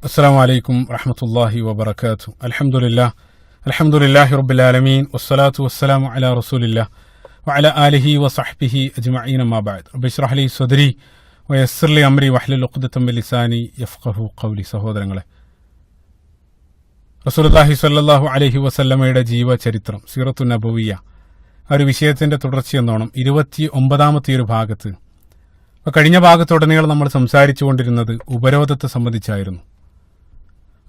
അസ്സലാമു അലൈക്കും വറഹ്മത്തുള്ളാഹി വബറകാതുഹു. അൽഹംദുലില്ലാഹി റബ്ബിൽ ആലമീൻ വസ്സലാത്തു വസ്സലാമു അലാ റസൂലില്ലാഹ് വഅലാ ആലിഹി വസഹ്ബിഹി അജ്മഈൻ അമ്മാ ബഅദ്. റബ്ബി ഇശ്റഹ് ലി സദ്രി വയസ്സിർ ലി അംരി വഹ്ലുൽ ഉഖ്ദതം മിൻ ലിസാനി യഫ്ഖഹു ഖൗലി. സഹോദരങ്ങളെ, റസൂലുള്ളാഹി സ്വല്ലല്ലാഹു അലൈഹി വസല്ലമയുടെ ജീവചരിത്രം സീറത്തു നബവിയ്യ ആ ഒരു വിഷയത്തിന്റെ തുടർച്ചയെന്നോണം 29ാമത്തെ ഒരു ഭാഗത്ത്, കഴിഞ്ഞ ഭാഗത്തുടനീളം നമ്മൾ സംസാരിച്ചു കൊണ്ടിരുന്നത് ഉപരോധത്തെ സംബന്ധിച്ചായിരുന്നു.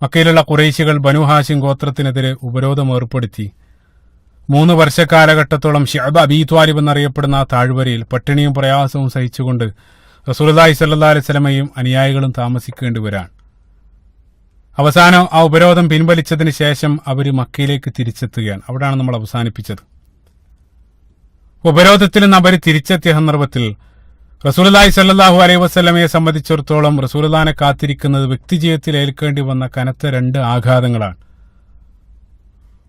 മക്കയിലുള്ള ഖുറൈശികൾ ബനു ഹാശിം ഗോത്രത്തിനെതിരെ ഉപരോധം ഏർപ്പെടുത്തി 3 വർഷക്കാലഘട്ടത്തോളം ശഅബ് അബീ ത്വാലിബ് എന്നറിയപ്പെടുന്ന ആ താഴ്വരയിൽ പട്ടിണിയും പ്രയാസവും സഹിച്ചുകൊണ്ട് റസൂലുള്ളാഹി സ്വല്ലല്ലാഹു അലൈഹി വസല്ലമയും അനുയായികളും താമസിക്കേണ്ടി വരാൻ. അവസാനം ആ ഉപരോധം പിൻവലിച്ചതിന് ശേഷം അവർ മക്കയിലേക്ക് തിരിച്ചെത്തുകയാണ്. അവിടെയാണ് നമ്മൾ അവസാനിപ്പിച്ചത്. ഉപരോധത്തിൽ നിന്ന് അവർ തിരിച്ചെത്തിയ സന്ദർഭത്തിൽ റസൂലുള്ളാഹി സ്വല്ലല്ലാഹു അലൈഹി വസല്ലമയെ സംബന്ധിച്ചിടത്തോളം റസൂലുള്ളാഹിനെ കാത്തിരിക്കുന്നത് വ്യക്തിജീവിതത്തിൽ ഏൽക്കേണ്ടി വന്ന കനത്ത 2 ആഘാതങ്ങളാണ്.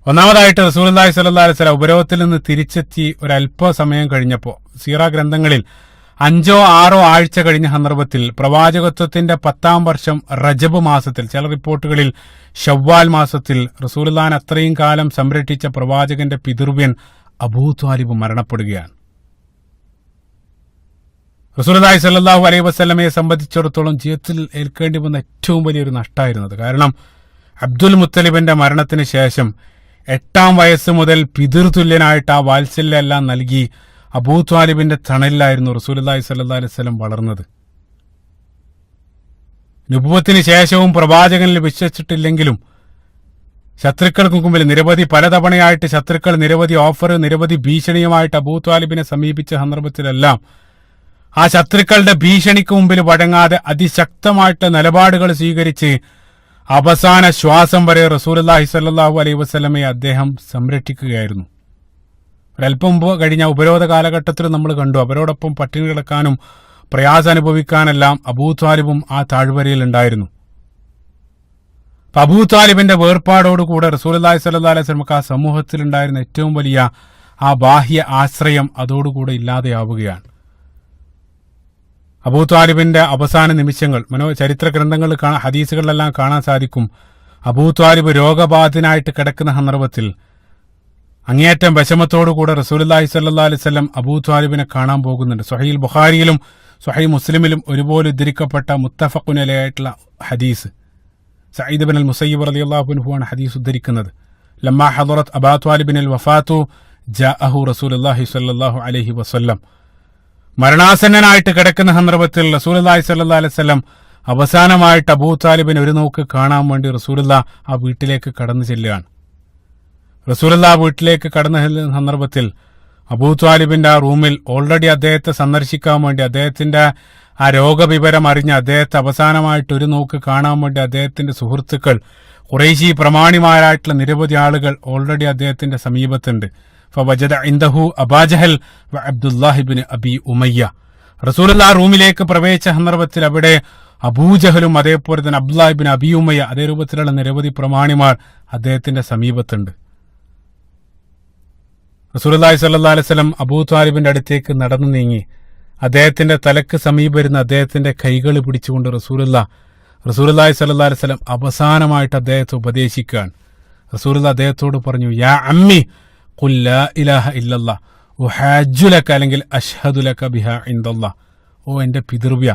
ഒന്നാമതായിട്ട് റസൂലുള്ളാഹി സ്വല്ലല്ലാഹു അലൈഹി വസല്ലം ഉപരോധത്തിൽ നിന്ന് തിരിച്ചെത്തി ഒരല്പസമയം കഴിഞ്ഞപ്പോൾ, സീറ ഗ്രന്ഥങ്ങളിൽ 5 or 6 ആഴ്ച കഴിഞ്ഞ സന്ദർഭത്തിൽ പ്രവാചകത്വത്തിന്റെ 10ാം വർഷം റജബ് മാസത്തിൽ, ചില റിപ്പോർട്ടുകളിൽ ഷവ്വാൽ മാസത്തിൽ, റസൂലുള്ളാഹിനെ അത്രയും കാലം സംരക്ഷിച്ച പ്രവാചകന്റെ പിതൃവ്യൻ അബൂ ത്വാലിബ് മരണപ്പെടുകയാണ്. റസൂലുള്ളാഹി സ്വല്ലല്ലാഹു അലൈഹി വസല്ലമയെ സംബന്ധിച്ചിടത്തോളം ജീവിതത്തിൽ ഏൽക്കേണ്ടി വന്ന ഏറ്റവും വലിയൊരു നഷ്ടമായിരുന്നത്. കാരണം അബ്ദുൽ മുത്തലിബിന്റെ മരണത്തിന് ശേഷം 8ാം വയസ്സ് മുതൽ പിതൃതുല്യനായിട്ട് ആ വാത്സല്യം എല്ലാം നൽകി അബൂ ത്വാലിബിന്റെ തണലിലായിരുന്നു റസൂലുള്ളാഹി സ്വല്ലല്ലാഹു അലൈഹി വസല്ലം വളർന്നത്. നുബുവത്തിന് ശേഷവും പ്രവാചകനിൽ വിശ്വസിച്ചിട്ടില്ലെങ്കിലും ശത്രുക്കൾക്ക് മുമ്പിൽ പലതവണയായിട്ട് ശത്രുക്കൾ നിരവധി ഓഫർ, നിരവധി ഭീഷണിയുമായിട്ട് അബൂ ത്വാലിബിനെ സമീപിച്ച സന്ദർഭത്തിലെല്ലാം ആ ശത്രുക്കളുടെ ഭീഷണിക്ക് മുമ്പിൽ വഴങ്ങാതെ അതിശക്തമായിട്ട് നിലപാടുകൾ സ്വീകരിച്ച് അവസാന ശ്വാസം വരെ റസൂലുള്ളാഹി സ്വല്ലല്ലാഹു അലൈഹി വസല്ലമയെ അദ്ദേഹം സംരക്ഷിക്കുകയായിരുന്നു. ഒരല്പം മുമ്പ് കഴിഞ്ഞ ഉപരോധ കാലഘട്ടത്തിൽ നമ്മൾ കണ്ടു, അവരോടൊപ്പം പട്ടിണി കിടക്കാനും പ്രയാസം അനുഭവിക്കാനെല്ലാം അബൂ ത്വാലിബും ആ താഴ്വരയിൽ ഉണ്ടായിരുന്നു. അബൂ ത്വാലിബിന്റെ വേർപാടോടുകൂടെ റസൂലുള്ളാഹി സ്വല്ലല്ലാഹു അലൈഹി വസല്ലമക്ക് ആ സമൂഹത്തിൽ ഉണ്ടായിരുന്ന ഏറ്റവും വലിയ ആ ബാഹ്യ ആശ്രയം അതോടുകൂടെ ഇല്ലാതെയാവുകയാണ്. അബൂ ത്വാലിബിന്റെ അവസാന നിമിഷങ്ങൾ ചരിത്ര ഗ്രന്ഥങ്ങളിൽ ഹദീസുകളിലെല്ലാം കാണാൻ സാധിക്കും. അബൂ ത്വാലിബ് രോഗബാധിതനായിട്ട് കിടക്കുന്ന സന്ദർഭത്തിൽ അങ്ങേയറ്റം വിഷമത്തോടുകൂടെ റസൂലുള്ളാഹി സ്വല്ലല്ലാഹു അലൈഹി വസല്ലം അബൂ ത്വാലിബിനെ കാണാൻ പോകുന്നുണ്ട്. സ്വഹീഹ് ബുഖാരിയിലും സ്വഹീഹ് മുസ്ലിമിലും ഒരുപോലെ ഉദ്ധരിക്കപ്പെട്ട മുത്തഫഖുൻ അലൈഹിയായിട്ടുള്ള ഹദീസ്. സഈദ് ഇബ്നുൽ മുസയ്യിബ് റളിയല്ലാഹു അൻഹു ആണ് ഹദീസ് ഉദ്ധരിക്കുന്നത്. ലമ്മാ ഹദറത് അബൂ ത്വാലിബിൽ വഫാത്തു ജാഅഹു റസൂലുള്ളാഹി സ്വല്ലല്ലാഹു അലൈഹി വസല്ലം. മരണാസന്നനായിട്ട് കിടക്കുന്ന സന്ദർഭത്തിൽ റസൂലുള്ളാഹി സ്വല്ലല്ലാഹു അലൈഹി വസല്ലം അവസാനമായിട്ട് അബൂ ത്വാലിബിനെ ഒരു നോക്ക് കാണാൻ വേണ്ടി റസൂലുള്ളാഹി ആ വീട്ടിലേക്ക് കടന്നു ചെല്ലുകയാണ്. റസൂലുള്ളാഹി വീട്ടിലേക്ക് കടന്ന സന്ദർഭത്തിൽ അബൂ ത്വാലിബിന്റെ ആ റൂമിൽ ഓൾറെഡി അദ്ദേഹത്തെ സന്ദർശിക്കാൻ വേണ്ടി, അദ്ദേഹത്തിന്റെ ആ രോഗവിവരം അറിഞ്ഞ് അദ്ദേഹത്തെ അവസാനമായിട്ട് ഒരു നോക്ക് കാണാൻ വേണ്ടി അദ്ദേഹത്തിന്റെ സുഹൃത്തുക്കൾ, ഖുറൈശി പ്രമാണിമാരായിട്ടുള്ള നിരവധി ആളുകൾ ഓൾറെഡി അദ്ദേഹത്തിന്റെ സമീപത്തുണ്ട്. ഫവജദ ഇൻദഹു അബൂ ജഹൽ വ അബ്ദുല്ലാഹി ഇബ്നു അബീ ഉമയ്യ. റസൂലുള്ളാഹി റൂമിലേക്ക് പ്രവേശിച്ച സന്ദർഭത്തിൽ അവിടെ അബൂജഹലും അതേപോലെ തന്നെ അബ്ദുല്ലാഹി ഇബ്നു അബീ ഉമയ്യ, അതേ രൂപത്തിലുള്ള നിരവധി പ്രമാണിമാർ അദ്ദേഹത്തിന്റെ സമീപത്തുണ്ട്. റസൂലുള്ളാഹി സ്വല്ലല്ലാഹു അലൈഹി വസല്ലം അബൂ ത്വാലിബിന്റെ അടുത്തേക്ക് നടന്നു നീങ്ങി അദ്ദേഹത്തിന്റെ തലക്ക് സമീപരുന്ന അദ്ദേഹത്തിന്റെ കൈകൾ പിടിച്ചുകൊണ്ട് റസൂലുള്ളാഹി സ്വല്ലല്ലാഹു അലൈഹി വസല്ലം അവസാനമായിട്ട് അദ്ദേഹത്തെ ഉപദേശിക്കുകയാണ്. റസൂലുള്ളാഹി അദ്ദേഹത്തോട് പറഞ്ഞു, യാ അമ്മി ഖുൽ ലാ ഇലാഹ ഇല്ലല്ലാഹ് ഉഹജ്ജു ലക, അല്ലെങ്കിൽ അശ്ഹദു ലക ബിഹാ ഇൻദല്ലാഹ്. ഓ എന്റെ പിതൃവ്യ,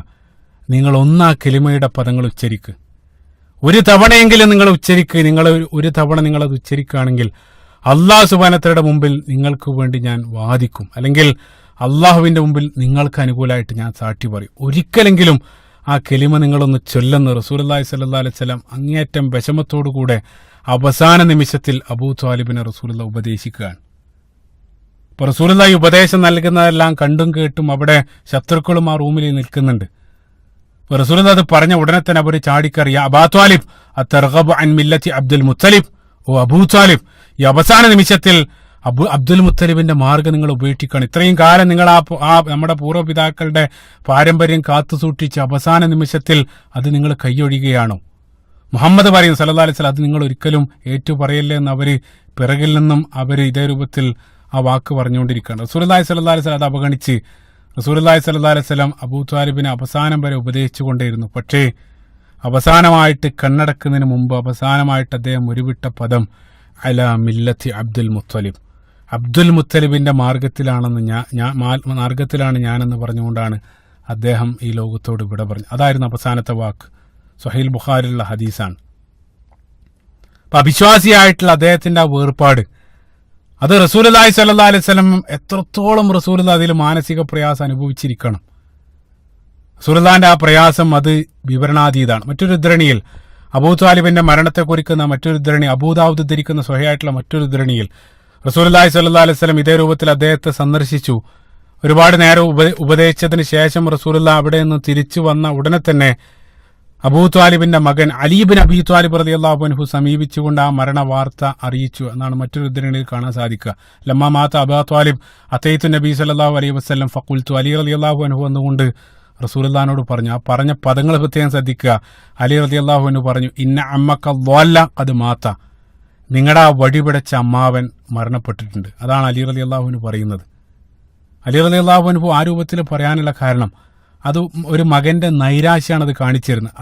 നിങ്ങൾ ആ കലിമയുടെ പദങ്ങൾ ഉച്ചരിക്ക്. ഒരു തവണയെങ്കിലും നിങ്ങൾ ഉച്ചരിക്ക്. ഒരു തവണ നിങ്ങളത് ഉച്ചരിക്കുകയാണെങ്കിൽ അല്ലാഹു സുബ്ഹാനഹു വ തആലയുടെ മുമ്പിൽ നിങ്ങൾക്ക് വേണ്ടി ഞാൻ വാദിക്കും, അല്ലെങ്കിൽ അള്ളാഹുവിന്റെ മുമ്പിൽ നിങ്ങൾക്ക് അനുകൂലമായിട്ട് ഞാൻ സാക്ഷി പറയും. ഒരിക്കലെങ്കിലും ആ കലിമ നിങ്ങളൊന്ന് ചൊല്ലുന്ന റസൂലുള്ളാഹി സ്വല്ലല്ലാഹു അലൈഹി വസല്ലം അങ്ങേയറ്റം വിഷമത്തോടുകൂടെ അവസാന നിമിഷത്തിൽ അബൂ ത്വാലിബിനെ റസൂലുള്ളാഹി ഉപദേശിക്കുകയാണ്. ഇപ്പൊ റസൂലുള്ളാഹി ഉപദേശം നൽകുന്നതെല്ലാം കണ്ടും കേട്ടും അവിടെ ശത്രുക്കളും ആ റൂമിൽ നിൽക്കുന്നുണ്ട്. റസൂലുള്ളാഹി അത് പറഞ്ഞ ഉടനെ തന്നെ അവർ ചാടിക്കറിയ, അബൂ ത്വാലിബ് അത്തർഗബു അൻ മില്ലത്തി അബ്ദുൽ മുത്തലിബ്. ഓ അബൂ ത്വാലിബ്, ഈ അവസാന നിമിഷത്തിൽ അബ്ദുൽ മുത്തലിബിന്റെ മാർഗ്ഗം നിങ്ങൾ ഉപേക്ഷിക്കണം. ഇത്രയും കാലം നിങ്ങൾ നമ്മുടെ പൂർവ്വപിതാക്കളുടെ പാരമ്പര്യം കാത്തു സൂക്ഷിച്ച് അവസാന നിമിഷത്തിൽ അത് നിങ്ങൾ കൈയൊഴിയുകയാണോ? മുഹമ്മദ് പറയും സല്ലല്ലാഹു അലൈഹി വസല്ലം അത് നിങ്ങൾ ഒരിക്കലും ഏറ്റുപറയല്ലേ എന്ന് അവര് പിറകിൽ നിന്നും ഇതേ രൂപത്തിൽ ആ വാക്ക് പറഞ്ഞുകൊണ്ടിരിക്കുകയാണ്. റസൂലുള്ളാഹി സ്വല്ലല്ലാഹു അലൈഹി വസല്ലം അത് അവഗണിച്ച് റസൂലുള്ളാഹി സ്വല്ലല്ലാഹു അലൈഹി വസല്ലം അബൂ ത്വാലിബിനെ അവസാനം വരെ ഉപദേശിച്ചുകൊണ്ടേയിരുന്നു. പക്ഷേ അവസാനമായിട്ട് കണ്ണടക്കുന്നതിന് മുമ്പ് അവസാനമായിട്ട് അദ്ദേഹം ഉരുവിട്ട പദം അലാ മില്ലത്തി അബ്ദുൽ മുത്തലിബ്, അബ്ദുൽ മുത്തലിബിന്റെ മാർഗത്തിലാണ് ഞാനെന്ന് പറഞ്ഞുകൊണ്ടാണ് അദ്ദേഹം ഈ ലോകത്തോട് വിട പറഞ്ഞു. അതായിരുന്നു അവസാനത്തെ വാക്ക്. സ്വഹീൽ ബുഖാരിലുള്ള ഹദീസാണ്. അപ്പൊ അവിശ്വാസിയായിട്ടുള്ള അദ്ദേഹത്തിന്റെ ആ വേർപാട്, അത് റസൂലുള്ളാഹി സ്വല്ലല്ലാഹു അലൈഹി വസല്ലം എത്രത്തോളം റസൂലുള്ളാഹി അതിൽ മാനസിക പ്രയാസം അനുഭവിച്ചിരിക്കണം. റസൂലുള്ളാഹിന്റെ ആ പ്രയാസം അത് വിവരണാതീതാണ്. മറ്റൊരു ഉദ്ധരണിയിൽ അബൂ ത്വാലിബിന്റെ മരണത്തെ കുറിക്കുന്ന മറ്റൊരു ഉദ്ധരണി, അബൂദാവൂദ് ഉദ്ധരിക്കുന്ന സ്വഹീഹായിട്ടുള്ള മറ്റൊരു ഉദ്ധരണിയിൽ റസൂലുള്ളാഹി സ്വല്ലല്ലാഹു അലൈഹി വസല്ലം ഇതേ രൂപത്തിൽ അദ്ദേഹത്തെ സന്ദർശിച്ചു. ഒരുപാട് നേരം ഉപദേശിച്ചതിന് ശേഷം റസൂലുള്ളാഹി അവിടെ നിന്ന് തിരിച്ചു വന്ന ഉടനെ തന്നെ അബൂ ത്വാലിബിന്റെ മകൻ അലി ഇബ്നു അബീ ത്വാലിബ് റളിയല്ലാഹു അൻഹു സമീപിച്ചുകൊണ്ട് ആ മരണ വാർത്ത അറിയിച്ചു എന്നാണ് മറ്റൊരു ഉദ്ധരണിയിൽ കാണാൻ സാധിക്കുക. ലമ്മാ മാത അബൂ ത്വാലിബ് അതൈതു നബി സല്ലല്ലാഹു അലൈഹി വസല്ലം ഫഖുൽതു, അലി റളിയല്ലാഹു അൻഹു വന്നുകൊണ്ട് റസൂലുള്ളാഹിനോട് പറഞ്ഞു. ആ പറഞ്ഞ പദങ്ങൾ പ്രത്യേകം ശ്രദ്ധിക്കുക. അലി റളിയല്ലാഹു അൻഹു പറഞ്ഞു, ഇന്ന അമ്മക ളല്ല ഖദ് മാത, നിങ്ങളുടെ ആ വടിപിടച്ച അമ്മാവൻ മരണപ്പെട്ടിട്ടുണ്ട്. അതാണ് അലി റളിയല്ലാഹു അൻഹു പറയുന്നത്. അലി റളിയല്ലാഹു അൻഹു ആ രൂപത്തിൽ പറയാനുള്ള കാരണം അത് ഒരു മകന്റെ നൈരാശ്യമാണ് അത് കാണിച്ചിരുന്നത്.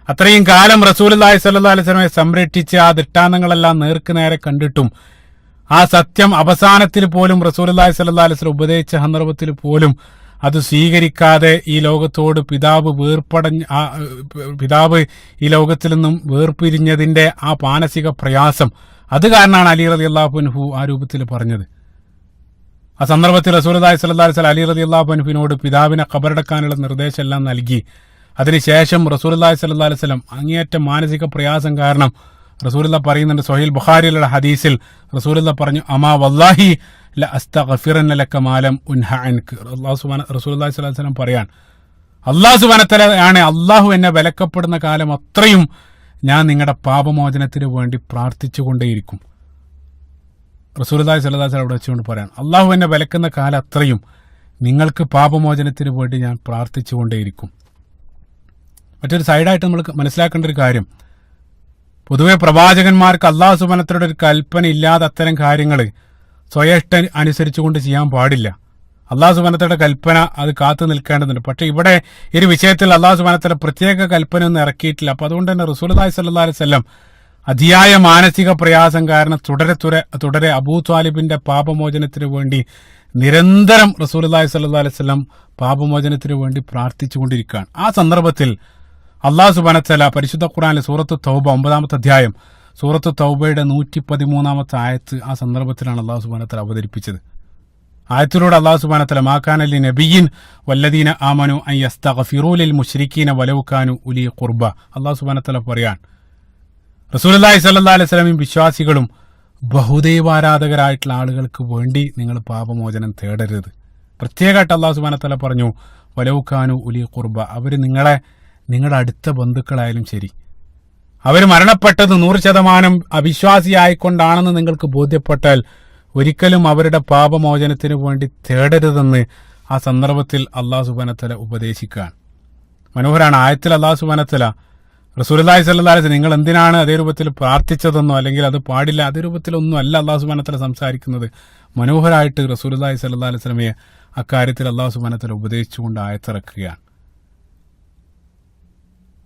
അത്രയും കാലം റസൂലുള്ളാഹി സ്വല്ലല്ലാഹു അലൈഹി വസല്ലമയെ സംരക്ഷിച്ച് ആ ദൃഷ്ടാന്തങ്ങളെല്ലാം നേർക്ക് നേരെ കണ്ടിട്ടും ആ സത്യം അവസാനത്തിൽ പോലും റസൂലുള്ളാഹി സ്വല്ലല്ലാഹു അലൈഹി വസല്ലം ഉപദേശിച്ച സന്ദർഭത്തിൽ പോലും അത് സ്വീകരിക്കാതെ ഈ ലോകത്തോട് പിതാവ് ഈ ലോകത്തിൽ നിന്നും വേർപിരിഞ്ഞതിന്റെ ആ മാനസിക പ്രയാസം, അത് കാരണമാണ് അലി റളിയല്ലാഹു അൻഹു ആ രൂപത്തിൽ പറഞ്ഞത്. ആ സന്ദർഭത്തിൽ റസൂലുള്ളാഹി സ്വല്ലല്ലാഹു അലൈഹി വസല്ലം അലി റളിയല്ലാഹു അൻഹുവിനോട് പിതാവിനെ ഖബറടക്കാനുള്ള നിർദ്ദേശം എല്ലാം നൽകി. അതിനുശേഷം റസൂലുള്ളാഹി സ്വല്ലല്ലാഹു അലൈഹി വസല്ലം അങ്ങേയറ്റം മാനസിക പ്രയാസം കാരണം റസൂലുള്ളാഹി പറയുന്നുണ്ട്, സ്വഹീൽ ബുഖാരിയിലുള്ള ഹദീസിൽ റസൂലുള്ളാഹി പറഞ്ഞു, അമാ വല്ലാഹി ല അസ്തഗ്ഫിറന്ന ലക മാലം ഉൻഹ അൻക. റസൂലുള്ളാഹി സ്വല്ലല്ലാഹു അലൈഹി വസല്ലം പറയാൻ, അല്ലാഹു സുബ്ഹാനഹു വ തആല ആണ്, അല്ലാഹു എന്നെ വിലക്കപ്പെടുന്ന കാലം അത്രയും ഞാൻ നിങ്ങളുടെ പാപമോചനത്തിന് വേണ്ടി പ്രാർത്ഥിച്ചുകൊണ്ടേയിരിക്കും. റസൂലുള്ളാഹി സ്വല്ലല്ലാഹു അലൈഹി വസല്ലം അവിടെ വെച്ചുകൊണ്ട് പറയാൻ, അല്ലാഹു എന്നെ വിലക്കുന്ന കാലം അത്രയും നിങ്ങൾക്ക് പാപമോചനത്തിന് വേണ്ടി ഞാൻ പ്രാർത്ഥിച്ചുകൊണ്ടേയിരിക്കും. മറ്റൊരു സൈഡായിട്ട് നമ്മൾ മനസ്സിലാക്കേണ്ട ഒരു കാര്യം, പൊതുവെ പ്രവാചകന്മാർക്ക് അല്ലാഹു സുബ്ഹാനഹു വ തആലയുടെ ഒരു കൽപ്പന ഇല്ലാതെ അത്തരം കാര്യങ്ങൾ സ്വയഷ്ട അനുസരിച്ചുകൊണ്ട് ചെയ്യാൻ പാടില്ല. അല്ലാഹു സുബ്ഹാനഹു വ തആലയുടെ കൽപ്പന അത് കാത്തു നിൽക്കേണ്ടതുണ്ട്. പക്ഷെ ഇവിടെ ഈ ഒരു വിഷയത്തിൽ അല്ലാഹു സുബ്ഹാനഹു വ തആല പ്രത്യേക കൽപ്പന ഒന്നും ഇറക്കിയിട്ടില്ല. അപ്പൊ അതുകൊണ്ട് തന്നെ റസൂലുള്ളാഹി സ്വല്ലല്ലാഹു അലൈഹി വസല്ലം അതിയായ മാനസിക പ്രയാസം കാരണം തുടരെ അബൂ ത്വാലിബിന്റെ പാപമോചനത്തിന് വേണ്ടി നിരന്തരം റസൂലുള്ളാഹി സ്വല്ലല്ലാഹു അലൈഹി വസല്ലം പാപമോചനത്തിന് വേണ്ടി പ്രാർത്ഥിച്ചുകൊണ്ടിരിക്കുകയാണ്. ആ സന്ദർഭത്തിൽ അല്ലാഹു സുബ്ഹാനഹു വ തആല പരിശുദ്ധ ഖുർആനിലെ സൂറത്ത് തൗബ 9-ാമത്തെ അധ്യായം, സൂറത്ത് തൗബയുടെ 113-ാമത്തെ ആയത്ത് ആ സന്ദർഭത്തിലാണ് അല്ലാഹു സുബ്ഹാനഹു വ തആല അവതരിപ്പിച്ചത്. ആയത്തിലൂടെ അല്ലാഹു സുബ്ഹാനഹു വ തആല മാ കാന ലി നബിയ്യിൻ വല്ലദീന ആമനു അൻ യസ്തഗ്ഫിറൂ ലിൽ മുശ്രിക്കീന വലൗ കാനു ഉലി ഖുർബ. അല്ലാഹു സുബ്ഹാനഹു വ തആല പറയാൻ, റസൂലുള്ളാഹി സ്വല്ലല്ലാഹു അലൈഹി വസല്ലം വിശ്വാസികളും ബഹുദൈവാരാധകരായിട്ടുള്ള ആളുകൾക്ക് വേണ്ടി നിങ്ങൾ പാപമോചനം തേടരുത്. പ്രത്യേകമായിട്ട് അല്ലാഹു സുബ്ഹാനഹു വ തആല പറഞ്ഞു, വലൗ കാനു ഉലി ഖുർബ, അവർ നിങ്ങളുടെ അടുത്ത ബന്ധുക്കളായാലും ശരി, അവർ മരണപ്പെട്ടത് 100% അവിശ്വാസിയായിക്കൊണ്ടാണെന്ന് നിങ്ങൾക്ക് ബോധ്യപ്പെട്ടാൽ ഒരിക്കലും അവരുടെ പാപമോചനത്തിന് വേണ്ടി തേടരുതെന്ന് ആ സന്ദർഭത്തിൽ അല്ലാഹു സുബ്ഹാനഹു വ തആല ഉപദേശിക്കുകയാണ്. മനോഹരാണ്. ആയത്തിൽ അല്ലാഹു സുബ്ഹാനഹു വ തആല റസൂലുള്ളാഹി സ്വല്ലല്ലാഹു അലൈഹി വസല്ലം നിങ്ങൾ എന്തിനാണ് അതേ രൂപത്തിൽ പ്രാർത്ഥിച്ചതെന്നോ അല്ലെങ്കിൽ അത് പാടില്ല അതേ രൂപത്തിലൊന്നും അല്ല അല്ലാഹു സുബ്ഹാനഹു വ തആല സംസാരിക്കുന്നത്. മനോഹരമായിട്ട് റസൂലുള്ളാഹി സ്വല്ലല്ലാഹു അലൈഹി വസല്ലമയെ അക്കാര്യത്തിൽ അല്ലാഹു സുബ്ഹാനഹു വ തആല ഉപദേശിച്ചുകൊണ്ട് ആയത്തിറക്കുകയാണ്.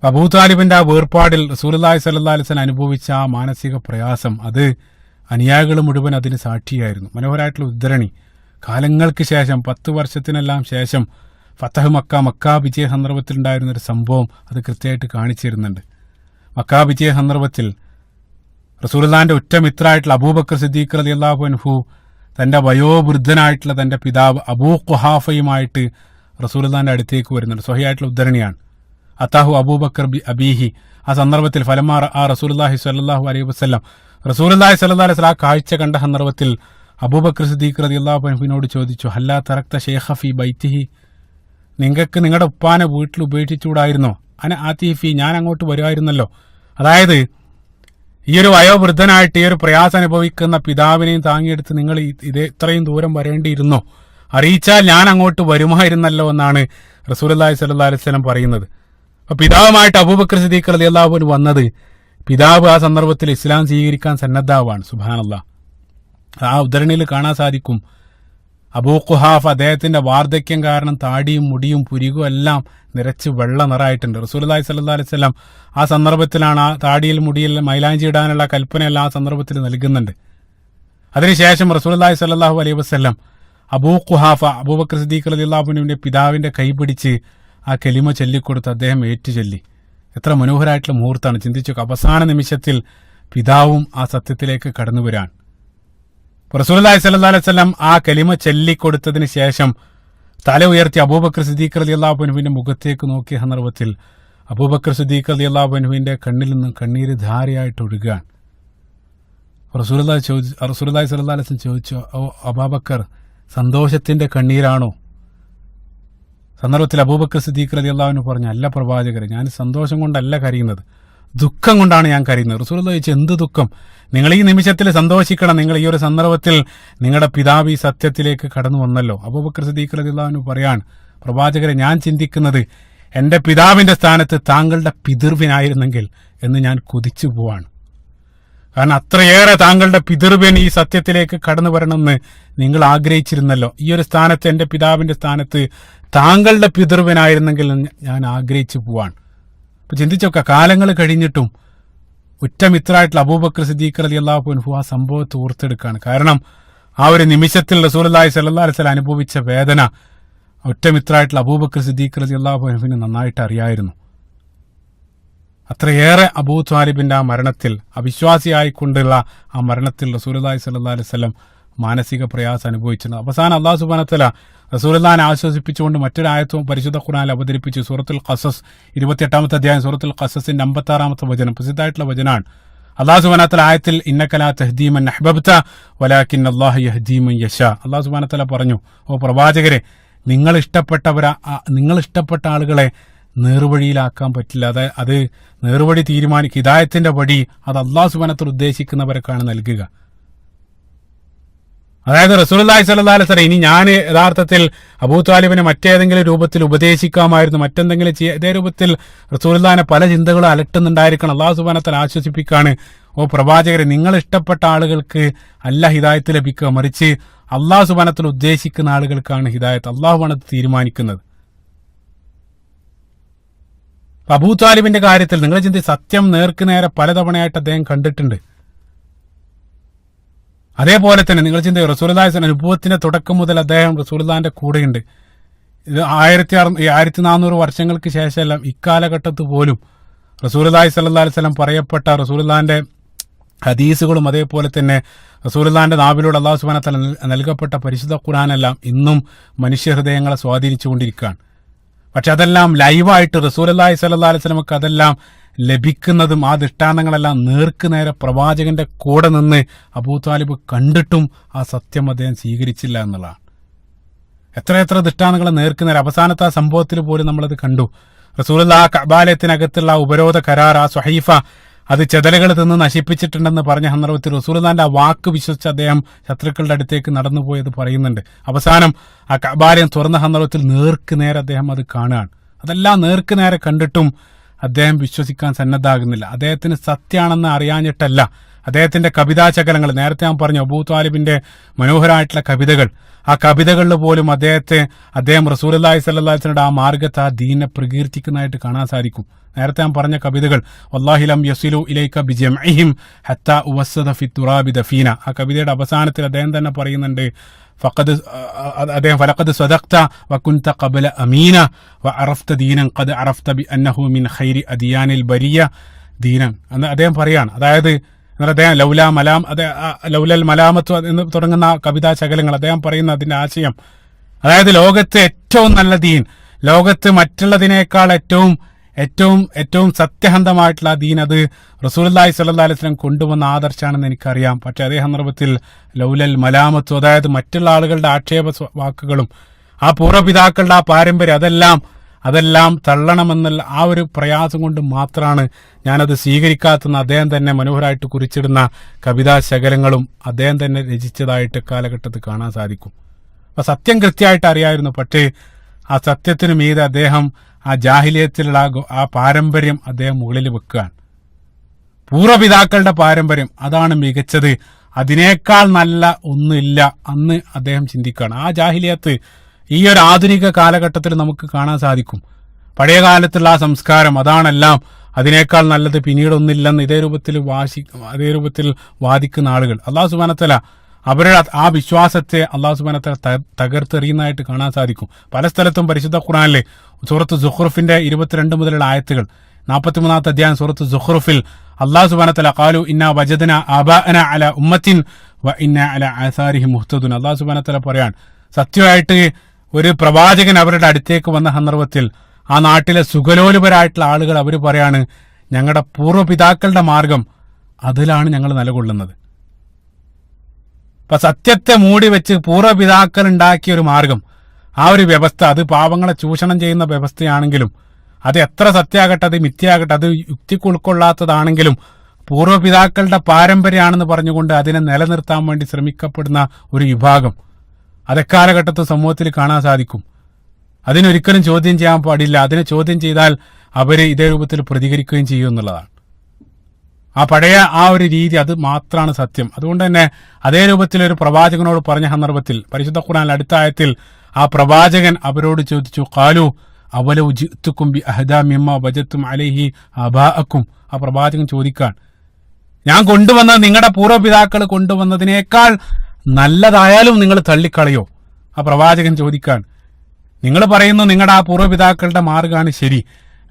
അബൂ താലിബിന്റെ ആ വേർപാടിൽ റസൂലുള്ളാഹി സ്വല്ലല്ലാഹു അലൈഹി വസല്ലം അനുഭവിച്ച ആ മാനസിക പ്രയാസം, അത് അനുയായികൾ മുഴുവൻ അതിന് സാക്ഷിയായിരുന്നു. മനോഹരമായിട്ടുള്ള ഉദ്ധരണി. കാലങ്ങൾക്ക് ശേഷം 10 വർഷത്തിനെല്ലാം ശേഷം ഫതഹ് മക്ക വിജയ സന്ദർഭത്തിൽ ഒരു സംഭവം അത് കൃത്യമായിട്ട് കാണിച്ചിരുന്നുണ്ട്. മക്ക വിജയ സന്ദർഭത്തിൽ റസൂലുള്ളാഹിന്റെ ഉറ്റമിത്രായിട്ടുള്ള അബൂബക്കർ സിദ്ദീഖ് റളിയല്ലാഹു അൻഹു തന്റെ വയോവൃദ്ധനായിട്ടുള്ള തന്റെ പിതാവ് അബൂ ഖുഹാഫയുമായിട്ട് റസൂലുള്ളാഹിന്റെ അടുത്തേക്ക് വരുന്നുണ്ട്. സ്വഹീഹായിട്ടുള്ള ഉദ്ധരണിയാണ്. അതാഹു അബൂബക്കർ ബി അബീഹി. ആ സന്ദർഭത്തിൽ ഫലമാ ആ റസൂലുള്ളാഹി സ്വല്ലല്ലാഹു അലൈഹി വസല്ലം റസൂലുള്ളാഹി സ്വല്ലല്ലാഹു അലൈഹി വസല്ലം ആ കാഴ്ച കണ്ട സന്ദർഭത്തിൽ അബൂബക്കർ സിദ്ദീഖ് റളിയല്ലാഹു അൻഹുവിനോട് ചോദിച്ചു, ഹല്ലാ തറക്ത ശൈഖ ഫീ ബൈത്തിഹി, നിങ്ങൾക്ക് നിങ്ങളുടെ ഉപ്പാനെ വീട്ടിൽ ഉപേക്ഷിച്ചുകൂടായിരുന്നോ? അന ആതിഫി, ഞാൻ അങ്ങോട്ട് വരുമായിരുന്നല്ലോ. അതായത് ഈ ഒരു വയോവൃദ്ധനായിട്ട് ഈ ഒരു പ്രയാസം അനുഭവിക്കുന്ന പിതാവിനെയും താങ്ങിയെടുത്ത് നിങ്ങൾ ഇത്രയും ദൂരം വരേണ്ടിയിരുന്നോ? അറിയിച്ചാൽ ഞാൻ അങ്ങോട്ട് വരുമായിരുന്നല്ലോ എന്നാണ് റസൂലുള്ളാഹി സ്വല്ലല്ലാഹു അലൈഹി വസല്ലം പറയുന്നത്. അപ്പൊ പിതാവുമായിട്ട് അബൂബക്കർ സിദ്ദീഖ് റളിയല്ലാഹു അൻഹു വന്നത്, പിതാവ് ആ സന്ദർഭത്തിൽ ഇസ്ലാം സ്വീകരിക്കാൻ സന്നദ്ധാവാണ്. സുബ്ഹാനല്ലാഹ്. ആ ഉദ്ധരണിയിൽ കാണാൻ സാധിക്കും, അബൂ ഖുഹാഫ അദ്ദേഹത്തിന്റെ വാർദ്ധക്യം കാരണം താടിയും മുടിയും പുരികും എല്ലാം നിറച്ച് വെള്ള നിറായിട്ടുണ്ട്. റസൂലുള്ളാഹി സ്വല്ലല്ലാഹു അലൈഹി വസല്ലം ആ സന്ദർഭത്തിലാണ് ആ താടിയിൽ മുടിയിൽ മൈലാഞ്ചി ഇടാനുള്ള കൽപ്പനയെല്ലാം ആ സന്ദർഭത്തിൽ നൽകുന്നുണ്ട്. അതിനുശേഷം റസൂലുള്ളാഹി സ്വല്ലല്ലാഹു അലൈഹി വസല്ലം അബൂ ഖുഹാഫ അബൂബക്കർ സിദ്ദീഖ് റളിയല്ലാഹു അൻഹുവിന്റെ പിതാവിന്റെ കൈപിടിച്ച് ആ കലിമ ചൊല്ലിക്കൊടുത്ത് അദ്ദേഹം ഏറ്റുചൊല്ലി. എത്ര മനോഹരമായിട്ടുള്ള മുഹൂർത്താണ്, ചിന്തിച്ചു. അവസാന നിമിഷത്തിൽ പിതാവും ആ സത്യത്തിലേക്ക് കടന്നു വരാൻ. റസൂലുള്ളാഹി സ്വല്ലല്ലാഹു അലൈഹി വസല്ലം ആ കലിമ ചൊല്ലിക്കൊടുത്തതിന് ശേഷം തല ഉയർത്തി അബൂബക്കർ സിദ്ദീഖ് റളിയല്ലാഹു അൻഹുവിന്റെ മുഖത്തേക്ക് നോക്കിയ സന്ദർഭത്തിൽ അബൂബക്കർ സിദ്ദീഖ് റളിയല്ലാഹു അൻഹുവിന്റെ കണ്ണിൽ നിന്നും കണ്ണീര് ധാരയായിട്ട് ഒഴുകുകയാണ്. റസൂലുള്ളാഹി സ്വല്ലല്ലാഹു അലൈഹി വസല്ലം ചോദിച്ചു, ഓ അബൂബക്കർ, സന്തോഷത്തിന്റെ കണ്ണീരാണോ? സന്ദർഭത്തിൽ അബൂബക്കർ സിദ്ദീഖ് റളിയല്ലാഹു അൻഹു പറഞ്ഞു, അല്ല പ്രവാചകരെ, ഞാൻ സന്തോഷം കൊണ്ടല്ല കരയുന്നത്, ദുഃഖം കൊണ്ടാണ് ഞാൻ കരയുന്നത്. റസൂലുള്ളാഹി ചോദിച്ചു, എന്ത് ദുഃഖം? നിങ്ങൾ ഈ നിമിഷത്തിൽ സന്തോഷിക്കണം, നിങ്ങൾ ഈ ഒരു സന്ദർഭത്തിൽ നിങ്ങളുടെ പിതാവ് ഈ സത്യത്തിലേക്ക് കടന്നു വന്നല്ലോ. അബൂബക്കർ സിദ്ദീഖ് റളിയല്ലാഹു അൻഹു പറയാണ്, പ്രവാചകരെ, ഞാൻ ചിന്തിക്കുന്നത് എന്റെ പിതാവിന്റെ സ്ഥാനത്ത് താങ്കളുടെ പിതൃവിനായിരുന്നെങ്കിൽ എന്ന് ഞാൻ കൊതിച്ചു പോവാണ്. കാരണം അത്രയേറെ താങ്കളുടെ പിതൃവ്യൻ ഈ സത്യത്തിലേക്ക് കടന്നു വരണമെന്ന് നിങ്ങൾ ആഗ്രഹിച്ചിരുന്നല്ലോ. ഈ ഒരു സ്ഥാനത്ത്, എന്റെ പിതാവിന്റെ സ്ഥാനത്ത് താങ്കളുടെ പിതൃവ്യനായിരുന്നെങ്കിൽ ഞാൻ ആഗ്രഹിച്ചു പോവാണ്. അപ്പൊ ചിന്തിച്ചൊക്കെ, കാലങ്ങൾ കഴിഞ്ഞിട്ടും ഉറ്റമിത്രായിട്ടുള്ള അബൂബക്കർ സിദ്ദീഖ് റളിയല്ലാഹു അൻഹു ആ സംഭവത്തെ ഓർത്തെടുക്കുകയാണ്. കാരണം ആ ഒരു നിമിഷത്തിൽ റസൂലുള്ളാഹി സ്വല്ലല്ലാഹു അലൈഹി വസല്ലം അനുഭവിച്ച വേദന ഒറ്റമിത്രായിട്ടുള്ള അബൂബക്കർ സിദ്ദീഖ് റളിയല്ലാഹു അൻഹുവിന് നന്നായിട്ട് അറിയായിരുന്നു. അത്രയേറെ അബൂ ത്വാലിബിന്റെ ആ മരണത്തിൽ, അവിശ്വാസിയായിക്കൊണ്ടുള്ള ആ മരണത്തിൽ റസൂലുള്ളാഹി സ്വല്ലല്ലാഹു അലൈഹി വസല്ലം മാനസിക പ്രയാസം അനുഭവിച്ചിരുന്നു. അവസാനം അല്ലാഹു സുബ്ഹാനഹു വ തആല റസൂലുള്ളാഹിനെ ആശ്വസിപ്പിച്ചുകൊണ്ട് മറ്റൊരു ആയത്തും പരിശുദ്ധ ഖുർആനിൽ അവതരിപ്പിച്ചു. സൂറത്തുൽ ഖസസ് 28-ാമത്തെ അധ്യായം, സൂറത്തുൽ ഖസസിന്റെ 56-ാമത്തെ വചനം, പ്രസിദ്ധമായിട്ടുള്ള വചനാണ്. അല്ലാഹു സുബ്ഹാനഹു വ തആല ആയത്തിൽ ഇന്നക ലാ തഹ്ദീ മൻ അഹ്ബബ്ത വലാകിന്ന അല്ലാഹു യഹ്ദീ മൻ യശാ. അല്ലാഹു സുബ്ഹാനഹു വ തആല പറഞ്ഞു, ഓ പ്രവാചകരെ, നിങ്ങൾ ഇഷ്ടപ്പെട്ട ആളുകളെ നേർവഴിയിലാക്കാൻ പറ്റില്ല. അത് നേർവഴി ഹിദായത്തിന്റെ വഴി അത് അല്ലാഹു സുബ്ഹാനഹു വ തആല ഉദ്ദേശിക്കുന്നവർക്കാണ് നൽകുക. അതായത് റസൂലുള്ളാഹി സ്വല്ലല്ലാഹു അലൈഹി വസല്ലം, ഇനി ഞാൻ യഥാർത്ഥത്തിൽ അബൂ ത്വാലിബിനെ മറ്റേതെങ്കിലും രൂപത്തിൽ ഉപദേശിക്കാമായിരുന്നു, മറ്റെന്തെങ്കിലും ഇതേ രൂപത്തിൽ റസൂലുള്ളാഹിനെ പല ചിന്തകളും അലട്ടുന്നുണ്ടായിരിക്കണം. അല്ലാഹു സുബ്ഹാനഹു വ തആല ആശ്വസിപ്പിക്കാണ്, ഓ പ്രവാചകരെ, നിങ്ങൾ ഇഷ്ടപ്പെട്ട ആളുകൾക്ക് അല്ല ഹിദായത്ത് ലഭിക്കുക, മറിച്ച് അല്ലാഹു സുബ്ഹാനഹു വ തആല ഉദ്ദേശിക്കുന്ന ആളുകൾക്കാണ് ഹിദായത്ത്. അല്ലാഹുവാണ് അത് തീരുമാനിക്കുന്നത്. അബൂ ത്വാലിബിന്റെ കാര്യത്തിൽ നിങ്ങൾ ചിന്തി, സത്യം നേർക്ക് നേരെ പലതവണയായിട്ട് അദ്ദേഹം കണ്ടിട്ടുണ്ട്. അതേപോലെ തന്നെ നിങ്ങൾ ചിന്തിക്കുക, റസൂലുള്ളാഹി സ്വല്ലല്ലാഹു അലൈഹി വസല്ലം നുബുവത്തിന്റെ തുടക്കം മുതൽ അദ്ദേഹം റസൂലുള്ളാഹിന്റെ കൂടെയുണ്ട്. ഇത് 1400 വർഷങ്ങൾക്ക് ശേഷമല്ല, ഇക്കാലഘട്ടത്ത് പോലും റസൂലുള്ളാഹി സ്വല്ലല്ലാഹു അലൈഹി വസല്ലം പറയപ്പെട്ട റസൂലുള്ളാഹിന്റെ ഹദീസുകളും അതേപോലെ തന്നെ റസൂലുള്ളാഹിന്റെ നാവിലൂടെ അല്ലാഹു സുബ്ഹാനഹു വ തആല നൽകപ്പെട്ട പരിശുദ്ധ ഖുർആനെല്ലാം ഇന്നും മനുഷ്യഹൃദയങ്ങളെ സ്വാധീനിച്ചുകൊണ്ടിരിക്കുകയാണ്. പക്ഷെ അതെല്ലാം ലൈവായിട്ട് റസൂലുള്ളാഹി സ്വല്ലല്ലാഹു അലൈഹി വസല്ലമക്ക് അതെല്ലാം ലഭിക്കുന്നതും ആ ദൃഷ്ടാന്തങ്ങളെല്ലാം നേർക്ക് നേരെ പ്രവാചകന്റെ കൂടെ നിന്ന് അബൂ ത്വാലിബ് കണ്ടിട്ടും ആ സത്യം അദ്ദേഹം സ്വീകരിച്ചില്ല എന്നുള്ളതാണ്. എത്രയെത്ര ദൃഷ്ടാന്തങ്ങൾ നേർക്ക് നേരെ. അവസാനത്തെ ആ സംഭവത്തിൽ പോലും നമ്മളത് കണ്ടു. റസൂലുള്ളാഹി കഅബാലയത്തിനകത്തുള്ള ഉപരോധ കരാർ, ആ സ്വഹീഫ, അത് ചെതലുകൾ തിന്ന് നശിപ്പിച്ചിട്ടുണ്ടെന്ന് പറഞ്ഞ സന്ദർഭത്തിൽ റസൂലുള്ളാഹിന്റെ ആ വാക്ക് വിശ്വസിച്ച് അദ്ദേഹം ശത്രുക്കളുടെ അടുത്തേക്ക് നടന്നുപോയത് പറയുന്നുണ്ട്. അവസാനം ആ കഅബാലയം തുറന്ന സന്ദർഭത്തിൽ നേർക്ക് നേരെ അദ്ദേഹം അത് കാണുകയാണ്. അതെല്ലാം നേർക്ക് നേരെ കണ്ടിട്ടും അദ്ദേഹം വിശ്വസിക്കാൻ സന്നദ്ധാകുന്നില്ല. അദ്ദേഹത്തിന് സത്യമാണെന്ന് അറിയാഞ്ഞിട്ടല്ല. അദ്ദേഹത്തിന്റെ കവിതാശകലങ്ങൾ, നേരത്തെ ഞാൻ പറഞ്ഞു അബൂ ത്വാലിബിന്റെ മനോഹരമായിട്ടുള്ള കവിതകൾ, ആ കവിതകളിൽ പോലും അദ്ദേഹം റസൂലുള്ളാഹി സ്വല്ലല്ലാഹു അലൈഹി വസല്ലം ആ മാർഗത്തെ, ആ ദീനെ പ്രകീർത്തിക്കുന്നതായിട്ട് കാണാൻ സാധിക്കും. നേരത്തെ ഞാൻ പറഞ്ഞ കവിതകൾ, വല്ലാഹി ലം യസിലു ഇലൈക ബിജംഇഹിം ഹത്താ ഉവസ്സദ ഫി തുറാബി ദഫീന, ആ കവിതയുടെ അവസാനത്തിൽ അദ്ദേഹം തന്നെ പറയുന്നുണ്ട്, ഫലഖദ് സദഖ്ത വകുൻത ഖബല അമീന വഅറഫ്ത ദീനൻ ഖദ് അറഫ്ത ബിഅന്നഹു മിൻ ഖൈരി അദിയാനിൽ ബരിയ ദീനൻ എന്ന് അദ്ദേഹം പറയാണ്. അതായത് അദ്ദേഹം ലൗലൽ മലാമത്ത് എന്ന് തുടങ്ങുന്ന കവിതാ ശകലങ്ങൾ അദ്ദേഹം പറയുന്ന അതിന്റെ ആശയം, അതായത് ലോകത്ത് ഏറ്റവും നല്ല ദീൻ, ലോകത്ത് മറ്റുള്ളതിനേക്കാൾ ഏറ്റവും സത്യസന്ധമായിട്ടുള്ള ദീൻ, അത് റസൂലുള്ളാഹി സ്വല്ലല്ലാഹു അലൈഹി വസല്ലം കൊണ്ടുവന്ന ആദർശാണെന്ന് എനിക്കറിയാം. പക്ഷെ അതേ സന്ദർഭത്തിൽ ലൗലൽ മലാമത്തു, അതായത് മറ്റുള്ള ആളുകളുടെ ആക്ഷേപ വാക്കുകളും ആ പൂർവ്വപിതാക്കളുടെ ആ പാരമ്പര്യം അതെല്ലാം തള്ളണമെന്നുള്ള ആ ഒരു പ്രയാസം കൊണ്ട് മാത്രമാണ് ഞാനത് സ്വീകരിക്കാത്തെന്ന് അദ്ദേഹം തന്നെ മനോഹരമായിട്ട് കുറിച്ചിടുന്ന കവിതാ ശകലങ്ങളും അദ്ദേഹം തന്നെ രചിച്ചതായിട്ട് കാലഘട്ടത്തിൽ കാണാൻ സാധിക്കും. അപ്പൊ സത്യം കൃത്യമായിട്ട് അറിയായിരുന്നു. പക്ഷേ ആ സത്യത്തിന് മീതെ അദ്ദേഹം ആ ജാഹിലിയത്തിലുള്ള ആ പാരമ്പര്യം അദ്ദേഹം മുകളിൽ വെക്കുകയാണ്. പൂർവ്വപിതാക്കളുടെ പാരമ്പര്യം അതാണ് മികച്ചത്, അതിനേക്കാൾ നല്ല ഒന്നുമില്ല അന്ന് അദ്ദേഹം ചിന്തിക്കുകയാണ്. ആ ജാഹിലിയത്ത് ഈ ഒരു ആധുനിക കാലഘട്ടത്തിൽ നമുക്ക് കാണാൻ സാധിക്കും. പഴയ കാലത്തുള്ള ആ സംസ്കാരം അതാണെല്ലാം, അതിനേക്കാൾ നല്ലത് പിന്നീടൊന്നില്ലെന്ന് ഇതേ രൂപത്തിൽ വാദിക്കുന്ന ആളുകൾ അല്ലാഹു സുബ്ഹാനഹു വ തആല അവരുടെ ആ വിശ്വാസത്തെ അല്ലാഹു സുബ്ഹാനഹു വ തആല തകർത്തെറിയുന്നതായിട്ട് കാണാൻ സാധിക്കും. പല സ്ഥലത്തും പരിശുദ്ധ ഖുർആനിലെ സൂറത്ത് സുഖ്റുഫിന്റെ 22 മുതലുള്ള ആയത്തുകൾ, 43-ാമത്തെ അധ്യായം സൂറത്ത് സുഖ്റുഫിൽ അല്ലാഹു സുബ്ഹാനഹു വ തആല ഖാലു ഇന്നാ വജദ്നാ ആബാഅനാ അലാ ഉമ്മത്തിൻ വ ഇന്നാ അലാ ആസാരിഹിം മുഹ്തദൂൻ. അല്ലാഹു സുബ്ഹാനഹു വ തആല പറയാൻ, സത്യമായിട്ട് ഒരു പ്രവാചകൻ അവരുടെ അടുത്തേക്ക് വന്ന സന്ദർഭത്തിൽ ആ നാട്ടിലെ സുഖലോലുപരായിട്ടുള്ള ആളുകൾ അവർ പറയാണ്, ഞങ്ങളുടെ പൂർവ്വപിതാക്കളുടെ മാർഗം അതിലാണ് ഞങ്ങൾ നിലകൊള്ളുന്നത്. അപ്പൊ സത്യത്തെ മൂടി വെച്ച് പൂർവ്വപിതാക്കൾ ഉണ്ടാക്കിയ ഒരു മാർഗം, ആ ഒരു വ്യവസ്ഥ, അത് പാവങ്ങളെ ചൂഷണം ചെയ്യുന്ന വ്യവസ്ഥയാണെങ്കിലും, അത് എത്ര സത്യമാകട്ടെ, അത് മിഥ്യയാകട്ടെ, അത് യുക്തിക്ക് ഉൾക്കൊള്ളാത്തതാണെങ്കിലും പൂർവ്വപിതാക്കളുടെ പാരമ്പര്യമാണെന്ന് പറഞ്ഞുകൊണ്ട് അതിനെ നിലനിർത്താൻ വേണ്ടി ശ്രമിക്കപ്പെടുന്ന ഒരു വിഭാഗം അതെക്കാലഘട്ടത്തിൽ സമൂഹത്തിൽ കാണാൻ സാധിക്കും. അതിനൊരിക്കലും ചോദ്യം ചെയ്യാൻ പാടില്ല. അതിനെ ചോദ്യം ചെയ്താൽ അവര് ഇതേ രൂപത്തിൽ പ്രതികരിക്കുകയും ചെയ്യും എന്നുള്ളതാണ്. ആ പഴയ ആ ഒരു രീതി, അത് മാത്രമാണ് സത്യം. അതുകൊണ്ട് തന്നെ അതേ രൂപത്തിൽ ഒരു പ്രവാചകനോട് പറഞ്ഞ സന്ദർഭത്തിൽ പരിശുദ്ധ ഖുർആനിൽ അടുത്ത ആയത്തിൽ ആ പ്രവാചകൻ അവരോട് ചോദിച്ചു, ഖാലു അവലൗ ജിഅ്തുകും ബി അഹ്ദാ മിമ്മാ വജദ്തും അലൈഹി ആബാഅക്കും. ആ പ്രവാചകൻ ചോദിക്കാൻ, ഞാൻ കൊണ്ടുവന്നത് നിങ്ങളുടെ പൂർവ്വപിതാക്കൾ കൊണ്ടുവന്നതിനേക്കാൾ നല്ലതായാലും നിങ്ങൾ തള്ളിക്കളയോ? ആ പ്രവാചകൻ ചോദിക്കാൻ, നിങ്ങൾ പറയുന്നു നിങ്ങളുടെ ആ പൂർവ്വപിതാക്കളുടെ മാർഗമാണ് ശരി,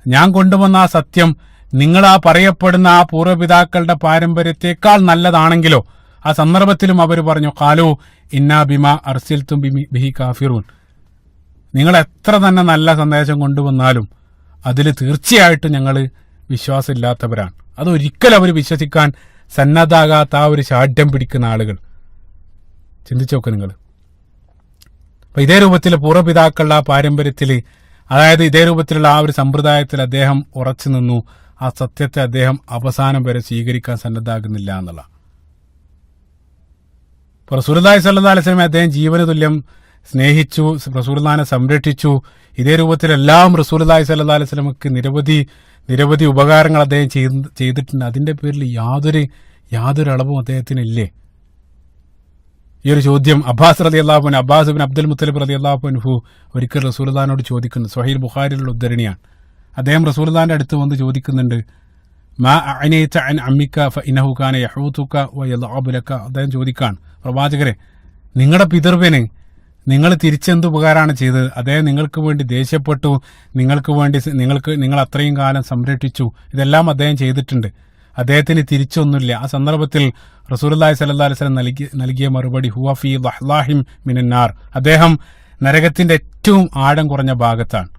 ഞാൻ കൊണ്ടുവന്ന ആ സത്യം നിങ്ങൾ ആ പറയപ്പെടുന്ന ആ പൂർവ്വപിതാക്കളുടെ പാരമ്പര്യത്തെക്കാൾ നല്ലതാണെങ്കിലോ? ആ സന്ദർഭത്തിലും അവർ പറഞ്ഞു, ഖാലു ഇന്നാ ബിമാ അർസിൽതും ബിഹി കാഫിറൂൻ. നിങ്ങൾ എത്ര തന്നെ നല്ല സന്ദേശം കൊണ്ടുവന്നാലും അതിൽ തീർച്ചയായിട്ടും ഞങ്ങൾ വിശ്വാസമില്ലാത്തവരാണ്. അതൊരിക്കലും അവർ വിശ്വസിക്കാൻ സന്നദ്ധാകാത്ത ആ ഒരു ശാഠ്യം പിടിക്കുന്ന ആളുകൾ. ചിന്തിച്ചു നോക്ക് നിങ്ങൾ. അപ്പൊ ഇതേ രൂപത്തിൽ പൂർവ്വപിതാക്കളുടെ ആ പാരമ്പര്യത്തിൽ, അതായത് ഇതേ രൂപത്തിലുള്ള ആ ഒരു സമ്പ്രദായത്തിൽ അദ്ദേഹം ഉറച്ചു നിന്നു. ആ സത്യത്തെ അദ്ദേഹം അവസാനം വരെ സ്വീകരിക്കാൻ സന്നദ്ധാകുന്നില്ല എന്നുള്ള. റസൂലുള്ളാഹി സ്വല്ലല്ലാഹു അലൈഹി വസല്ലം അദ്ദേഹം ജീവന തുല്യം സ്നേഹിച്ചു, റസൂലുള്ളാഹിനെ സംരക്ഷിച്ചു. ഇതേ രൂപത്തിലെല്ലാം റസൂലുള്ളാഹി സ്വല്ലല്ലാഹു അലൈഹി വസല്ലമക്ക് നിരവധി ഉപകാരങ്ങൾ അദ്ദേഹം ചെയ്തിട്ടുണ്ട്. അതിന്റെ പേരിൽ യാതൊരു അളവും അദ്ദേഹത്തിനില്ലേ? ഈ ഒരു ചോദ്യം അബ്ബാസ് റളിയല്ലാഹു അൻഹു, അബ്ബാസ് ഇബ്നു അബ്ദുൽ മുത്തലിബ് റളിയല്ലാഹു അൻഹു ഒരിക്കൽ റസൂലുള്ളാഹിനോട് ചോദിക്കുന്നു. സ്വഹീഹ് ബുഖാരിയിലുള്ള ഉദ്ധരണിയാണ്. അദ്ദേഹം റസൂലുള്ളാഹിന്റെ അടുത്ത് വന്ന് ചോദിക്കുന്നുണ്ട്, മാ അഅനൈത അൻ അമ്മിക ഫഇന്നഹു കാന യഹൂതുക വയൽഅബു ലക. അദ്ദേഹം ചോദിക്കാണ്, പ്രവാചകരെ, നിങ്ങളുടെ പിതൃവ്യന് നിങ്ങൾ തിരിച്ചെന്ത് ഉപകാരമാണ് ചെയ്തത്? അദ്ദേഹം നിങ്ങൾക്ക് വേണ്ടി ദേഷ്യപ്പെട്ടു, നിങ്ങൾ അത്രയും കാലം സംരക്ഷിച്ചു, ഇതെല്ലാം അദ്ദേഹം ചെയ്തിട്ടുണ്ട്, അദ്ദേഹത്തിന് തിരിച്ചൊന്നുമില്ല. ആ സന്ദർഭത്തിൽ റസൂലുള്ളാഹി സ്വല്ലല്ലാഹു അലൈഹി വസല്ലം നൽകിയ മറുപടി, ഹുവ ഫീ ദഹ്ലാഹിം മിനന്നാർ. അദ്ദേഹം നരകത്തിന്റെ ഏറ്റവും ആഴം കുറഞ്ഞ ഭാഗത്താണ്.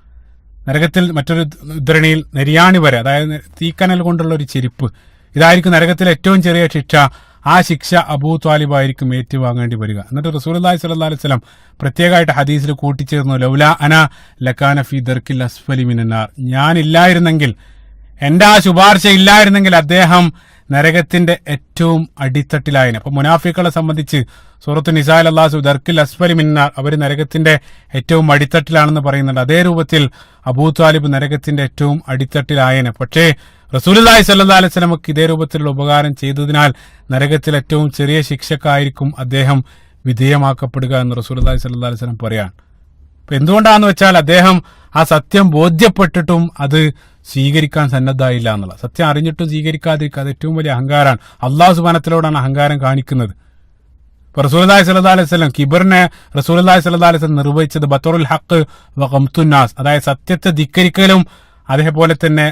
നരകത്തിൽ മറ്റൊരു ഉദ്ധരണിയിൽ നെരിയാണി വരെ, അതായത് തീക്കനൽ കൊണ്ടുള്ള ഒരു ചെരുപ്പ്, ഇതായിരിക്കും നരകത്തിലെ ഏറ്റവും ചെറിയ ശിക്ഷ. ആ ശിക്ഷ അബൂ ത്വാലിബായിരിക്കും ഏറ്റുവാങ്ങേണ്ടി വരിക. എന്നിട്ട് റസൂലുള്ളാഹി സ്വല്ലല്ലാഹു അലൈഹി വസല്ലം പ്രത്യേകമായിട്ട് ഹദീസിൽ കൂട്ടിച്ചേർന്നു, ലൗലാ അന ലകാന ഫീ ദർക്കിൽ അസ്ഫലി മിനന്നാർ. ഞാനില്ലായിരുന്നെങ്കിൽ, എന്റെ ആ ശുപാർശ ഇല്ലായിരുന്നെങ്കിൽ അദ്ദേഹം നരകത്തിന്റെ ഏറ്റവും അടിത്തട്ടിലായനെ. അപ്പൊ മുനാഫിക്കുകളെ സംബന്ധിച്ച് സൂറത്തു നിസായിൽ അല്ലാഹു ദർക്കിൽ അസ്ഫലി മിനന്നാർ, അവർ നരകത്തിന്റെ ഏറ്റവും അടിത്തട്ടിലാണെന്ന് പറയുന്നുണ്ട്. അതേ രൂപത്തിൽ അബൂ ത്വാലിബ് നരകത്തിന്റെ ഏറ്റവും അടിത്തട്ടിലായനെ. പക്ഷേ റസൂലുള്ളാഹി സ്വല്ലല്ലാഹു അലൈഹി വസല്ലമക്ക് ഇതേ രൂപത്തിലുള്ള ഉപകാരം ചെയ്തതിനാൽ നരകത്തിൽ ഏറ്റവും ചെറിയ ശിക്ഷക്കായിരിക്കും അദ്ദേഹം വിധേയമാക്കപ്പെടുക എന്ന് റസൂലുള്ളാഹി സ്വല്ലല്ലാഹു അലൈഹി വസല്ലം പറയാൻ. അപ്പൊ എന്തുകൊണ്ടാന്ന് വെച്ചാൽ അദ്ദേഹം ആ സത്യം ബോധ്യപ്പെട്ടിട്ടും അത് സ്വീകരിക്കാൻ സന്നദ്ധായില്ല എന്നുള്ള. സത്യം അറിഞ്ഞിട്ടും സ്വീകരിക്കാതിരിക്കുക, അത് ഏറ്റവും വലിയ അഹങ്കാരമാണ്. അള്ളാഹു സുബ്ഹാനഹു അഹങ്കാരം കാണിക്കുന്നത്. ഇപ്പൊ റസൂലുള്ളാഹി സ്വല്ലല്ലാഹു അലൈഹി വസല്ലം കിബറിനെ റസൂലുള്ളാഹി സ്വല്ലല്ലാഹു അലൈഹി വസല്ലം നിർവഹിച്ചത് ബത്തറുൽ ഹഖ് വ ഖംതുൻ നാസ്, അതായത് സത്യത്തെ ധിക്കരിക്കലും അതേപോലെ തന്നെ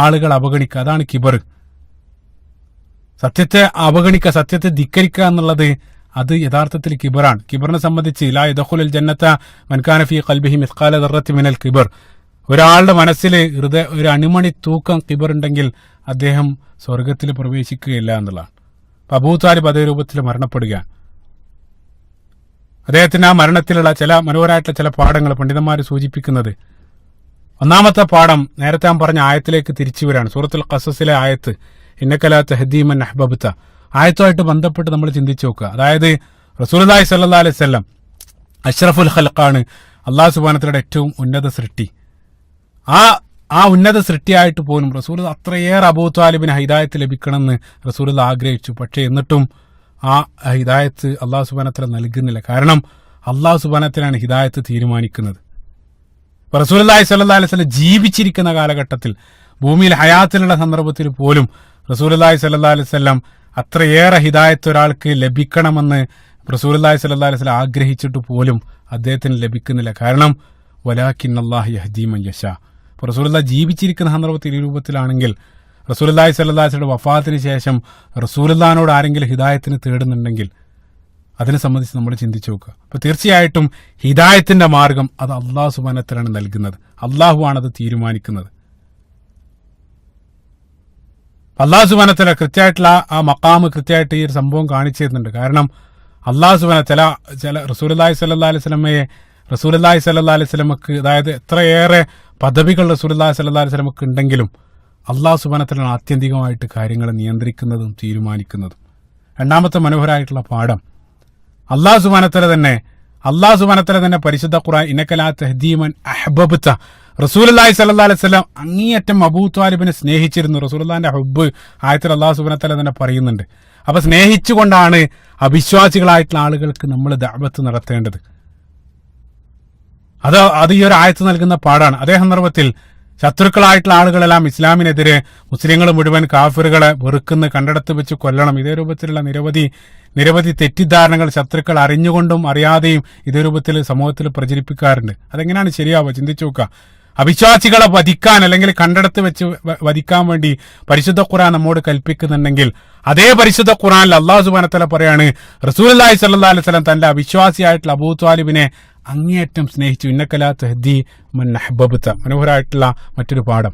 ആളുകൾ അവഗണിക്കുക, അതാണ് കിബർ. സത്യത്തെ അവഗണിക്കുക, സത്യത്തെ ധിക്കരിക്കുക എന്നുള്ളത് അത് യഥാർത്ഥത്തിൽ കിബറാണ്. കിബറിനെ സംബന്ധിച്ച് ലാ യദ്ഖുലുൽ ജന്നത മൻ കാന ഫീ ഖൽബിഹി മിസ്ഖാല ദർറത്തിൻ മിനൽ കിബർ. ഒരാളുടെ മനസ്സിൽ ഒരു അണുമണി തൂക്കം കിബർ ഉണ്ടെങ്കിൽ അദ്ദേഹം സ്വർഗത്തിൽ പ്രവേശിക്കുകയില്ല എന്നുള്ളതാണ്. അബൂ താലിബ് അതേ രൂപത്തിൽ മരണപ്പെടുകയാണ്. അദ്ദേഹത്തിന് ആ മരണത്തിലുള്ള മനോഹരമായിട്ടുള്ള ചില പാഠങ്ങൾ പണ്ഡിതന്മാർ സൂചിപ്പിക്കുന്നത്, ഒന്നാമത്തെ പാഠം നേരത്തെ ഞാൻ പറഞ്ഞ ആയത്തിലേക്ക് തിരിച്ചു വരാണ്. സൂറത്തുൽ ഖസസിലെ ആയത്ത്, ഇന്നക ലാ തഹ്ദീ മൻ അഹ്ബബ്ത, ആയത്തുമായിട്ട് ബന്ധപ്പെട്ട് നമ്മൾ ചിന്തിച്ചു നോക്കുക. അതായത് റസൂലുള്ളാഹി സ്വല്ലല്ലാഹു അലൈഹി വസല്ലം അഷ്റഫുൽ ഖൽഖാണ്, അല്ലാഹു സുബ്ഹാനഹു വ തആലയുടെ ഏറ്റവും ഉന്നത സൃഷ്ടി. ആ ഉന്നത സൃഷ്ടിയായിട്ട് പോലും റസൂൽ അത്രയേറെ അബൂ ത്വാലിബിന് ഹിദായത്ത് ലഭിക്കണമെന്ന് റസൂൽ ആഗ്രഹിച്ചു. പക്ഷേ എന്നിട്ടും ആ ഹിദായത്ത് അള്ളാഹു സുബ്ഹാനഹു വ തആല നൽകുന്നില്ല. കാരണം അള്ളാഹു സുബ്ഹാനഹു വ തആലയാണ് ഹിദായത്ത് തീരുമാനിക്കുന്നത്. റസൂലുള്ളാഹി സ്വല്ലല്ലാഹു അലൈഹി വസല്ലം ജീവിച്ചിരിക്കുന്ന കാലഘട്ടത്തിൽ, ഭൂമിയിൽ ഹയാത്തിലുള്ള സന്ദർഭത്തിൽ പോലും റസൂലുള്ളാഹി സ്വല്ലല്ലാഹു അലൈഹി വസല്ലം അത്രയേറെ ഹിദായത്ത് ഒരാൾക്ക് ലഭിക്കണമെന്ന് റസൂലുള്ളാഹി സ്വല്ലല്ലാഹു അലൈഹി വസല്ലം ആഗ്രഹിച്ചിട്ട് പോലും അദ്ദേഹത്തിന് ലഭിക്കുന്നില്ല. കാരണം വലാകിന്നല്ലാഹു യഹ്ദീ മൻ യശാ. അപ്പോൾ റസൂലുള്ളാഹി ജീവിച്ചിരിക്കുന്ന സന്ദർഭത്തിൽ ഈ രൂപത്തിലാണെങ്കിൽ റസൂലുള്ളാഹി സ്വല്ലല്ലാഹു അലൈഹി വസല്ലം വഫാത്തിന് ശേഷം റസൂലുള്ളാഹിനോട് ആരെങ്കിലും ഹിദായത്തിന് തേടുന്നുണ്ടെങ്കിൽ അതിനെ സംബന്ധിച്ച് നമ്മൾ ചിന്തിച്ചു നോക്കുക. അപ്പോൾ തീർച്ചയായിട്ടും ഹിദായത്തിന്റെ മാർഗം അത് അള്ളാഹു സുബ്ഹാനഹു വ തആലയാണ് നൽകുന്നത്. അള്ളാഹു ആണത് തീരുമാനിക്കുന്നത്. അള്ളാഹു സുബ്ഹാനഹു വ തആല കൃത്യമായിട്ടുള്ള ആ മഖാമ് കൃത്യമായിട്ട് ഈ ഒരു സംഭവം കാണിച്ചു തരുന്നുണ്ട്. കാരണം അള്ളാഹു സുബ്ഹാനഹു വ തആല ചില റസൂലുള്ളാഹി സ്വല്ലല്ലാഹു അലൈഹി വസല്ലമക്ക് അതായത് എത്രയേറെ പദവികൾ റസൂലുള്ളാഹി സ്വല്ലല്ലാഹു അലൈഹി വസല്ലമക്ക് ഉണ്ടെങ്കിലും അള്ളാഹു സുബ്ഹാനഹു വ തആല ആത്യന്തികമായിട്ട് കാര്യങ്ങൾ നിയന്ത്രിക്കുന്നതും തീരുമാനിക്കുന്നതും. രണ്ടാമത്തെ മനോഹരമായിട്ടുള്ള പാഠം, അള്ളാഹു സുബ്ഹാനഹു വ തആല തന്നെ പരിശുദ്ധ ഖുർആൻ ഇന്നക ലാ തഹ്ദീ മൻ അഹ്ബബ്ത, റസൂലുള്ളാഹി സ്വല്ലല്ലാഹു അലൈഹി വസല്ലം അങ്ങേയറ്റം അബൂ ത്വാലിബിനെ സ്നേഹിച്ചിരുന്നു. റസൂലുള്ളാഹിന്റെ ഹുബ്ബ് ആയത്തിൽ അള്ളാഹു സുബ്ഹാനഹു വ തആല തന്നെ പറയുന്നുണ്ട്. അപ്പൊ സ്നേഹിച്ചുകൊണ്ടാണ് അവിശ്വാസികളായിട്ടുള്ള ആളുകൾക്ക് നമ്മൾ ദഅവത്ത് നടത്തേണ്ടത്. അത് ഈ ഒരു ആയത്ത് നൽകുന്ന പാടാണ്. അതേ സന്ദർഭത്തിൽ ശത്രുക്കളായിട്ടുള്ള ആളുകളെല്ലാം ഇസ്ലാമിനെതിരെ മുസ്ലിങ്ങൾ മുഴുവൻ കാഫിറുകളെ വെറുക്കുന്ന കണ്ടിടത്ത് വെച്ച് കൊല്ലണം, ഇതേ രൂപത്തിലുള്ള നിരവധി തെറ്റിദ്ധാരണകൾ ശത്രുക്കൾ അറിഞ്ഞുകൊണ്ടും അറിയാതെയും ഇതേ രൂപത്തിൽ സമൂഹത്തിൽ പ്രചരിപ്പിക്കാറുണ്ട്. അതെങ്ങനെയാണ് ശരിയാവുക? ചിന്തിച്ചു നോക്കുക. അവിശ്വാസികളെ വധിക്കാൻ അല്ലെങ്കിൽ കണ്ടിടത്ത് വെച്ച് വധിക്കാൻ വേണ്ടി പരിശുദ്ധ ഖുർആൻ നമ്മോട് കൽപ്പിക്കുന്നുണ്ടെങ്കിൽ അതേ പരിശുദ്ധ ഖുർആനിൽ അല്ലാഹു സുബ്ഹാനഹു വ തആല പറയാണ് റസൂലുള്ളാഹി സ്വല്ലല്ലാഹു അലൈഹി വസല്ലം തന്റെ അവിശ്വാസിയായിട്ടുള്ള അബൂ ത്വാലിബിനെ അങ്ങേയറ്റം സ്നേഹിച്ചു. ഇന്നക ലാ തഹ്ദീ മൻ അഹ്ബബ്ത. മനോഹരമായിട്ടുള്ള മറ്റൊരു പാഠം,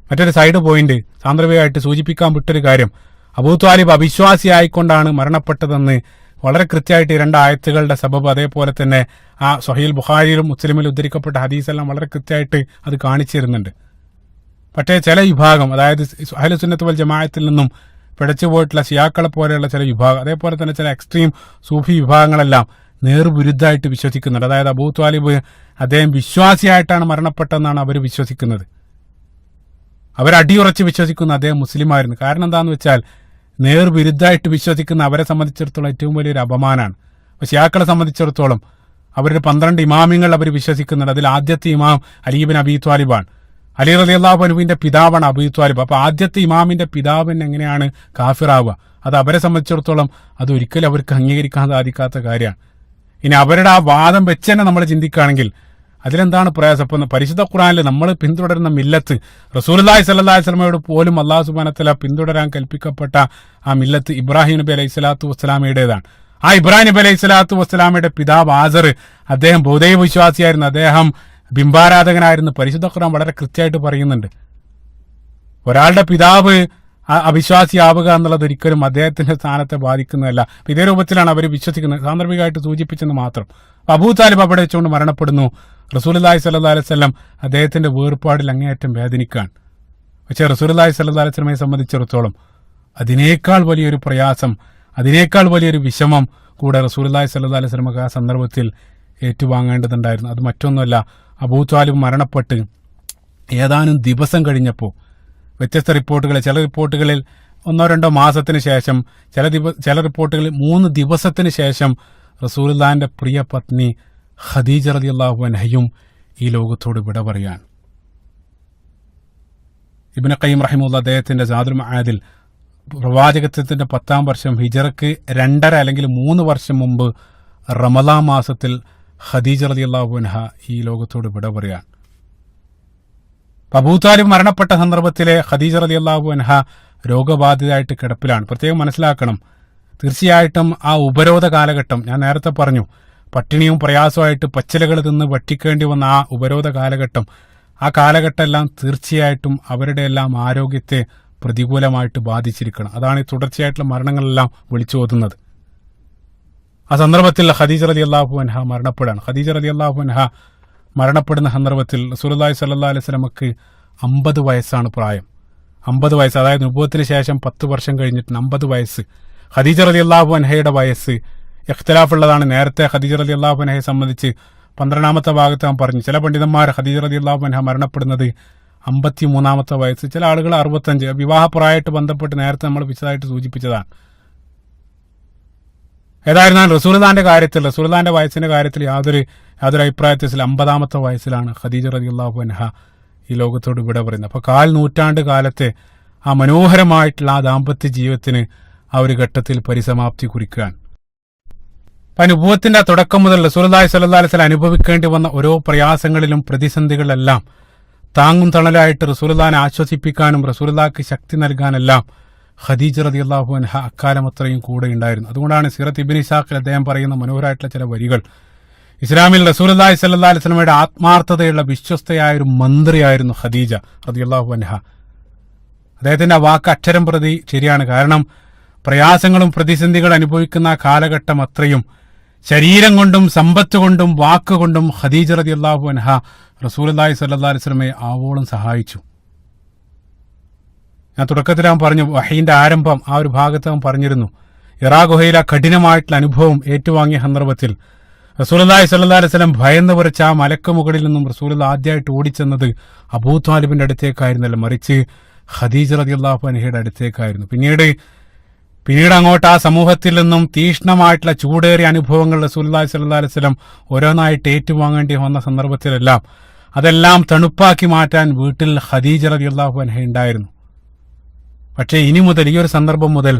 മറ്റൊരു സൈഡ് പോയിന്റ് സാന്ദർഭികമായിട്ട് സൂചിപ്പിക്കാൻ വിട്ടൊരു കാര്യം, അബൂ ത്വാലിബ് അവിശ്വാസിയായിക്കൊണ്ടാണ് മരണപ്പെട്ടതെന്ന് വളരെ കൃത്യമായിട്ട് ഈ 2 ആയത്തുകളുടെ സബബ്, അതേപോലെ തന്നെ ആ സ്വഹീൽ ബുഖാരിയിലും മുസ്ലിമിലും ഉദ്ധരിക്കപ്പെട്ട ഹദീസെല്ലാം വളരെ കൃത്യമായിട്ട് അത് കാണിച്ചിരുന്നുണ്ട്. പക്ഷേ ചില വിഭാഗം, അതായത് അഹ്ലു സുന്നത്ത് വൽ ജമാഅത്തിൽ നിന്നും പിഴച്ചു പോയിട്ടുള്ള ശിയാക്കളെ പോലെയുള്ള ചില വിഭാഗം, അതേപോലെ തന്നെ ചില എക്സ്ട്രീം സൂഫി വിഭാഗങ്ങളെല്ലാം നേർവിരുദ്ധമായിട്ട് വിശ്വസിക്കുന്നുണ്ട്. അതായത് അബൂ ത്വാലിബ് അദ്ദേഹം വിശ്വാസിയായിട്ടാണ് മരണപ്പെട്ടതെന്നാണ് അവർ വിശ്വസിക്കുന്നത്. അവരടിയുറച്ച് വിശ്വസിക്കുന്ന അദ്ദേഹം മുസ്ലിമായിരുന്നു. കാരണം എന്താണെന്ന് വെച്ചാൽ നേർവിരുദ്ധമായിട്ട് വിശ്വസിക്കുന്ന അവരെ സംബന്ധിച്ചിടത്തോളം ഏറ്റവും വലിയൊരു അപമാനമാണ്. അപ്പോൾ ശിയാക്കളെ സംബന്ധിച്ചിടത്തോളം അവരുടെ 12 ഇമാമിങ്ങൾ അവർ വിശ്വസിക്കുന്നുണ്ട്. അതിൽ ആദ്യത്തെ ഇമാം അലി ഇബ്നു അബീ ത്വാലിബാണ്. അലി റളിയല്ലാഹു അൻഹുവിന്റെ പിതാവാണ് അബൂ ത്വാലിബ്. അപ്പോൾ ആദ്യത്തെ ഇമാമിന്റെ പിതാവിന് എങ്ങനെയാണ് കാഫിറാവുക? അത് അവരെ സംബന്ധിച്ചിടത്തോളം അത് ഒരിക്കലും അവർക്ക് അംഗീകരിക്കാൻ സാധിക്കാത്ത കാര്യമാണ്. ഇനി അവരുടെ ആ വാദം വെച്ച് തന്നെ നമ്മൾ ചിന്തിക്കുകയാണെങ്കിൽ അതിലെന്താണ് പ്രയാസം? അപ്പം പരിശുദ്ധ ഖുർആനിൽ നമ്മൾ പിന്തുടരുന്ന മില്ലത്ത്, റസൂലുള്ളാഹി സ്വല്ലല്ലാഹു അലൈഹി വസല്ലമയോട് പോലും അല്ലാഹു സുബ്ഹാനഹു വ തആല പിന്തുടരാൻ കൽപ്പിക്കപ്പെട്ട ആ മില്ലത്ത് ഇബ്രാഹിം നബി അലൈഹി സ്വലാത്തു വസ്സലാമയുടേതാണ്. ആ ഇബ്രാഹിം നബി അലൈഹി സ്വലാത്തു വസ്സലാമയുടെ പിതാവ് ആസർ, അദ്ദേഹം ബൗദ്ധ വിശ്വാസിയായിരുന്നു, അദ്ദേഹം ബിംബാരാധകനായിരുന്നു. പരിശുദ്ധ ഖുർആൻ വളരെ കൃത്യമായിട്ട് പറയുന്നുണ്ട്. ഒരാളുടെ പിതാവ് അവിശ്വാസിയാവുക എന്നുള്ളത് ഒരിക്കലും അദ്ദേഹത്തിന്റെ സ്ഥാനത്തെ ബാധിക്കുന്നതല്ല. ഇതേ രൂപത്തിലാണ് അവർ വിശ്വസിക്കുന്നത്, സാന്ദർഭികമായിട്ട് സൂചിപ്പിച്ചെന്ന് മാത്രം. അബൂ താലിബ് അവിടെ വെച്ചുകൊണ്ട് മരണപ്പെടുന്നു. റസൂലുള്ളാഹി സ്വല്ലല്ലാഹു അലൈഹി വസല്ലം അദ്ദേഹത്തിന്റെ വേർപാടിൽ അങ്ങേയറ്റം വേദനിക്കാൻ. പക്ഷേ റസൂലുള്ളാഹി സ്വല്ലല്ലാഹു അലൈഹി വസല്ലമയെ സംബന്ധിച്ചിടത്തോളം അതിനേക്കാൾ വലിയൊരു പ്രയാസം, അതിനേക്കാൾ വലിയൊരു വിഷമം കൂടെ റസൂലുള്ളാഹി സ്വല്ലല്ലാഹു അലൈഹി വസല്ലമക്ക് ആ സന്ദർഭത്തിൽ ഏറ്റുവാങ്ങേണ്ടതുണ്ടായിരുന്നു. അത് മറ്റൊന്നുമല്ല, അബൂ താലിബ് മരണപ്പെട്ട് ഏതാനും ദിവസം കഴിഞ്ഞപ്പോൾ വ്യത്യസ്ത റിപ്പോർട്ടുകളിൽ, ചില റിപ്പോർട്ടുകളിൽ 1-2 മാസത്തിന് ശേഷം, ചില റിപ്പോർട്ടുകളിൽ 3 ദിവസത്തിന് ശേഷം റസൂലുള്ളാഹിന്റെ പ്രിയ പത്നി ഖദീജ റളിയല്ലാഹു അൻഹയും ഈ ലോകത്തോട് വിട പറയാൻ. ഇബ്നു ഖയ്യിം റഹിമഹുല്ലാഹ് അദ്ദേഹത്തിന്റെ സാദുൽ മആദിൽ പ്രവാചകത്വത്തിന്റെ 10ാം വർഷം ഹിജറക്ക് 2.5 അല്ലെങ്കിൽ 3 വർഷം മുമ്പ് റമളാൻ മാസത്തിൽ ഖദീജ റളിയല്ലാഹു അൻഹ ഈ ലോകത്തോട് വിട പറയാൻ. അബൂ താലിബ് മരണപ്പെട്ട സന്ദർഭത്തിലെ ഖദീജ റളിയല്ലാഹു അൻഹ രോഗബാധിതയായിട്ട് കിടപ്പിലാണ്. പ്രത്യേകം മനസ്സിലാക്കണം, തീർച്ചയായിട്ടും ആ ഉപരോധ കാലഘട്ടം ഞാൻ നേരത്തെ പറഞ്ഞു, പട്ടിണിയും പ്രയാസമായിട്ട് പച്ചിലകൾ തിന്ന് ഭക്ഷിക്കേണ്ടി വന്ന ആ ഉപരോധ കാലഘട്ടം, ആ കാലഘട്ടം എല്ലാം തീർച്ചയായിട്ടും അവരുടെ എല്ലാം ആരോഗ്യത്തെ പ്രതികൂലമായിട്ട് ബാധിച്ചിരിക്കണം. അതാണ് ഈ തുടർച്ചയായിട്ടുള്ള മരണങ്ങളെല്ലാം വിളിച്ചോതുന്നത്. ആ സന്ദർഭത്തിൽ ഖദീജ റളിയല്ലാഹു അൻഹ മരണപ്പെടാണ്. ഖദീജ റളിയല്ലാഹു അൻഹ മരണപ്പെടുന്ന സന്ദർഭത്തിൽ റസൂലുള്ളാഹി സ്വല്ലല്ലാഹു അലൈഹി വസല്ലമക്ക് 50 വയസ്സാണ് പ്രായം. 50 വയസ്സ്, അതായത് നുബുവത്തിന് ശേഷം 10 വർഷം കഴിഞ്ഞിട്ട് 50 വയസ്സ്. ഖദീജ റളിയല്ലാഹു അൻഹയുടെ വയസ്സ് ഇഖ്തിലാഫുള്ളതാണ്. നേരത്തെ ഖദീജ റളിയല്ലാഹു അൻഹയെ സംബന്ധിച്ച് 12ാമത്തെ ഭാഗത്ത് ഞാൻ പറഞ്ഞു, ചില പണ്ഡിതന്മാർ ഖദീജ റളിയല്ലാഹു അൻഹ മരണപ്പെടുന്നത് 53ാമത്തെ വയസ്സ്, ചില ആളുകൾ 65. വിവാഹപ്രായമായിട്ട് ബന്ധപ്പെട്ട് നേരത്തെ നമ്മൾ വിശദമായിട്ട് സൂചിപ്പിച്ചതാണ്. ഏതായിരുന്നാലും റസൂലുള്ളാഹിന്റെ കാര്യത്തിൽ, റസൂലുള്ളാഹിന്റെ വയസ്സിന്റെ കാര്യത്തിൽ യാതൊരു അഭിപ്രായത്തിൽ 50-ാമത്തെ വയസ്സിലാണ് ഖദീജ റളിയല്ലാഹു അൻഹ ഈ ലോകത്തോട് വിട പറയുന്നത്. അപ്പോൾ 1/4 നൂറ്റാണ്ട് കാലത്തെ ആ മനോഹരമായിട്ടുള്ള ആ ദാമ്പത്യ ജീവിതത്തിന് ആ ഒരു ഘട്ടത്തിൽ പരിസമാപ്തി കുറിക്കുകയാണ്. നുബുവത്തിന്റെ തുടക്കം മുതൽ റസൂലുള്ളാഹി സ്വല്ലല്ലാഹു അലൈഹി വസല്ലം അനുഭവിക്കേണ്ടി വന്ന ഓരോ പ്രയാസങ്ങളിലും പ്രതിസന്ധികളിലെല്ലാം താങ്ങും തണലായിട്ട് റസൂലുള്ളാഹിനെ ആശ്വസിപ്പിക്കാനും റസൂലുള്ളാഹിക്ക് ശക്തി നൽകാനെല്ലാം ഖദീജ റളിയല്ലാഹു അൻഹ അക്കാലം അത്രയും കൂടെ ഉണ്ടായിരുന്നു. അതുകൊണ്ടാണ് സീറത്ത് ഇബ്നു ഇസാഖിൽ അദ്ദേഹം പറയുന്ന മനോഹരമായിട്ടുള്ള ചില വരികൾ, ഇസ്ലാമിൽ റസൂലുള്ളാഹി സ്വല്ലല്ലാഹു അലൈഹി വസല്ലമയുടെ ആത്മാർത്ഥതയുള്ള വിശ്വസ്തയായ ഒരു മന്ത്രിയായിരുന്നു ഖദീജ റളിയല്ലാഹു അൻഹ. അദ്ദേഹത്തിന്റെ ആ വാക്ക് അക്ഷരം പ്രതി ശരിയാണ്. കാരണം പ്രയാസങ്ങളും പ്രതിസന്ധികൾ അനുഭവിക്കുന്ന കാലഘട്ടം അത്രയും ശരീരം കൊണ്ടും സമ്പത്ത് കൊണ്ടും വാക്കുകൊണ്ടും ഖദീജ റളിയല്ലാഹു അൻഹ റസൂലുള്ളാഹി സ്വല്ലല്ലാഹു അലൈഹി വസല്ലമയെ ആവോളം സഹായിച്ചു. ഞാൻ തുടക്കത്തിൽ പറഞ്ഞു, വഹീന്റെ ആരംഭം ആ ഒരു ഭാഗത്ത് അവൻ പറഞ്ഞിരുന്നു, ഹിറാ ഗുഹയിലെ കഠിനമായിട്ടുള്ള അനുഭവം ഏറ്റുവാങ്ങിയ സന്ദർഭത്തിൽ റസൂലുള്ളാഹി സ്വല്ലല്ലാഹു അലൈഹി വസല്ലം ഭയന്ന് പറിച്ച ആ മലക്ക് മുകളിൽ നിന്നും റസൂലുള്ളാഹി ആദ്യമായിട്ട് ഓടിച്ചെന്നത് അബൂ ത്വാലിബിന്റെ അടുത്തേക്കായിരുന്നല്ലോ, മറിച്ച് ഖദീജ റളിയല്ലാഹു അൻഹയുടെ അടുത്തേക്കായിരുന്നു. പിന്നീട് അങ്ങോട്ട് ആ സമൂഹത്തിൽ നിന്നും തീഷ്ണമായിട്ടുള്ള ചൂടേറിയ അനുഭവങ്ങൾ റസൂലുള്ളാഹി സ്വല്ലല്ലാഹു അലൈഹി വസല്ലം ഓരോന്നായിട്ട് ഏറ്റുവാങ്ങേണ്ടി വന്ന സന്ദർഭത്തിലെല്ലാം അതെല്ലാം തണുപ്പാക്കി മാറ്റാൻ വീട്ടിൽ ഖദീജ റളിയല്ലാഹു അൻഹ ഉണ്ടായിരുന്നു. പക്ഷേ ഇനി മുതൽ, ഈ ഒരു സന്ദർഭം മുതൽ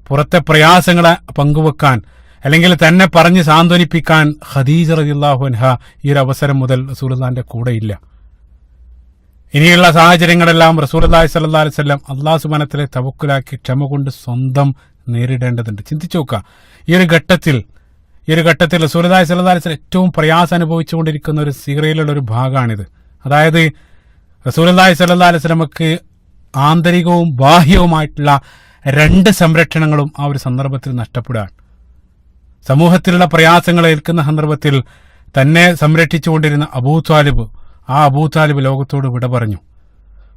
പുറത്തെ പ്രയാസങ്ങളെ പങ്കുവെക്കാൻ അല്ലെങ്കിൽ തന്നെ പറഞ്ഞ് സാന്ത്വനിപ്പിക്കാൻ ഖദീജ റളിയല്ലാഹു അൻഹ ഈ ഒരു അവസരം മുതൽ റസൂലുള്ളാഹിന്റെ കൂടെ ഇല്ല. ഇനിയുള്ള സാഹചര്യങ്ങളെല്ലാം റസൂലുള്ളാഹി സ്വല്ലല്ലാഹു അലൈഹി വസല്ലം അല്ലാഹു സുബ്ഹാനഹു വ തആലയെ തവക്കുലാക്കി ക്ഷമ കൊണ്ട് സ്വന്തം നേരിടേണ്ടതുണ്ട്. ചിന്തിച്ചു നോക്കുക, ഈ ഒരു ഘട്ടത്തിൽ റസൂലുള്ളാഹി സ്വല്ലല്ലാഹു അലൈഹി വസല്ലം ഏറ്റവും പ്രയാസം അനുഭവിച്ചുകൊണ്ടിരിക്കുന്ന ഒരു സീറയിലുള്ള ഒരു ഭാഗമാണിത്. അതായത് റസൂലുള്ളാഹി സ്വല്ലല്ലാഹു അലൈഹി വസല്ലമക്ക് ആന്തരികവും ബാഹ്യവുമായിട്ടുള്ള 2 സംരക്ഷണങ്ങളും ആ ഒരു സന്ദർഭത്തിൽ നഷ്ടപ്പെടുകയാണ്. സമൂഹത്തിലുള്ള പ്രയാസങ്ങൾ ഏൽക്കുന്ന സന്ദർഭത്തിൽ തന്നെ സംരക്ഷിച്ചുകൊണ്ടിരുന്ന അബൂ ത്വാലിബ് ലോകത്തോട് വിട പറഞ്ഞു.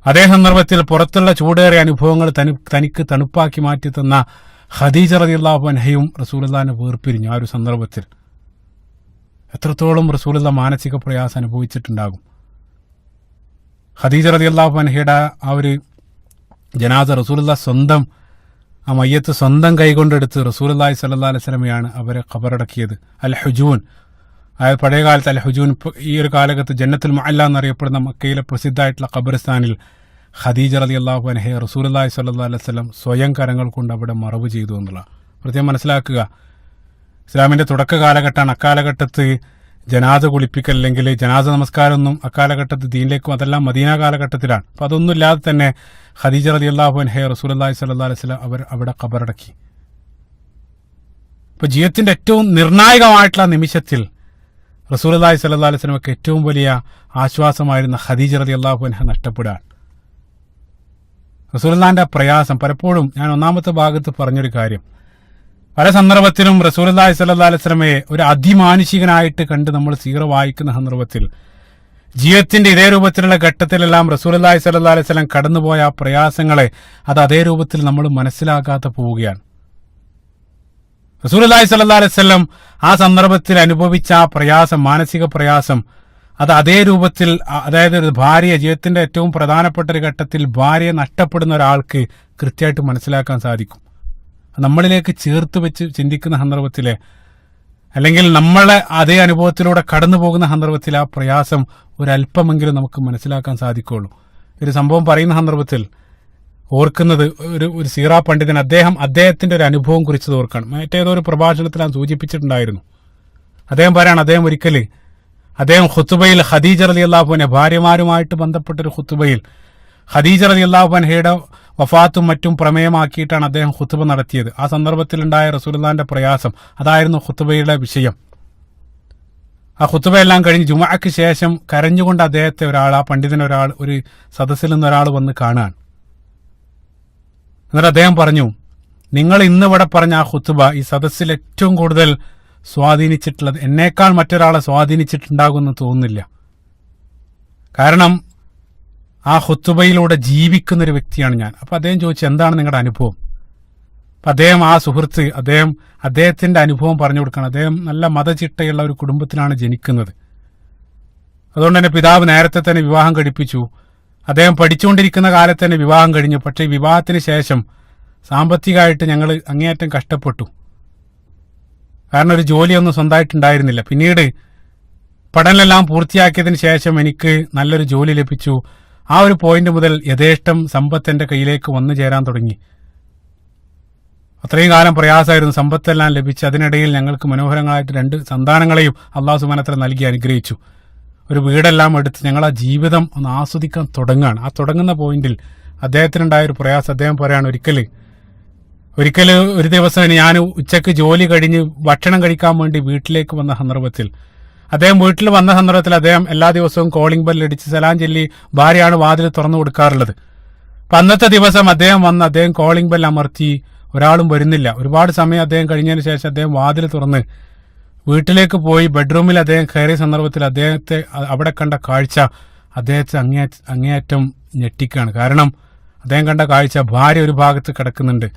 അതേ സന്ദർഭത്തിൽ പുറത്തുള്ള ചൂടേറിയ അനുഭവങ്ങൾ തനിക്ക് തണുപ്പാക്കി മാറ്റി തന്ന ഖദീജ റളിയല്ലാഹു അൻഹയും റസൂലുള്ളാഹിനെ വേർപിരിഞ്ഞു. ആ ഒരു സന്ദർഭത്തിൽ എത്രത്തോളം റസൂലുള്ളാഹി മാനസിക പ്രയാസം അനുഭവിച്ചിട്ടുണ്ടാകും. ഖദീജ റളിയല്ലാഹു അൻഹയുടെ ആ ഒരു ജനാസ റസൂലുള്ളാഹി ആ മയ്യത്ത് സ്വന്തം കൈകൊണ്ടെടുത്ത് റസൂലുള്ളാഹി സ്വല്ലല്ലാഹു അലൈഹി വസല്ലമയാണ് അവരെ ഖബറടക്കിയത്. അൽ ഹുജൂൻ, അതായത് പഴയകാലത്ത് അൽ ഹുജൂൻ, ഈ ഒരു കാലഘട്ടത്ത് ജന്നത്തുൽ മുഅല്ല എന്നറിയപ്പെടുന്ന മക്കയിലെ പ്രസിദ്ധമായിട്ടുള്ള ഖബർസ്ഥാനിൽ ഖദീജ റളിയല്ലാഹു അൻഹയെ റസൂലുള്ളാഹി സ്വല്ലല്ലാഹു അലൈഹി വസല്ലം സ്വയം കരങ്ങൾ കൊണ്ട് അവിടെ മറവ് ചെയ്തു എന്നുള്ള പ്രത്യേകം മനസ്സിലാക്കുക. ഇസ്ലാമിന്റെ തുടക്ക കാലഘട്ടമാണ്. അക്കാലഘട്ടത്ത് ജനാസ കുളിപ്പിക്കൽ അല്ലെങ്കിൽ ജനാസ നമസ്കാരമൊന്നും അക്കാലഘട്ടത്ത് ദീനിലേക്കും അതെല്ലാം മദീന കാലഘട്ടത്തിലാണ്. അപ്പൊ അതൊന്നും ഇല്ലാതെ തന്നെ ഖദീജ റളിയല്ലാഹു അൻഹയെ റസൂലുള്ളാഹി സ്വല്ലല്ലാഹു അലൈഹി വസല്ലം അവർ അവിടെ ഖബറടക്കി. ഇപ്പൊ ജീവിതത്തിന്റെ ഏറ്റവും നിർണായകമായിട്ടുള്ള നിമിഷത്തിൽ റസൂലുള്ളാഹി സ്വല്ലല്ലാഹു അലൈഹി വസല്ലമക്ക് ഏറ്റവും വലിയ ആശ്വാസമായിരുന്ന ഖദീജ റളിയല്ലാഹു അൻഹ നഷ്ടപ്പെടുകയാണ്. റസൂലുള്ളാഹിന്റെ പ്രയാസം പലപ്പോഴും ഞാൻ ഒന്നാമത്തെ ഭാഗത്ത് പറഞ്ഞൊരു കാര്യം, പല സന്ദർഭത്തിലും റസൂലുള്ളാഹി സ്വല്ലല്ലാഹു അലൈഹി വസല്ലമയെ ഒരു അതിമാനുഷികനായിട്ട് കണ്ട് നമ്മൾ സീറ വായിക്കുന്ന സന്ദർഭത്തിൽ ജീവിതത്തിന്റെ ഇതേ രൂപത്തിലുള്ള ഘട്ടത്തിലെല്ലാം റസൂലുള്ളാഹി സ്വല്ലല്ലാഹു അലൈഹി വസല്ലം കടന്നുപോയ ആ പ്രയാസങ്ങളെ അത് അതേ രൂപത്തിൽ നമ്മൾ മനസ്സിലാക്കാതെ പോവുകയാണ്. റസൂലുള്ളാഹി സ്വല്ലല്ലാഹു അലൈഹി വസല്ലം ആ സന്ദർഭത്തിൽ അനുഭവിച്ച ആ പ്രയാസം, മാനസിക പ്രയാസം, അത് അതേ രൂപത്തിൽ, അതായത് ഒരു ഭാര്യ, ജീവിതത്തിന്റെ ഏറ്റവും പ്രധാനപ്പെട്ട ഒരു ഘട്ടത്തിൽ ഭാര്യയെ നഷ്ടപ്പെടുന്ന ഒരാൾക്ക് കൃത്യമായിട്ട് മനസ്സിലാക്കാൻ സാധിക്കും. നമ്മളിലേക്ക് ചേർത്ത് വെച്ച് ചിന്തിക്കുന്ന സന്ദർഭത്തിലെ അല്ലെങ്കിൽ നമ്മളെ അതേ അനുഭവത്തിലൂടെ കടന്നു പോകുന്ന സന്ദർഭത്തിൽ ആ പ്രയാസം ഒരല്പമെങ്കിലും നമുക്ക് മനസ്സിലാക്കാൻ സാധിക്കുള്ളൂ. ഒരു സംഭവം പറയുന്ന സന്ദർഭത്തിൽ ഓർക്കുന്നത് ഒരു സീറ പണ്ഡിതൻ അദ്ദേഹത്തിന്റെ ഒരു അനുഭവം കുറിച്ചത് ഓർക്കണം. മറ്റേതോ ഒരു പ്രഭാഷണത്തിൽ ഞാൻ സൂചിപ്പിച്ചിട്ടുണ്ടായിരുന്നു. അദ്ദേഹം പറയാണ്, അദ്ദേഹം ഖുതുബയിൽ ഖദീജ റളിയല്ലാഹു അൻഹ, ഭാര്യമാരുമായിട്ട് ബന്ധപ്പെട്ടൊരു ഖുതുബയിൽ ഖദീജ റളിയല്ലാഹു അൻഹയുടെ വഫാത്തും മറ്റും പ്രമേയമാക്കിയിട്ടാണ് അദ്ദേഹം ഖുതുബ നടത്തിയത്. ആ സന്ദർഭത്തിലുണ്ടായ റസൂലുള്ളാഹിന്റെ പ്രയാസം അതായിരുന്നു ഖുതുബയുടെ വിഷയം. ആ ഖുതുബയെല്ലാം കഴിഞ്ഞ് ജുമുഅക്ക് ശേഷം കരഞ്ഞുകൊണ്ട് അദ്ദേഹത്തെ ആ പണ്ഡിതനെ ഒരു സദസ്സിൽ നിന്ന് ഒരാൾ വന്ന് കാണുകയാണ്. എന്നിട്ട് അദ്ദേഹം പറഞ്ഞു, നിങ്ങൾ ഇന്നിവിടെ പറഞ്ഞ ആ ഖുതുബ ഈ സദസ്സിൽ ഏറ്റവും കൂടുതൽ സ്വാധീനിച്ചിട്ടുള്ളത് എന്നേക്കാൾ മറ്റൊരാളെ സ്വാധീനിച്ചിട്ടുണ്ടാകുമെന്ന് തോന്നുന്നില്ല. കാരണം ആ ഖുതുബയിലൂടെ ജീവിക്കുന്നൊരു വ്യക്തിയാണ് ഞാൻ. അപ്പൊ അദ്ദേഹം ചോദിച്ചു, എന്താണ് നിങ്ങളുടെ അനുഭവം? അപ്പൊ ആ സുഹൃത്ത് അദ്ദേഹത്തിന്റെ അനുഭവം പറഞ്ഞു കൊടുക്കണം. അദ്ദേഹം നല്ല മതചിട്ടയുള്ള ഒരു കുടുംബത്തിലാണ് ജനിക്കുന്നത്. അതുകൊണ്ട് തന്നെ പിതാവ് നേരത്തെ തന്നെ വിവാഹം കഴിപ്പിച്ചു. അദ്ദേഹം പഠിച്ചുകൊണ്ടിരിക്കുന്ന കാലത്ത് തന്നെ വിവാഹം കഴിഞ്ഞു. പക്ഷേ വിവാഹത്തിന് ശേഷം സാമ്പത്തികമായിട്ട് ഞങ്ങൾ അങ്ങേയറ്റം കഷ്ടപ്പെട്ടു. കാരണം ഒരു ജോലിയൊന്നും സ്വന്തമായിട്ടുണ്ടായിരുന്നില്ല. പിന്നീട് പഠനമെല്ലാം പൂർത്തിയാക്കിയതിന് ശേഷം എനിക്ക് നല്ലൊരു ജോലി ലഭിച്ചു. ആ ഒരു പോയിന്റ് മുതൽ യഥേഷ്ടം സമ്പത്ത് എന്റെ കയ്യിലേക്ക് വന്നു ചേരാൻ തുടങ്ങി. അത്രയും കാലം പ്രയാസമായിരുന്നു, സമ്പത്തെല്ലാം ലഭിച്ച് അതിനിടയിൽ ഞങ്ങൾക്ക് മനോഹരങ്ങളായിട്ട് 2 സന്താനങ്ങളെയും അള്ളാഹു സുബ്ഹാനഹു വ തആല നൽകി അനുഗ്രഹിച്ചു. ഒരു വീടെല്ലാം എടുത്ത് ഞങ്ങൾ ആ ജീവിതം ഒന്ന് ആസ്വദിക്കാൻ തുടങ്ങുകയാണ്. ആ തുടങ്ങുന്ന പോയിന്റിൽ അദ്ദേഹത്തിനുണ്ടായ ഒരു പ്രയാസം അദ്ദേഹം പറയാണ്, ഒരിക്കൽ ഒരു ദിവസം ഞാൻ ഉച്ചയ്ക്ക് ജോലി കഴിഞ്ഞ് ഭക്ഷണം കഴിക്കാൻ വേണ്ടി വീട്ടിലേക്ക് വന്ന സന്ദർഭത്തിൽ അദ്ദേഹം അദ്ദേഹം എല്ലാ ദിവസവും കോളിംഗ് ബെല്ലടിച്ച് സലാം ചൊല്ലി ഭാര്യയാണ് വാതിൽ തുറന്നു കൊടുക്കാറുള്ളത്. അപ്പൊ അന്നത്തെ ദിവസം അദ്ദേഹം കോളിംഗ് ബെൽ അമർത്തി, ഒരാളും വരുന്നില്ല. ഒരുപാട് സമയം അദ്ദേഹം കഴിഞ്ഞതിന് ശേഷം അദ്ദേഹം വാതിൽ തുറന്ന് വീട്ടിലേക്ക് പോയി ബെഡ്റൂമിൽ അദ്ദേഹം കയറിയ സന്ദർഭത്തിൽ അദ്ദേഹത്തെ അവിടെ കണ്ട കാഴ്ച അദ്ദേഹത്തെ അങ്ങേയറ്റം ഞെട്ടിക്കുകയാണ്. കാരണം അദ്ദേഹം കണ്ട കാഴ്ച, ഭാര്യ ഒരു ഭാഗത്ത് കിടക്കുന്നുണ്ട്,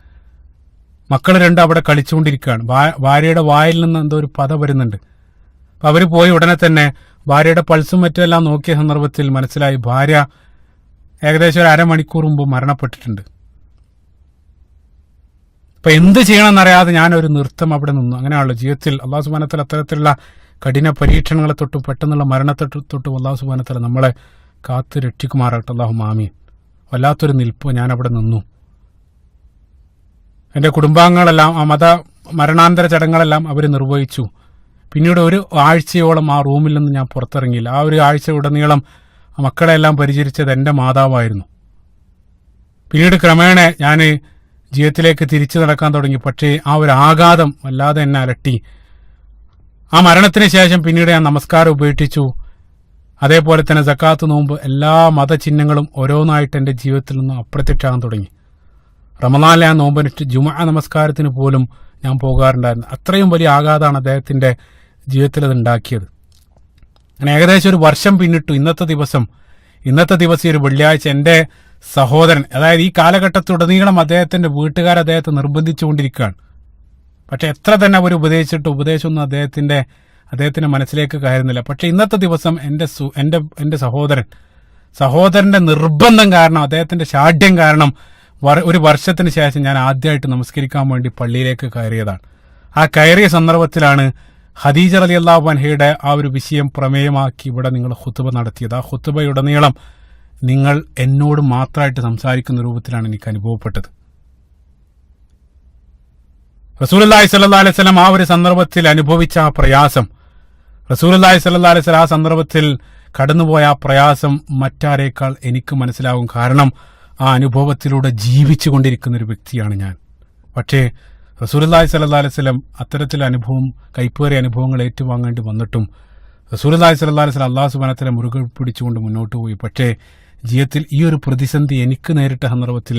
മക്കൾ 2 അവിടെ കളിച്ചുകൊണ്ടിരിക്കുകയാണ്. ഭാര്യയുടെ വായിൽ നിന്ന് എന്തോ ഒരു പത വരുന്നുണ്ട്. അപ്പൊ അവർ പോയി ഉടനെ തന്നെ ഭാര്യയുടെ പൾസും മറ്റുമെല്ലാം നോക്കിയ സന്ദർഭത്തിൽ മനസ്സിലായി ഭാര്യ ഏകദേശം ഒരു അരമണിക്കൂർ മുമ്പ് മരണപ്പെട്ടിട്ടുണ്ട്. അപ്പൊ എന്ത് ചെയ്യണമെന്നറിയാതെ ഞാനൊരു നൃത്തം അവിടെ നിന്നു. അങ്ങനെയാണല്ലോ ജീവിതത്തിൽ അള്ളാഹു സുബ്ഹാനഹു വ തആല അത്തരത്തിലുള്ള കഠിന പരീക്ഷണങ്ങളെ തൊട്ടും പെട്ടെന്നുള്ള മരണത്തെ തൊട്ടും അള്ളാഹു സുബ്ഹാനഹു വ തആല നമ്മളെ കാത്ത് രക്ഷിക്കുമാറാകട്ടെ. അല്ലാഹുമ്മ ആമീൻ. വല്ലാത്തൊരു നിൽപ്പ് ഞാൻ അവിടെ നിന്നു. എൻ്റെ കുടുംബാംഗങ്ങളെല്ലാം ആ മരണാന്തര ചടങ്ങുകളെല്ലാം അവർ നിർവഹിച്ചു. പിന്നീട് ഒരു ആഴ്ചയോളം ആ റൂമിൽ നിന്ന് ഞാൻ പുറത്തിറങ്ങിയില്ല. ആ ഒരു ആഴ്ച ഉടനീളം മക്കളെല്ലാം പരിചരിച്ചത് എൻ്റെ മാതാവായിരുന്നു. പിന്നീട് ക്രമേണ ഞാൻ ജീവിതത്തിലേക്ക് തിരിച്ചു നടക്കാൻ തുടങ്ങി. പക്ഷേ ആ ഒരു ആഘാതം വല്ലാതെ എന്നെ അലട്ടി. ആ മരണത്തിന് ശേഷം പിന്നീട് ഞാൻ നമസ്കാരം ഉപേക്ഷിച്ചു. അതേപോലെ തന്നെ സക്കാത്ത്, നോമ്പ്, എല്ലാ മതചിഹ്നങ്ങളും ഓരോന്നായിട്ട് എൻ്റെ ജീവിതത്തിൽ നിന്ന് അപ്രത്യക്ഷമാകാൻ തുടങ്ങി. റമളാനിൽ ഞാൻ നോമ്പനിട്ട് ജുമുഅ നമസ്കാരത്തിന് പോലും ഞാൻ പോകാറുണ്ടായിരുന്നു. അത്രയും വലിയ ആഘാതമാണ് അദ്ദേഹത്തിന്റെ ജീവിതത്തിൽ അത് ഉണ്ടാക്കിയത്. അങ്ങനെ ഏകദേശം ഒരു വർഷം പിന്നിട്ടു. ഇന്നത്തെ ദിവസം ഒരു വെള്ളിയാഴ്ച എൻ്റെ സഹോദരൻ, അതായത് ഈ കാലഘട്ടത്തുടനീളം അദ്ദേഹത്തിന്റെ വീട്ടുകാർ അദ്ദേഹത്തെ നിർബന്ധിച്ചുകൊണ്ടിരിക്കുകയാണ്. പക്ഷെ എത്ര തന്നെ അവർ ഉപദേശമൊന്നും അദ്ദേഹത്തിന്റെ മനസ്സിലേക്ക് കയറുന്നില്ല. പക്ഷെ ഇന്നത്തെ ദിവസം എൻ്റെ സഹോദരന്റെ നിർബന്ധം കാരണം, അദ്ദേഹത്തിന്റെ ശാഠ്യം കാരണം ഒരു വർഷത്തിന് ശേഷം ഞാൻ ആദ്യമായിട്ട് നമസ്കരിക്കാൻ വേണ്ടി പള്ളിയിലേക്ക് കയറിയതാണ്. ആ കയറിയ സന്ദർഭത്തിലാണ് ഖദീജ റളിയല്ലാഹു അൻഹയുടെ ആ ഒരു വിഷയം പ്രമേയമാക്കി ഇവിടെ നിങ്ങൾ ഖുതുബ നടത്തിയത്. ആ ഖുതുബയുടനീളം നിങ്ങൾ എന്നോട് മാത്രമായിട്ട് സംസാരിക്കുന്ന രൂപത്തിലാണ് എനിക്ക് അനുഭവപ്പെട്ടത്. റസൂലുള്ളാഹി സ്വല്ലല്ലാഹു അലൈഹി വസല്ലം ആ ഒരു സന്ദർഭത്തിൽ അനുഭവിച്ച ആ പ്രയാസം, റസൂലുള്ളാഹി സ്വല്ലല്ലാഹു അലൈഹി വസല്ലം ആ സന്ദർഭത്തിൽ കടന്നുപോയ ആ പ്രയാസം മറ്റാരേക്കാൾ എനിക്ക് മനസ്സിലാകും. കാരണം ആ അനുഭവത്തിലൂടെ ജീവിച്ചു കൊണ്ടിരിക്കുന്ന ഒരു വ്യക്തിയാണ് ഞാൻ. പക്ഷേ റസൂലുള്ളാഹി സ്വല്ലല്ലാഹു അലൈഹി വസല്ലം അത്തരത്തിലുള്ള അനുഭവം, കൈപ്പേറിയ അനുഭവങ്ങൾ ഏറ്റുവാങ്ങേണ്ടി വന്നിട്ടും റസൂലുള്ളാഹി സ്വല്ലല്ലാഹു അലൈഹി വസല്ലം അല്ലാഹു സുബ്ഹാനഹു വ തആല മുറുകെ പിടിച്ചുകൊണ്ട് മുന്നോട്ട് പോയി. പക്ഷേ ജീവിതത്തിൽ ഈ ഒരു പ്രതിസന്ധി എനിക്ക് നേരിട്ട സന്ദർഭത്തിൽ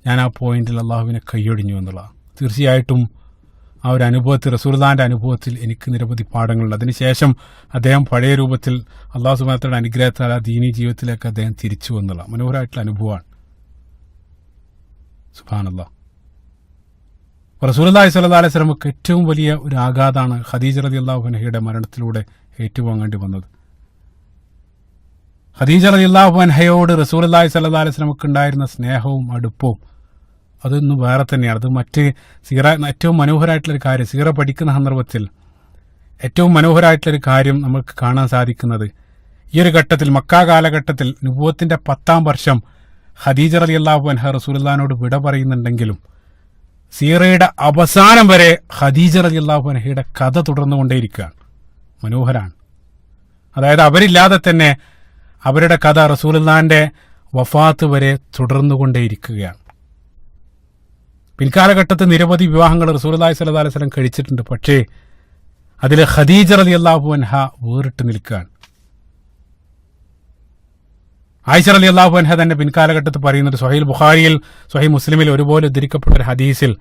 ഞാൻ ആ പോയിന്റിൽ അള്ളാഹുവിനെ കൈയൊഴിഞ്ഞു എന്നുള്ളതാണ്. തീർച്ചയായിട്ടും ആ ഒരു അനുഭവത്തിൽ, റസൂലുള്ളാഹിന്റെ അനുഭവത്തിൽ എനിക്ക് നിരവധി പാഠങ്ങളുണ്ട്. അതിനുശേഷം അദ്ദേഹം പഴയ രൂപത്തിൽ അള്ളാഹു സുബ്ഹാനഹു വ തആലയുടെ അനുഗ്രഹത്താൽ ആ ദീനീ ജീവിതത്തിലേക്ക് അദ്ദേഹം തിരിച്ചു എന്നുള്ള മനോഹരമായിട്ടുള്ള അനുഭവമാണ്. സുബ്ഹാനല്ലാഹ്. റസൂലുള്ളാഹി സ്വല്ലല്ലാഹു അലൈഹി വസല്ലമക്ക് ഏറ്റവും വലിയ ഒരു ആഘാതമാണ് ഖദീജ റളിയല്ലാഹു അൻഹയുടെ മരണത്തിലൂടെ ഏറ്റുവാങ്ങേണ്ടി വന്നത്. ഖദീജ റളിയല്ലാഹു അൻഹയോട് റസൂലുള്ളാഹി സ്വല്ലല്ലാഹു അലൈഹി വസല്ലമക്ക് ഉണ്ടായിരുന്ന സ്നേഹവും അടുപ്പവും അതൊന്നും വേറെ തന്നെയാണ്. അത് മറ്റ് ഏറ്റവും മനോഹരമായിട്ടുള്ളൊരു കാര്യം, സീറ പഠിക്കുന്ന സന്ദർഭത്തിൽ ഏറ്റവും മനോഹരമായിട്ടുള്ളൊരു കാര്യം നമുക്ക് കാണാൻ സാധിക്കുന്നത്, ഈ ഒരു ഘട്ടത്തിൽ മക്ക കാലഘട്ടത്തിൽ നുബുവത്തിന്റെ 10-ാം വർഷം ഖദീജ റളിയല്ലാഹു അൻഹ റസൂലുള്ളാഹിനോട് വിട പറയുന്നുണ്ടെങ്കിലും സീറയുടെ അവസാനം വരെ ഖദീജ റളിയല്ലാഹു അൻഹയുടെ കഥ തുടർന്നുകൊണ്ടേയിരിക്കുകയാണ്. മനോഹരാണ്. അതായത് അവരില്ലാതെ തന്നെ അവരുടെ കഥ റസൂലുള്ളാഹിന്റെ വഫാത്ത് വരെ തുടർന്നുകൊണ്ടേയിരിക്കുകയാണ്. പിൻകാലഘട്ടത്തിൽ നിരവധി വിവാഹങ്ങൾ റസൂലുള്ളാഹി സ്വല്ലല്ലാഹു അലൈഹി വസല്ലം കഴിച്ചിട്ടുണ്ട്. പക്ഷേ അതിൽ ഖദീജ റളിയല്ലാഹു അൻഹ വേറിട്ട് നിൽക്കുകയാണ്. ആയിഷ റളിയല്ലാഹു അൻഹ തന്നെ പിൻകാലഘട്ടത്തിൽ പറയുന്നത്, സ്വഹീഹ് ബുഖാരിയിൽ സ്വഹീഹ് മുസ്ലിമിൽ ഒരുപോലെ ഉദ്ധരിക്കപ്പെട്ട ഒരു ഹദീസിൽ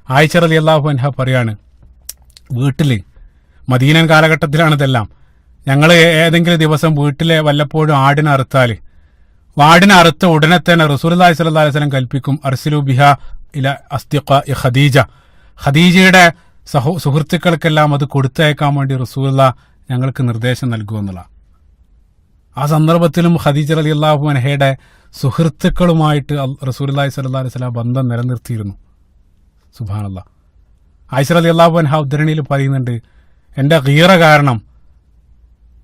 ആയിഷ റളിയല്ലാഹു അൻഹ പറയാണ്, വീട്ടിൽ മദീനൻ കാലഘട്ടത്തിലാണ് ഇതെല്ലാം, ഞങ്ങൾ ഏതെങ്കിലും ദിവസം വീട്ടിലെ വല്ലപ്പോഴും ആടിനെ അറുത്ത ഉടനെ തന്നെ റസൂലുള്ളാഹി സ്വല്ലല്ലാഹു അലൈഹി വസല്ലം കൽപ്പിക്കും, അർസിലു ബിഹ ഇല അസ്തിഖാഇ ഖദീജ, ഖദീജയുടെ സുഹൃത്തുക്കൾക്കെല്ലാം അത് കൊടുത്തയക്കാൻ വേണ്ടി റസൂലുള്ളാഹി ഞങ്ങൾക്ക് നിർദ്ദേശം നൽകുമെന്നുള്ള. ആ സന്ദർഭത്തിലും ഖദീജ റളിയല്ലാഹു അൻഹയുടെ സുഹൃത്തുക്കളുമായിട്ട് റസൂലുള്ളാഹി സ്വല്ലല്ലാഹു അലൈഹി വസല്ലം ബന്ധം നിലനിർത്തിയിരുന്നു. സുബ്ഹാനല്ലാഹ്. ആയിഷ റളിയല്ലാഹു അൻഹ ഉദ്ധരണിയിൽ പറയുന്നുണ്ട്, എന്റെ ഗീറ കാരണം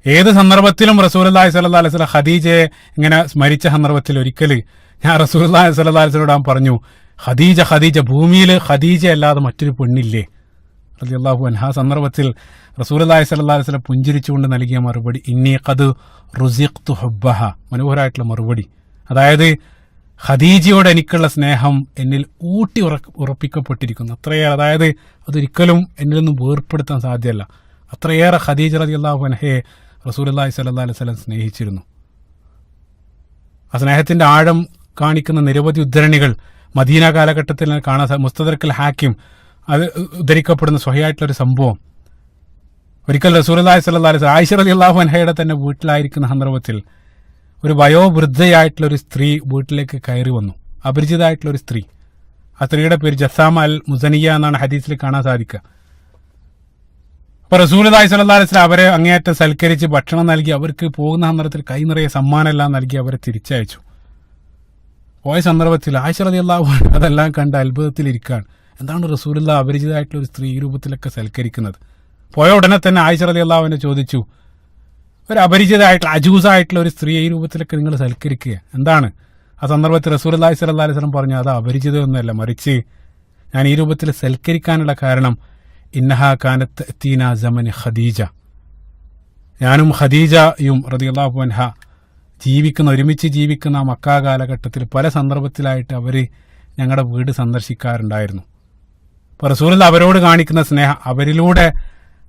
ഏത് സന്ദർഭത്തിലും റസൂലുള്ളാഹി സ്വല്ലല്ലാഹു അലൈഹി വസല്ലം ഖദീജയെ ഇങ്ങനെ സ്മരിച്ച സന്ദർഭത്തിൽ ഒരിക്കൽ ഞാൻ റസൂലുള്ളാഹി സ്വല്ലല്ലാഹു അലൈഹി വസല്ലം പറഞ്ഞു, ഖദീജ ഖദീജ, ഭൂമിയിൽ ഖദീജ അല്ലാതെ മറ്റൊരു പെണ്ണില്ലേ റളിയല്ലാഹു അൻഹ. ആ സന്ദർഭത്തിൽ റസൂലുള്ളാഹി സ്വല്ലല്ലാഹു അലൈഹി വസല്ലം പുഞ്ചിരിച്ചുകൊണ്ട് നൽകിയ മറുപടി ഇന്നി ഖദ് റുസിഖ്തു ഹുബ്ബഹ, മനോഹരമായിട്ടുള്ള മറുപടി. അതായത് ഖദീജയോട് എനിക്കുള്ള സ്നേഹം എന്നിൽ ഊട്ടി ഉറപ്പിക്കപ്പെട്ടിരിക്കുന്നു. അത്രയേറെ, അതായത് അതൊരിക്കലും എന്നിൽ നിന്നും വേർപ്പെടുത്താൻ സാധ്യമല്ല. അത്രയേറെ ഖദീജ റളിയല്ലാഹു അൻഹയെ റസൂലുള്ളാഹി സ്വല്ലല്ലാഹു അലൈഹി വസല്ലം സ്നേഹിച്ചിരുന്നു. ആ സ്നേഹത്തിന്റെ ആഴം കാണിക്കുന്ന നിരവധി ഉദ്ധരണികൾ മദീന കാലഘട്ടത്തിൽ കാണാൻ. മുസ്തദറക്കുൽ ഹാക്കിം അത് ഉദ്ധരിക്കപ്പെടുന്ന സ്വഹീഹായിട്ടുള്ളൊരു സംഭവം, ഒരിക്കൽ റസൂലുള്ളാഹി സ്വല്ലല്ലാഹു അലൈഹി വസല്ലം ആയിഷ റളിയല്ലാഹു അൻഹയുടെ തന്നെ വീട്ടിലായിരിക്കുന്ന സന്ദർഭത്തിൽ ഒരു വയോവൃദ്ധയായിട്ടുള്ള ഒരു സ്ത്രീ വീട്ടിലേക്ക് കയറി വന്നു. അപരിചിതമായിട്ടുള്ള ഒരു സ്ത്രീ. ആ സ്ത്രീയുടെ പേര് ജസാമ അൽ മുസനിയ എന്നാണ് ഹദീസിൽ കാണാൻ സാധിക്കുക. അപ്പൊ റസൂലുള്ളാഹി സ്വല്ലല്ലാഹു അലൈഹി വസല്ലം അവരെ അങ്ങേയറ്റം സൽക്കരിച്ച് ഭക്ഷണം നൽകി, അവർക്ക് പോകുന്ന സന്ദർഭത്തിൽ കൈ നിറയെ സമ്മാനമെല്ലാം നൽകി അവരെ തിരിച്ചയച്ചു. പോയ സന്ദർഭത്തിൽ ആയിഷ റളിയല്ലാഹു അൻഹ അതെല്ലാം കണ്ട് അത്ഭുതത്തിലിരിക്കുകയാണ്. എന്താണ് റസൂലുള്ളാഹി അപരിചിതമായിട്ടുള്ള ഒരു സ്ത്രീ ഈ രൂപത്തിലൊക്കെ സൽക്കരിക്കുന്നത്? പോയ ഉടനെ തന്നെ ആയിഷ റളിയല്ലാഹു അൻഹ ചോദിച്ചു, ഒരു അപരിചിതമായിട്ടുള്ള അജൂസായിട്ടുള്ള ഒരു സ്ത്രീയെ ഈ രൂപത്തിലൊക്കെ നിങ്ങൾ സൽക്കരിക്കുക എന്താണ്? ആ സന്ദർഭത്തിൽ റസൂലുള്ളാഹി സ്വല്ലല്ലാഹു അലൈഹി വസല്ലം പറഞ്ഞു, അത് അപരിചിതമൊന്നുമല്ല, മറിച്ച് ഞാൻ ഈ രൂപത്തിൽ സൽക്കരിക്കാനുള്ള കാരണം ഇന്നഹാ കാനത്ത് തീന സമനി ഖദീജ, ഞാനും ഖദീജയും റളിയല്ലാഹു അൻഹ ഒരുമിച്ച് ജീവിക്കുന്ന മക്ക കാലഘട്ടത്തിൽ പല സന്ദർഭത്തിലായിട്ട് അവർ ഞങ്ങളുടെ വീട് സന്ദർശിക്കാറുണ്ടായിരുന്നു. അപ്പോൾ റസൂലുള്ളാഹി അവരോട് കാണിക്കുന്ന സ്നേഹം, അവരിലൂടെ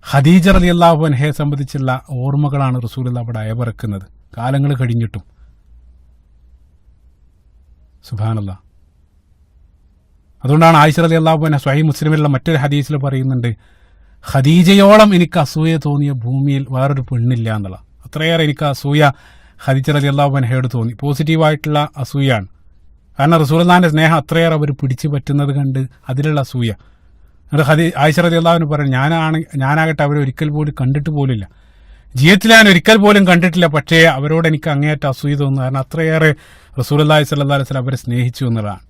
ഖദീജ റളിയല്ലാഹു അൻഹയെ സംബന്ധിച്ചുള്ള ഓർമ്മകളാണ് റസൂലുള്ളാഹി അവിടെ അയവിറക്കുന്നത്, കാലങ്ങൾ കഴിഞ്ഞിട്ടും. സുബ്ഹാനല്ലാഹ്. അതുകൊണ്ടാണ് ആയിഷ റളിയല്ലാഹു അൻഹ സ്വഹീഹ് മുസ്ലിമിലുള്ള മറ്റൊരു ഹദീസിൽ പറയുന്നുണ്ട്, ഖദീജയോളം എനിക്ക് അസൂയ തോന്നിയ ഭൂമിയിൽ വേറൊരു പെണ്ണില്ല എന്നുള്ള. അത്രയേറെ എനിക്ക് അസൂയ ഖദീജ റളിയല്ലാഹു അൻഹയോട് തോന്നി. പോസിറ്റീവായിട്ടുള്ള അസൂയാണ്. കാരണം റസൂലുള്ളാഹിന്റെ സ്നേഹം അത്രയേറെ അവർ പിടിച്ചു പറ്റുന്നത് കണ്ട് അതിലുള്ള അസൂയ. എന്നിട്ട് ആയിഷ റളിയല്ലാഹു അൻഹ പറഞ്ഞു, ഞാനാകട്ടെ അവരെ ഒരിക്കൽ പോലും കണ്ടിട്ട് പോലില്ല, ജീവിതത്തിൽ ഞാൻ ഒരിക്കൽ പോലും കണ്ടിട്ടില്ല, പക്ഷേ അവരോട് എനിക്ക് അങ്ങേയറ്റ അസൂയ തോന്നുന്നു. കാരണം അത്രയേറെ റസൂലുള്ളാഹി സ്വല്ലല്ലാഹു അലൈഹി വസല്ലം അവരെ സ്നേഹിച്ചു എന്നുള്ളതാണ്.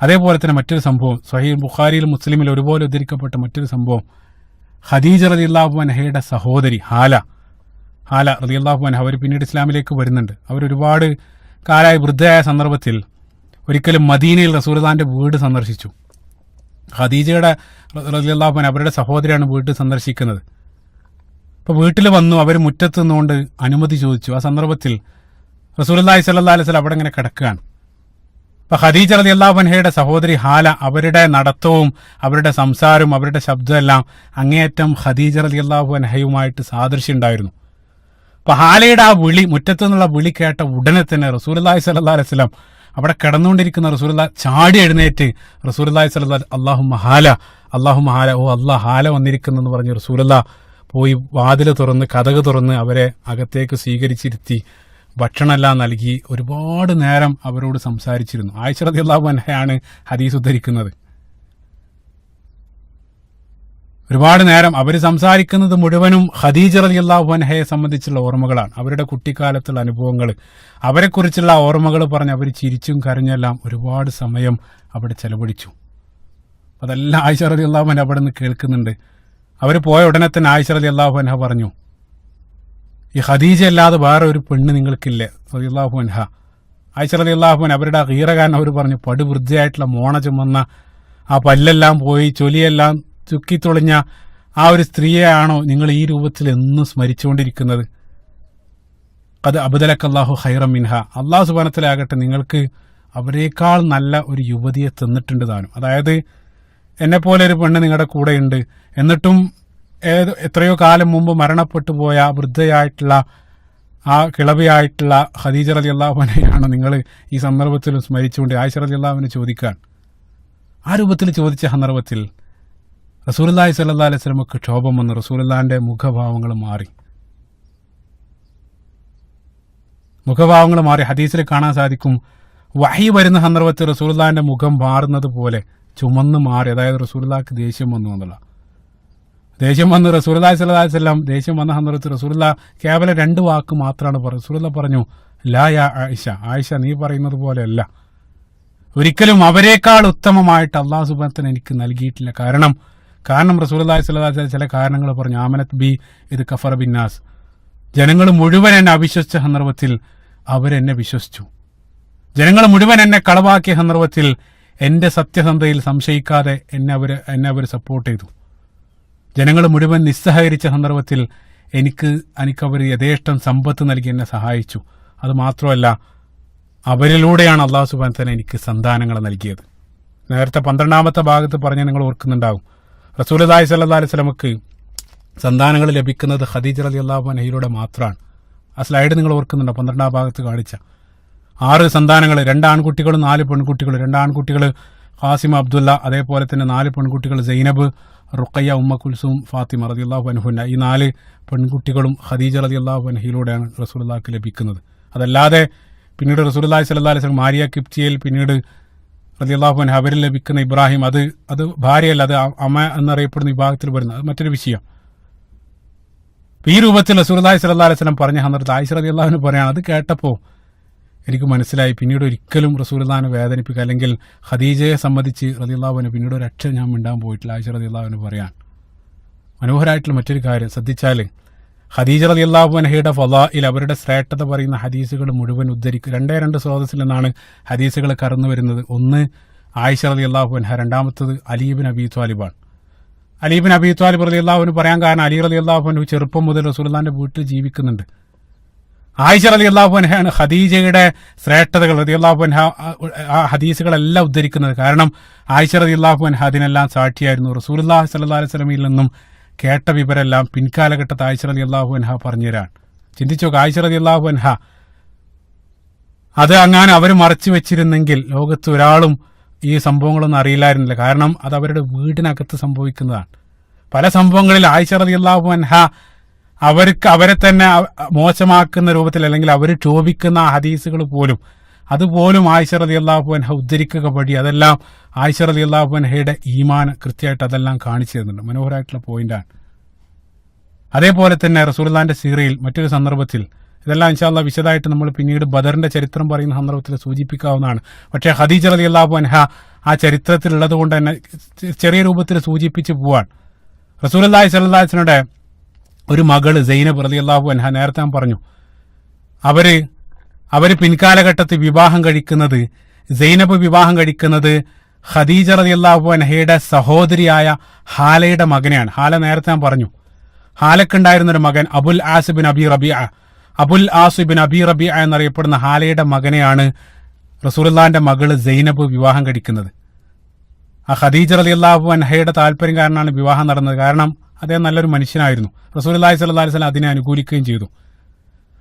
അതേപോലെ തന്നെ മറ്റൊരു സംഭവം, സ്വഹീഹ് ബുഖാരിയിലും മുസ്ലിമിൽ ഒരുപോലെ ഉദ്ധരിക്കപ്പെട്ട മറ്റൊരു സംഭവം, ഖദീജ റളിയല്ലാഹു അൻഹയുടെ സഹോദരി ഹാല റളിയല്ലാഹു അൻഹ, അവർ പിന്നീട് ഇസ്ലാമിലേക്ക് വരുന്നുണ്ട്. അവരൊരുപാട് കാലമായി വൃദ്ധയായ സന്ദർഭത്തിൽ ഒരിക്കലും മദീനയിൽ റസൂലുള്ളാഹിന്റെ വീട് സന്ദർശിച്ചു. ഖദീജയുടെ റളിയല്ലാഹു അൻഹ അവരുടെ സഹോദരിയാണ് വീട്ടിൽ സന്ദർശിക്കുന്നത്. അപ്പോൾ വീട്ടിൽ വന്നു, അവർ മുറ്റത്ത് നിന്നുകൊണ്ട് അനുമതി ചോദിച്ചു. ആ സന്ദർഭത്തിൽ റസൂലുള്ളാഹി സ്വല്ലല്ലാഹു അലൈഹി വസല്ലം അവിടെ ഇങ്ങനെ കിടക്കുകയാണ്. അപ്പോൾ ഖദീജ റളിയല്ലാഹു അൻഹയുടെ സഹോദരി ഹാല, അവരുടെ നടത്തവും അവരുടെ സംസാരവും അവരുടെ ശബ്ദമെല്ലാം അങ്ങേയറ്റം ഖദീജ റളിയല്ലാഹു അൻഹയുമായിട്ട് സാദൃശ്യം ഉണ്ടായിരുന്നു. അപ്പോൾ ഹാലയുടെ ആ വിളി, മുറ്റത്തു നിന്നുള്ള വിളി കേട്ട ഉടനെ തന്നെ റസൂലുള്ളാഹി സ്വല്ലല്ലാഹു അലൈഹി വസല്ലം അവിടെ കിടന്നുകൊണ്ടിരിക്കുന്ന റസൂലുള്ളാഹി ചാടി എഴുന്നേറ്റ് റസൂലുള്ളാഹി സ്വല്ലല്ലാഹു അല്ലാഹുമ്മ ഹാല, ഓ അല്ലാഹ്, ഹാല വന്നിരിക്കുന്നെന്ന് പറഞ്ഞ് റസൂലുള്ളാഹി പോയി വാതിൽ തുറന്ന് കതക് തുറന്ന് അവരെ അകത്തേക്ക് സ്വീകരിച്ചിരുത്തി ഭക്ഷണമെല്ലാം നൽകി ഒരുപാട് നേരം അവരോട് സംസാരിച്ചിരുന്നു. ആയിഷ റളിയല്ലാഹു അൻഹയാണ് ഹദീസ് ഉദ്ധരിക്കുന്നത്. ഒരുപാട് നേരം അവർ സംസാരിക്കുന്നത് മുഴുവനും ഖദീജ റളിയല്ലാഹു അൻഹയെ സംബന്ധിച്ചുള്ള ഓർമ്മകളാണ്, അവരുടെ കുട്ടിക്കാലത്തുള്ള അനുഭവങ്ങൾ, അവരെക്കുറിച്ചുള്ള ഓർമ്മകൾ പറഞ്ഞ് അവർ ചിരിച്ചും കരഞ്ഞെല്ലാം ഒരുപാട് സമയം അവിടെ ചെലവഴിച്ചു. അതെല്ലാം ആയിഷ റളിയല്ലാഹു അൻഹ അവിടെ നിന്ന് കേൾക്കുന്നുണ്ട്. അവർ പോയ ഉടനെ തന്നെ ആയിഷ റളിയല്ലാഹു അൻഹ പറഞ്ഞു, ഈ ഖദീജ അല്ലാതെ വേറെ ഒരു പെണ്ണ് നിങ്ങൾക്കില്ലേ റളിയല്ലാഹു അൻഹ. ആയിഷ റളിയല്ലാഹു അൻഹ അവരുടെ ആ ഗീറകാരൻ അവർ പറഞ്ഞു, പടുവൃദ്ധയായിട്ടുള്ള മോണ ചുമന്ന ആ പല്ലെല്ലാം പോയി ചൊലിയെല്ലാം ചുക്കിത്തുളിഞ്ഞ ആ ഒരു സ്ത്രീയെയാണോ നിങ്ങൾ ഈ രൂപത്തിൽ എന്നും സ്മരിച്ചുകൊണ്ടിരിക്കുന്നത്? അത് അബ്ദലക്കല്ലാഹു ഖൈറൻ മിൻഹ, അള്ളാഹു സുബ്ഹാനഹു വ തആല ആകട്ടെ നിങ്ങൾക്ക് അവരെക്കാൾ നല്ല ഒരു യുവതിയെ തന്നിട്ടുണ്ട് താനും. അതായത് എന്നെപ്പോലെ ഒരു പെണ്ണ് നിങ്ങളുടെ കൂടെയുണ്ട്, എന്നിട്ടും എത്രയോ കാലം മുമ്പ് മരണപ്പെട്ടു പോയ വൃദ്ധയായിട്ടുള്ള ആ കിളവിയായിട്ടുള്ള ഖദീജ റളിയല്ലാഹു അൻഹയാണ് നിങ്ങൾ ഈ സന്ദർഭത്തിൽ സ്മരിച്ചുകൊണ്ട് ആയിഷ റളിയല്ലാഹു അൻഹ ചോദിക്കാൻ. ആ രൂപത്തിൽ ചോദിച്ച സന്ദർഭത്തിൽ റസൂലുള്ളാഹി സ്വല്ലല്ലാഹു അലൈഹി വസല്ലമക്ക് ക്ഷോഭം വന്നു. റസൂലുള്ളാഹിന്റെ മുഖഭാവങ്ങൾ മാറി. ഹദീസിൽ കാണാൻ സാധിക്കും, വഹി വരുന്ന സന്ദർഭത്തിൽ റസൂലുള്ളാഹിന്റെ മുഖം മാറുന്നത് പോലെ ചുമന്ന് മാറി. അതായത് റസൂലുള്ളാഹിക്ക് ദേഷ്യം വന്നു എന്നുള്ള. ദേഷ്യം വന്ന് റസൂലുള്ളാഹി സ്വല്ലല്ലാഹു അലൈഹി വസല്ലം ദേഷ്യം വന്ന സന്ദർഭത്തിൽ റസൂലുള്ളാഹി കേവലം 2 വാക്ക് മാത്രമാണ് പറഞ്ഞത്. റസൂലുള്ളാഹി പറഞ്ഞു, ലാ യാ ആയിഷ, നീ പറയുന്നത് പോലെയല്ല, ഒരിക്കലും അവരെക്കാൾ ഉത്തമമായിട്ട് അല്ലാഹു സുബ്ഹാനഹു വ തആല എനിക്ക് നൽകിയിട്ടില്ല. കാരണം കാരണം റസൂലുള്ളാഹി സ്വല്ലല്ലാഹു അലൈഹി വസല്ലം ചില കാരണങ്ങൾ പറഞ്ഞു. ആമനത് ബി ഇത് കഫറ ബിന്നാസ്, ജനങ്ങൾ മുഴുവൻ എന്നെ അവിശ്വസിച്ച സന്ദർഭത്തിൽ അവരെന്നെ വിശ്വസിച്ചു. ജനങ്ങൾ മുഴുവൻ എന്നെ കളവാക്കിയ സന്ദർഭത്തിൽ എന്റെ സത്യസന്ധതയിൽ സംശയിക്കാതെ എന്നെ അവർ സപ്പോർട്ട് ചെയ്തു. ജനങ്ങൾ മുഴുവൻ നിസ്സഹകരിച്ച സന്ദർഭത്തിൽ എനിക്കവർ യഥേഷ്ടം സമ്പത്ത് നൽകി എന്നെ സഹായിച്ചു. അത് മാത്രമല്ല, അവരിലൂടെയാണ് അള്ളാഹു സുബ്ഹാനഹു വ തആല എനിക്ക് സന്താനങ്ങളെ നൽകിയത്. നേരത്തെ 12ാമത്തെ ഭാഗത്ത് പറഞ്ഞ് നിങ്ങൾ ഓർക്കുന്നുണ്ടാവും, റസൂലുള്ളാഹി സ്വല്ലല്ലാഹു അലൈഹി വസല്ലമക്ക് സന്താനങ്ങൾ ലഭിക്കുന്നത് ഖദീജ റളിയല്ലാഹു അൻഹയിലൂടെ മാത്രമാണ്. ആ സ്ലൈഡ് നിങ്ങൾ ഓർക്കുന്നുണ്ടോ? 12ാം ഭാഗത്ത് കാണിച്ച 6 സന്താനങ്ങൾ, 2 ആൺകുട്ടികളും 4 പെൺകുട്ടികൾ. 2 ആൺകുട്ടികൾ ഖാസിം, അബ്ദുല്ല, അതേപോലെ തന്നെ 4 പെൺകുട്ടികൾ സൈനബ്, റുഖയ്യ, ഉമ്മ കുൽസൂം, ഫാത്തിമ റളിയല്ലാഹു അൻഹുന്ന. ഈ 4 പെൺകുട്ടികളും ഖദീജ റളിയല്ലാഹു അൻഹയിലൂടെയാണ് റസൂലുള്ളാഹിക്ക് ലഭിക്കുന്നത്. അതല്ലാതെ പിന്നീട് റസൂലുള്ളാഹി സ്വല്ലല്ലാഹു അലൈഹി വസല്ലം മാരിയ കിപ്റ്റിയയിൽ പിന്നീട് റളിയല്ലാഹു അൻഹ അവരിൽ ലഭിക്കുന്ന ഇബ്രാഹിം, അത് ഭാര്യയല്ല, അത് അമ്മ എന്നറിയപ്പെടുന്ന വിഭാഗത്തിൽ വരുന്നത്, അത് മറ്റൊരു വിഷയം. ഈ രൂപത്തിൽ റസൂലുള്ളാഹി സ്വല്ലല്ലാഹു അലൈഹി വസല്ലം പറഞ്ഞ സന്ദർഭത്തിൽ ആയിഷ റളിയല്ലാഹു അൻഹ പറയാണ്, അത് കേട്ടപ്പോൾ എനിക്ക് മനസ്സിലായി പിന്നീട് ഒരിക്കലും റസൂലുള്ളാഹിനെ വേദനിപ്പിക്കുക അല്ലെങ്കിൽ ഖദീജയെ സംബന്ധിച്ച് റളിയല്ലാഹു അൻഹ പിന്നീട് ഒരു അക്ഷരം ഞാൻ മിണ്ടാൻ പോയിട്ടില്ല. ആയിഷ റളിയല്ലാഹു അൻഹ പറയാൻ മനോഹരമായിട്ടുള്ള മറ്റൊരു കാര്യം ശ്രദ്ധിച്ചാൽ, ഖദീജ റളിയല്ലാഹു അൻഹയുടെ ഫളാഇൽ, അവരുടെ ശ്രേഷ്ഠത പറയുന്ന ഹദീസുകൾ മുഴുവൻ ഉദ്ധരിക്കും. 2 സ്രോതസ്സിൽ നിന്നാണ് ഹദീസുകൾ കടന്നു വരുന്നത്. ഒന്ന് ആയിഷ റളിയല്ലാഹു അൻഹ, രണ്ടാമത്തത് അലി ഇബ്നു അബീ ത്വാലിബാണ്. അലി ഇബ്നു അബീ ത്വാലിബ് റളിയല്ലാഹു അൻഹു പറയാൻ കാരണം, അലി റളിയല്ലാഹു അൻഹു ചെറുപ്പം മുതൽ റസൂലുള്ളാഹിന്റെ വീട്ടിൽ ജീവിക്കുന്നുണ്ട്. ആയിഷ റളിയല്ലാഹു അൻഹയാണ് ഖദീജയുടെ ശ്രേഷ്ഠതകൾ റളിയല്ലാഹു അൻഹ ആ ഹദീസുകളെല്ലാം ഉദ്ധരിക്കുന്നത്. കാരണം ആയിഷ റളിയല്ലാഹു അൻഹ അതിനെല്ലാം സാക്ഷിയായിരുന്നു. റസൂലുള്ളാഹി സ്വല്ലല്ലാഹു അലൈഹി വസല്ലമയിൽ നിന്നും കേട്ട വിവരെല്ലാം പിൻകാലഘട്ടത്ത് ആയിഷ റളിയല്ലാഹു അൻഹ പറഞ്ഞുതരാൻ. ചിന്തിച്ചു നോക്ക്, ആയിഷ റളിയല്ലാഹു അൻഹ അത് അങ്ങനെ അവർ മറച്ചു വെച്ചിരുന്നെങ്കിൽ ലോകത്ത് ഒരാളും ഈ സംഭവങ്ങളൊന്നും അറിയില്ലായിരുന്നില്ല. കാരണം അത് അവരുടെ വീടിനകത്ത് സംഭവിക്കുന്നതാണ്. പല സംഭവങ്ങളിൽ ആയിഷ റളിയല്ലാഹു അൻഹ അവരെ തന്നെ മോശമാക്കുന്ന രൂപത്തിൽ അല്ലെങ്കിൽ അവർ ക്ഷോഭിക്കുന്ന ഹദീസുകൾ പോലും അതുപോലും ആയിഷ റളിയല്ലാഹു അൻഹ ഉദ്ധരിക്കുക വഴി അതെല്ലാം ആയിഷ റളിയല്ലാഹു അൻഹയുടെ ഈമാൻ കൃത്യമായിട്ട് അതെല്ലാം കാണിച്ചു തരുന്നുണ്ട്. മനോഹരമായിട്ടുള്ള പോയിന്റാണ്. അതേപോലെ തന്നെ റസൂലുള്ളാഹിന്റെ സീറയിൽ മറ്റൊരു സന്ദർഭത്തിൽ, ഇതെല്ലാം ഇൻഷാ അല്ലാഹ് വിശദമായിട്ട് നമ്മൾ പിന്നീട് ബദറിന്റെ ചരിത്രം പറയുന്ന സന്ദർഭത്തിൽ സൂചിപ്പിക്കാവുന്നതാണ്. പക്ഷേ ഖദീജ റളിയല്ലാഹു അൻഹ ആ ചരിത്രത്തിലുള്ളത് കൊണ്ട് തന്നെ ചെറിയ രൂപത്തിൽ സൂചിപ്പിച്ച് പോവാൻ. റസൂലുള്ളാഹി സ്വല്ലല്ലാഹു അലൈഹി വസല്ലമയുടെ ഒരു മകള് സൈനബ് റളിയല്ലാഹു അൻഹ, നേരത്തെ ഞാൻ പറഞ്ഞു, അവര് പിൻകാലഘട്ടത്തിൽ വിവാഹം കഴിക്കുന്നത്, സൈനബ് വിവാഹം കഴിക്കുന്നത് ഖദീജ റളിയല്ലാഹു അൻഹയുടെ സഹോദരിയായ ഹാലയുടെ മകനെയാണ്. ഹാല നേരത്തെ ഞാൻ പറഞ്ഞു, ഹാലക്കുണ്ടായിരുന്നൊരു മകൻ അബുൽ ആസ് ബിൻ അബി റബീഅ എന്നറിയപ്പെടുന്ന ഹാലയുടെ മകനെയാണ് റസൂലുള്ളാഹിന്റെ മകള് സൈനബ് വിവാഹം കഴിക്കുന്നത്. ആ ഖദീജ റളിയല്ലാഹു അൻഹയുടെ താല്പര്യം കാരണമാണ് വിവാഹം നടന്നത്. കാരണം അദ്ദേഹം നല്ലൊരു മനുഷ്യനായിരുന്നു. റസൂലുള്ളാഹി സ്വല്ലല്ലാഹു അലൈഹി വസല്ലം അതിനെ അനുകൂലിക്കുകയും ചെയ്തു.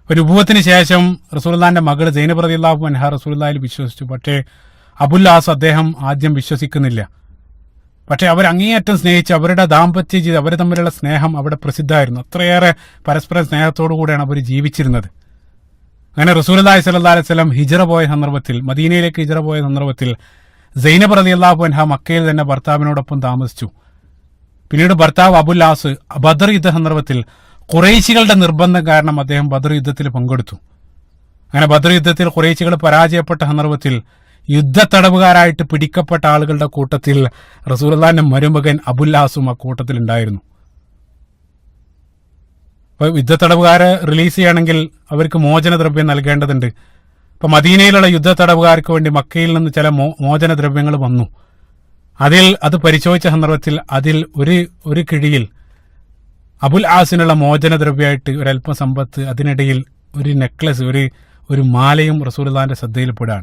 ഒരു നുബുവത്തിന് ശേഷം റസൂലുള്ളാഹിന്റെ മകൾ സൈനബ് റളിയല്ലാഹു അൻഹ റസൂലുള്ളാഹിൽ വിശ്വസിച്ചു. പക്ഷേ അബുൽ ആസ് അദ്ദേഹം ആദ്യം വിശ്വസിക്കുന്നില്ല. പക്ഷേ അവർ അങ്ങേയറ്റം സ്നേഹിച്ച് അവരുടെ ദാമ്പത്യ ജീവിതം, അവർ തമ്മിലുള്ള സ്നേഹം അവിടെ പ്രസിദ്ധമായിരുന്നു. അത്രയേറെ പരസ്പര സ്നേഹത്തോടു കൂടിയാണ് അവർ ജീവിച്ചിരുന്നത്. അങ്ങനെ റസൂലുള്ളാഹി സ്വല്ലല്ലാഹു അലൈഹി വസല്ലം ഹിജ്റ പോയ സന്ദർഭത്തിൽ, മദീനയിലേക്ക് ഹിജ്റ പോയ സന്ദർഭത്തിൽ സൈനബ് റളിയല്ലാഹു അൻഹ മക്കയിൽ തന്നെ ഭർത്താവിനോടൊപ്പം താമസിച്ചു. പിന്നീട് ഭർത്താവ് അബുൽ ആസ് ബദർ യുദ്ധ സന്ദർഭത്തിൽ ഖുറൈശികളുടെ നിർബന്ധം കാരണം അദ്ദേഹം ബദർ യുദ്ധത്തിൽ പങ്കെടുത്തു. അങ്ങനെ ബദർ യുദ്ധത്തിൽ ഖുറൈശികൾ പരാജയപ്പെട്ട സന്ദർഭത്തിൽ യുദ്ധത്തടവുകാരായിട്ട് പിടിക്കപ്പെട്ട ആളുകളുടെ കൂട്ടത്തിൽ റസൂലുള്ളാഹിന്റെ മരുമകൻ അബുൽ ആസും ആ കൂട്ടത്തിൽ ഉണ്ടായിരുന്നു. അപ്പൊ യുദ്ധത്തടവുകാരെ റിലീസ് ചെയ്യണമെങ്കിൽ അവർക്ക് മോചനദ്രവ്യം നൽകേണ്ടതുണ്ട്. അപ്പൊ മദീനയിലുള്ള യുദ്ധത്തടവുകാർക്ക് വേണ്ടി മക്കയിൽ നിന്ന് ചില മോചനദ്രവ്യങ്ങൾ വന്നു. അത് പരിശോധിച്ച സന്ദർഭത്തിൽ അതിൽ ഒരു കിഴിയിൽ അബുൽ ആസിനുള്ള മോചനദ്രവ്യമായിട്ട് ഒരല്പം സമ്പത്ത്, അതിനിടയിൽ ഒരു നെക്ലസ്, ഒരു മാലയും റസൂലുള്ളാഹിന്റെ ശ്രദ്ധയിൽപ്പെടാൻ.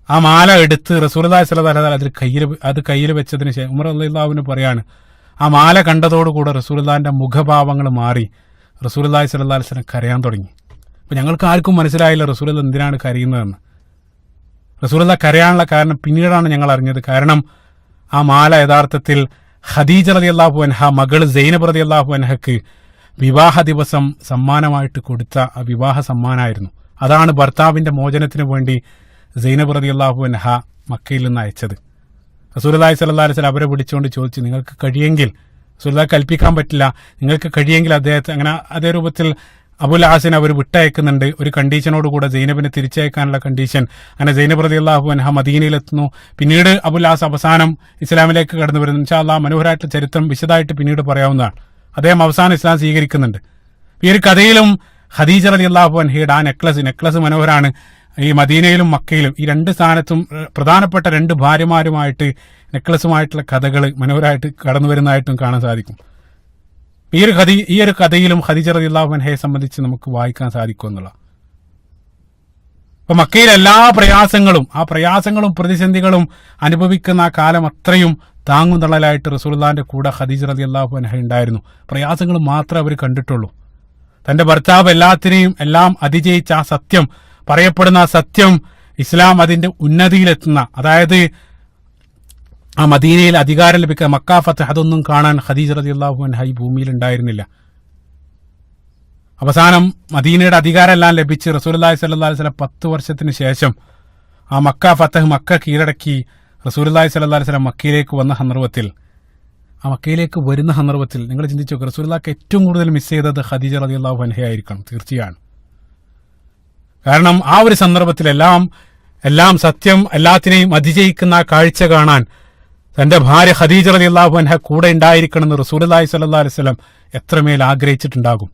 ആ മാല എടുത്ത് റസൂലുള്ളാഹി സ്വല്ലല്ലാഹു അലൈഹി വസല്ലം അത് കയ്യിൽ വെച്ചതിന് ശേഷം ഉമർ റളിയല്ലാഹു അൻഹു പറയാണ്, ആ മാല കണ്ടതോടുകൂടെ റസൂലുള്ളാഹിന്റെ മുഖഭാവങ്ങൾ മാറി റസൂലുള്ളാഹി സ്വല്ലല്ലാഹു അലൈഹി വസല്ലം കരയാൻ തുടങ്ങി. അപ്പൊ ഞങ്ങൾക്ക് ആർക്കും മനസ്സിലായില്ല റസൂലുള്ളാഹി എന്തിനാണ് കരയുന്നതെന്ന്. റസൂലുള്ളാഹി കരയാനുള്ള കാരണം പിന്നീടാണ് ഞങ്ങൾ അറിഞ്ഞത്. കാരണം ആ മാല യഥാർത്ഥത്തിൽ ഖദീജ റളിയല്ലാഹു അൻഹ മകൾ സൈനബ് റളിയല്ലാഹു അൻഹക്ക് വിവാഹ ദിവസം സമ്മാനമായിട്ട് കൊടുത്ത ആ വിവാഹ സമ്മാനമായിരുന്നു. അതാണ് ഭർത്താവിന്റെ മോചനത്തിന് വേണ്ടി സൈനബ് റളിയല്ലാഹു അൻഹ മക്കയിൽ നിന്ന് അയച്ചത്. റസൂലുള്ളാഹി സ്വല്ലല്ലാഹു അലൈഹി വസല്ലം അവരെ വിളിച്ചുകൊണ്ട് ചോദിച്ചു, നിങ്ങൾക്ക് കഴിയെങ്കിൽ, റസൂലുള്ളാഹി കൽപ്പിക്കാൻ പറ്റില്ല, നിങ്ങൾക്ക് കഴിയെങ്കിൽ അദ്ദേഹത്തെ അങ്ങനെ അതേ രൂപത്തിൽ അബുൽ ആസിനെ അവർ വിട്ടയക്കുന്നുണ്ട്. ഒരു കണ്ടീഷനോടുകൂടെ സൈനബിനെ തിരിച്ചയക്കാനുള്ള കണ്ടീഷൻ. അങ്ങനെ സൈനബ് റളിയല്ലാഹു അൻഹ മദീനയിലെത്തുന്നു. പിന്നീട് അബുൽ ആസ് അവസാനം ഇസ്ലാമിലേക്ക് കടന്നു വരുന്നു. ഇൻഷാ അല്ലാഹ് മനോഹരമായിട്ടുള്ള ചരിത്രം വിശദമായിട്ട് പിന്നീട് പറയാവുന്നതാണ്. അദ്ദേഹം അവസാനം ഇസ്ലാം സ്വീകരിക്കുന്നുണ്ട്. ഈ ഒരു കഥയിലും ഖദീജ റളിയല്ലാഹു അൻഹയുടെ ആ നെക്ലസ് മനോഹരാണ്. ഈ മദീനയിലും മക്കയിലും ഈ രണ്ട് സ്ഥാനത്തും പ്രധാനപ്പെട്ട രണ്ട് ഭാര്യമാരുമായിട്ട് നെക്ലസുമായിട്ടുള്ള കഥകൾ മനോഹരമായിട്ട് കടന്നു വരുന്നതായിട്ടും കാണാൻ സാധിക്കും. ഈ ഒരു കഥയിലും ഖദീജ റളിയല്ലാഹു അൻഹയെ സംബന്ധിച്ച് നമുക്ക് വായിക്കാൻ സാധിക്കും എന്നുള്ള. അപ്പൊ മക്കയിലെ എല്ലാ പ്രയാസങ്ങളും പ്രതിസന്ധികളും അനുഭവിക്കുന്ന ആ കാലം അത്രയും താങ്ങും തള്ളലായിട്ട് റസൂലുള്ളാഹിന്റെ കൂടെ ഖദീജ റളിയല്ലാഹു അൻഹ ഉണ്ടായിരുന്നു. പ്രയാസങ്ങൾ മാത്രമേ അവർ കണ്ടിട്ടുള്ളൂ. തന്റെ ഭർത്താവ് എല്ലാം അതിജയിച്ച ആ സത്യം, പറയപ്പെടുന്ന ആ സത്യം, ഇസ്ലാം അതിന്റെ ഉന്നതിയിലെത്തുന്ന, അതായത് ആ മദീനയിൽ അധികാരം ലഭിക്കുക, മക്ക ഫത്ഹ്, അതൊന്നും കാണാൻ ഖദീജ റളിയല്ലാഹു അൻഹ ഈ ഭൂമിയിൽ ഉണ്ടായിരുന്നില്ല. അവസാനം മദീനയുടെ അധികാരമെല്ലാം ലഭിച്ച് റസൂലുള്ളാഹി സ്വല്ലല്ലാഹു അലൈഹി വസല്ലം 10 വർഷത്തിന് ശേഷം ആ മക്ക ഫത്ഹ്, മക്ക കീഴടക്കി റസൂലുള്ളാഹി സ്വല്ലല്ലാഹു അലൈഹി വസല്ലം മക്കയിലേക്ക് വന്ന സന്ദർഭത്തിൽ, ആ മക്കയിലേക്ക് വരുന്ന സന്ദർഭത്തിൽ നിങ്ങൾ ചിന്തിച്ചു നോക്കുക, റസൂലുള്ളാഹിക്ക് ഏറ്റവും കൂടുതൽ മിസ് ചെയ്തത് ഖദീജ റളിയല്ലാഹു അൻഹയായിരിക്കണം. തീർച്ചയാണ്. കാരണം ആ ഒരു സന്ദർഭത്തിൽ എല്ലാം സത്യം, എല്ലാത്തിനെയും അതിജയിക്കുന്ന കാഴ്ച കാണാൻ തന്റെ ഭാര്യ ഖദീജ റളിയല്ലാഹു അൻഹ കൂടെ ഉണ്ടായിരിക്കണമെന്ന് റസൂലുള്ളാഹി സ്വല്ലല്ലാഹു അലൈഹി വസല്ലം എത്രമേൽ ആഗ്രഹിച്ചിട്ടുണ്ടാകും.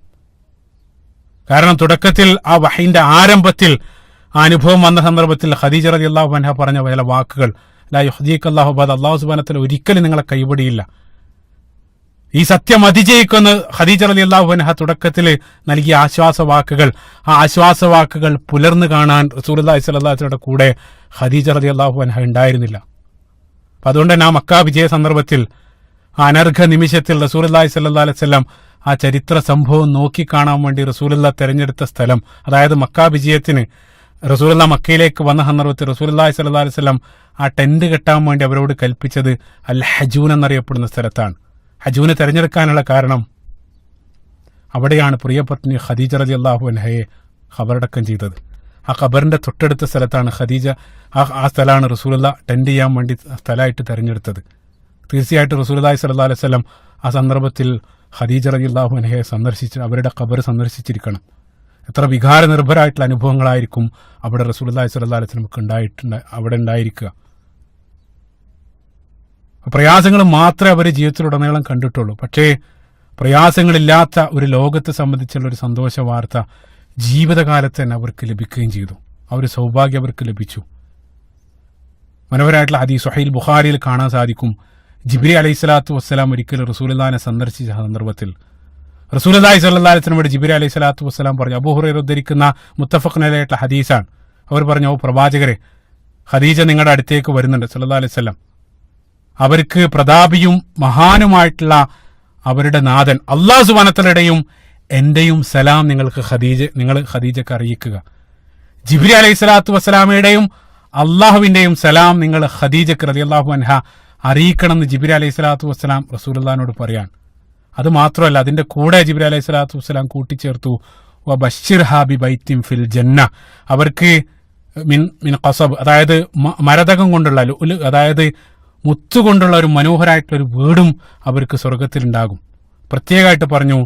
കാരണം തുടക്കത്തിൽ ആ വഹയിന്റെ ആരംഭത്തിൽ ആ അനുഭവം വന്ന സന്ദർഭത്തിൽ ഖദീജ റളിയല്ലാഹു അൻഹ പറഞ്ഞ ചില വാക്കുകൾ, ലാ യുഹ്ദീകല്ലാഹു ബഅദ, അല്ലാഹു സുബ്ഹാനഹു വ തആല ഒരിക്കലും നിങ്ങളെ കൈവിടിയില്ല. ഈ സത്യം അതിജയിക്കുന്ന ഖദീജ റളിയല്ലാഹു അൻഹ തുടക്കത്തിൽ നൽകിയ ആശ്വാസവാക്കുകൾ, ആ ആശ്വാസവാക്കുകൾ പുലർന്നു കാണാൻ റസൂലുള്ളാഹി സ്വല്ലല്ലാഹു അലൈഹി വസല്ലം കൂടെ ഖദീജ റളിയല്ലാഹു അൻഹ ഉണ്ടായിരുന്നില്ല. അപ്പൊ അതുകൊണ്ട് തന്നെ ആ മക്ക വിജയ സന്ദർഭത്തിൽ, ആ അനർഘ നിമിഷത്തിൽ റസൂലുള്ളാഹി സ്വല്ലല്ലാഹു അലൈഹി വസല്ലം ആ ചരിത്ര സംഭവം നോക്കിക്കാണാൻ വേണ്ടി റസൂലുള്ളാഹി തെരഞ്ഞെടുത്ത സ്ഥലം, അതായത് മക്ക വിജയത്തിന് റസൂലുള്ളാഹി മക്കയിലേക്ക് വന്ന സന്ദർഭത്തിൽ റസൂലുള്ളാഹി സ്വല്ലല്ലാഹു അലൈഹി വസല്ലം ആ ടെന്റ് കെട്ടാൻ വേണ്ടി അവരോട് കൽപ്പിച്ചത് അൽ ഹജൂൻ എന്നറിയപ്പെടുന്ന സ്ഥലത്താണ്. ഹജൂന് തെരഞ്ഞെടുക്കാനുള്ള കാരണം, അവിടെയാണ് പ്രിയപത്നി ഖദീജ റളിയല്ലാഹു അൻഹയെ ഖബറടക്കം ചെയ്തത്. ആ ഖബറിന്റെ തൊട്ടടുത്ത സ്ഥലത്താണ് ആ സ്ഥലമാണ് റസൂലുള്ളാഹി ടെന്റ് ചെയ്യാൻ വേണ്ടി സ്ഥലമായിട്ട് തെരഞ്ഞെടുത്തത്. തീർച്ചയായിട്ടും റസൂലുള്ളാഹി സ്വല്ലല്ലാഹു അലൈഹി വസല്ലം ആ സന്ദർഭത്തിൽ ഖദീജ റളിയല്ലാഹു അൻഹയെ സന്ദർശിച്ച് അവരുടെ ഖബർ സന്ദർശിച്ചിരിക്കണം. എത്ര വികാരനിർഭരമായിട്ടുള്ള അനുഭവങ്ങളായിരിക്കും അവിടെ റസൂലുള്ളാഹി സ്വല്ലല്ലാഹു അലൈഹി വസല്ലം അവിടെ ഉണ്ടായിരിക്കുക. പ്രയാസങ്ങൾ മാത്രമേ അവർ ജീവിതത്തിലുടനീളം കണ്ടിട്ടുള്ളൂ. പക്ഷേ പ്രയാസങ്ങളില്ലാത്ത ഒരു ലോകത്തെ സംബന്ധിച്ചുള്ള ഒരു സന്തോഷ വാർത്ത ജീവിതകാലത്ത് തന്നെ അവർക്ക് ലഭിക്കുകയും ചെയ്തു. ആ ഒരു സൗഭാഗ്യം അവർക്ക് ലഭിച്ചു. മനോഹരമായിട്ടുള്ള ഹദീസ് സ്വഹീഹ് ബുഖാരിയിൽ കാണാൻ സാധിക്കും. ജിബ്രീൽ അലൈഹിസ്സലാത്തു വസ്സലാം ഒരിക്കൽ റസൂലുള്ളാഹിനെ സന്ദർശിച്ച സന്ദർഭത്തിൽ റസൂലുള്ളാഹി സ്വല്ലല്ലാഹു അലൈഹി വസല്ലമയോട് ജിബ്രീൽ അലൈഹിസ്സലാത്തു വസ്സലാം പറഞ്ഞു, അബൂ ഹുറൈറ ഉദ്ധരിക്കുന്ന മുത്തഫഖുൻ അലൈഹിയുള്ള ഹദീസാണ്. അവർ പറഞ്ഞു, ഓ പ്രവാചകരെ, ഖദീജ നിങ്ങളുടെ അടുത്തേക്ക് വരുന്നുണ്ട് സ്വല്ലല്ലാഹു അലൈഹി വസല്ലം. അവർക്ക് പ്രതാപിയും മഹാനുമായിട്ടുള്ള അവരുടെ നാഥൻ അല്ലാഹു സുബ്ഹാനഹു വ തആലയുടെയും എന്റെയും സലാം നിങ്ങൾ ഖദീജക്ക് അറിയിക്കുക. ജിബ്രീൽ അലൈഹിസ്സലാത്തു വസ്സലാമയുടെയും അള്ളാഹുവിന്റെയും സലാം നിങ്ങൾ ഖദീജക്ക് റളിയല്ലാഹു അൻഹ അറിയിക്കണം എന്ന് ജിബ്രീൽ അലൈഹിസ്സലാത്തു വസ്സലാം റസൂലുള്ളാഹിനോട് പറയാൻ. അത് മാത്രമല്ല, അതിന്റെ കൂടെ ജിബ്രീൽ അലൈഹിസ്സലാത്തു വസ്സലാം കൂട്ടിച്ചേർത്തു, വബശ്ശിർഹാ ബിബൈത്തിൻ ഫിൽ ജന്ന, അവർക്ക് മിൻ ഖസബ്, അതായത് മരതകം കൊണ്ടുള്ള, അതായത് മുത്തുകൊണ്ടുള്ള ഒരു മനോഹരമായിട്ടുള്ള ഒരു വീടും അവർക്ക് സ്വർഗത്തിലുണ്ടാകും. പ്രത്യേകമായിട്ട് പറഞ്ഞു,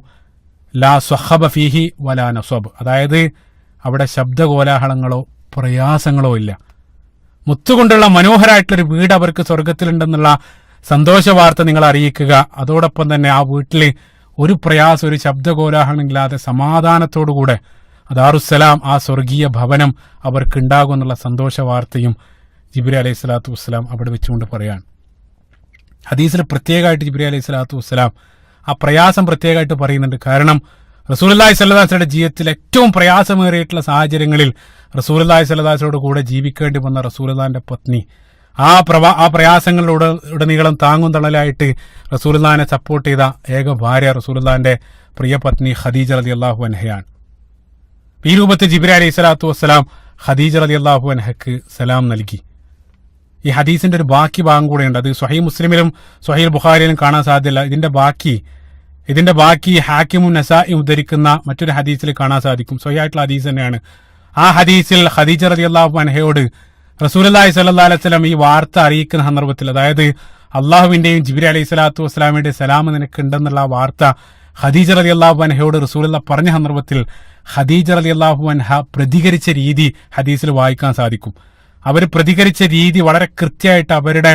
ലാ സ്വഹബ ഫീഹി വലാ നസ്വബ്, അതായത് അവിടെ ശബ്ദകോലാഹലങ്ങളോ പ്രയാസങ്ങളോ ഇല്ല. മുത്തുകൊണ്ടുള്ള മനോഹരമായിട്ടുള്ളൊരു വീട് അവർക്ക് സ്വർഗത്തിലുണ്ടെന്നുള്ള സന്തോഷ വാർത്ത നിങ്ങൾ അറിയിക്കുക. അതോടൊപ്പം തന്നെ ആ വീട്ടിൽ ഒരു പ്രയാസം, ഒരു ശബ്ദകോലാഹലമില്ലാതെ സമാധാനത്തോടുകൂടെ ദാറുസ്സലാം, ആ സ്വർഗീയ ഭവനം അവർക്കുണ്ടാകും എന്നുള്ള സന്തോഷ വാർത്തയും ജിബ്രീൽ അലൈഹി സ്വലാത്തു വസ്സലാം അവിടെ വെച്ചുകൊണ്ട് പറയാൻ. ഹദീസിൽ പ്രത്യേകമായിട്ട് ജിബ്രീൽ അലൈഹി സ്വലാത്തു വസ്സലാം ആ പ്രയാസം പ്രത്യേകമായിട്ട് പറയുന്നുണ്ട്. കാരണം റസൂലുള്ളാഹി സ്വല്ലല്ലാഹു അലൈഹി വസല്ലമയുടെ ജീവിതത്തിൽ ഏറ്റവും പ്രയാസമേറിയിട്ടുള്ള സാഹചര്യങ്ങളിൽ റസൂലുള്ളാഹി സ്വല്ലല്ലാഹു അലൈഹി വസല്ലമയോട് കൂടെ ജീവിക്കേണ്ടി വന്ന റസൂലുള്ളാഹിന്റെ പത്നി, ആ പ്രയാസങ്ങളിലുടനീളം താങ്ങും തണലായിട്ട് റസൂലുള്ളാഹിനെ സപ്പോർട്ട് ചെയ്ത ഏക ഭാര്യ റസൂലുള്ളാഹിന്റെ പ്രിയ പത്നി ഖദീജ റളിയല്ലാഹു അൻഹയാണ്. ഈ രൂപത്തിൽ ജിബ്രീൽ അലൈഹി സ്വലാത്തു വസ്സലാം ഖദീജ റളിയല്ലാഹു അൻഹയ്ക്ക് സലാം നൽകി. ഈ ഹദീസിന്റെ ഒരു ബാക്കി ഭാഗം കൂടെയുണ്ട്. അത് സ്വഹീഹ് മുസ്ലിമിലും സ്വഹീഹ് ബുഖാരിയിലും കാണാൻ സാധ്യല്ല. ഇതിന്റെ ബാക്കി ഹാക്കിമും നസാഇയും ഉദ്ധരിക്കുന്ന മറ്റൊരു ഹദീസിൽ കാണാൻ സാധിക്കും. സ്വഹീഹായിട്ടുള്ള ഹദീസ് തന്നെയാണ്. ആ ഹദീസിൽ ഖദീജ റളിയല്ലാഹു അൻഹയോട് റസൂലുള്ളാഹി സ്വല്ലല്ലാഹു അലൈഹി വസല്ലം ഈ വാർത്ത അറിയിക്കുന്ന സന്ദർഭത്തിൽ, അതായത് അള്ളാഹുവിന്റെയും ജിബ്രീൽ അലൈഹി സ്വലാത്തു വസ്സലാമിന്റെ സലാം നിനക്കുണ്ടെന്നുള്ള വാർത്ത ഖദീജ റളിയല്ലാഹു അൻഹയോട് റസൂലുള്ളാഹി പറഞ്ഞ സന്ദർഭത്തിൽ ഖദീജ റളിയല്ലാഹു അൻഹ പ്രതികരിച്ച രീതി ഹദീസിൽ വായിക്കാൻ സാധിക്കും. അവർ പ്രതികരിച്ച രീതി വളരെ കൃത്യമായിട്ട് അവരുടെ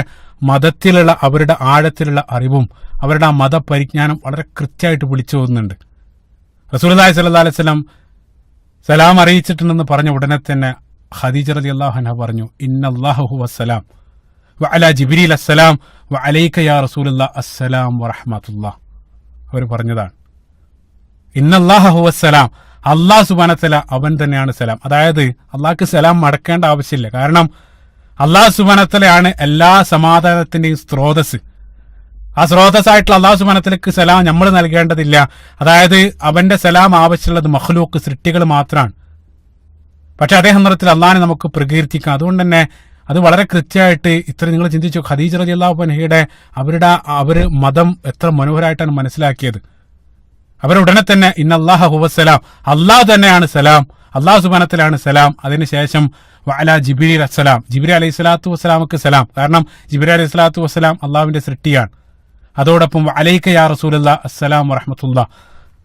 മതത്തിലുള്ള അവരുടെ ആഴത്തിലുള്ള അറിവും അവരുടെ ആ മതപരിജ്ഞാനം വളരെ കൃത്യമായിട്ട് വിളിച്ചു പോകുന്നുണ്ട്. റസൂലുള്ളാഹി സ്വല്ലല്ലാഹു അലൈഹി വസല്ലം സലാം അറിയിച്ചിട്ടുണ്ടെന്ന് പറഞ്ഞ ഉടനെ തന്നെ ഖദീജ റളിയല്ലാഹു അൻഹ പറഞ്ഞു, ഇന്നല്ലാഹു ഹുവസ്സലാം വഅലാ ജിബ്രീൽ അസ്സലാം വഅലൈക യാ റസൂലുള്ളാഹി അസ്സലാം വറഹ്മത്തുള്ളാഹ്. അവർ പറഞ്ഞതാണ് ഇന്നല്ലാഹു ഹുവസ്സലാം, അല്ലാഹു സുബ്ഹാനഹു വ തആല അവൻ തന്നെയാണ് സലാം. അതായത് അള്ളാഹ്ക്ക് സലാം മടക്കേണ്ട ആവശ്യമില്ല. കാരണം അല്ലാഹു സുബ്ഹാനഹു വ തആലയാണ് എല്ലാ സമാധാനത്തിന്റെയും സ്രോതസ്. ആ സ്രോതസ്സായിട്ടുള്ള അല്ലാഹു സുബ്ഹാനഹു വ തആലക്ക് സലാം നമ്മൾ നൽകേണ്ടതില്ല. അതായത് അവന്റെ സലാം ആവശ്യമുള്ളത് മഖ്ലൂക്ക് സൃഷ്ടികൾ മാത്രമാണ്. പക്ഷെ അതേ സന്ദർഭത്തിൽ അള്ളാഹിനെ നമുക്ക് പ്രകീർത്തിക്കാം. അതുകൊണ്ട് തന്നെ അത് വളരെ കൃത്യമായിട്ട് ഇത്ര നിങ്ങൾ ചിന്തിച്ചു, ഖദീജ റളിയല്ലാഹു അൻഹയുടെ അവര് മതം എത്ര മനോഹരമായിട്ടാണ് മനസ്സിലാക്കിയത്. അവരുടനെ തന്നെ ഇന്നല്ലാഹ ഹുവസ്സലാം, അള്ളാഹു തന്നെയാണ് സലാം, അള്ളാഹു സുബ്ഹാനഹു വ തആലയാണ് സലാം. അതിനുശേഷം വഅലാ ജിബ്രീൽ അസ്സലാം, ജിബ്രീൽ അലൈഹി സ്വലാത്തു വസ്സലാമക്ക് സലാം. കാരണം ജിബ്രീൽ അലൈഹി സ്വലാത്തു വസ്സലാം അള്ളാഹുവിന്റെ സൃഷ്ടിയാണ്. അതോടൊപ്പം വഅലൈക യാ റസൂലുള്ളാഹി അസ്സലാം വറഹ്മത്തുള്ളാഹ്,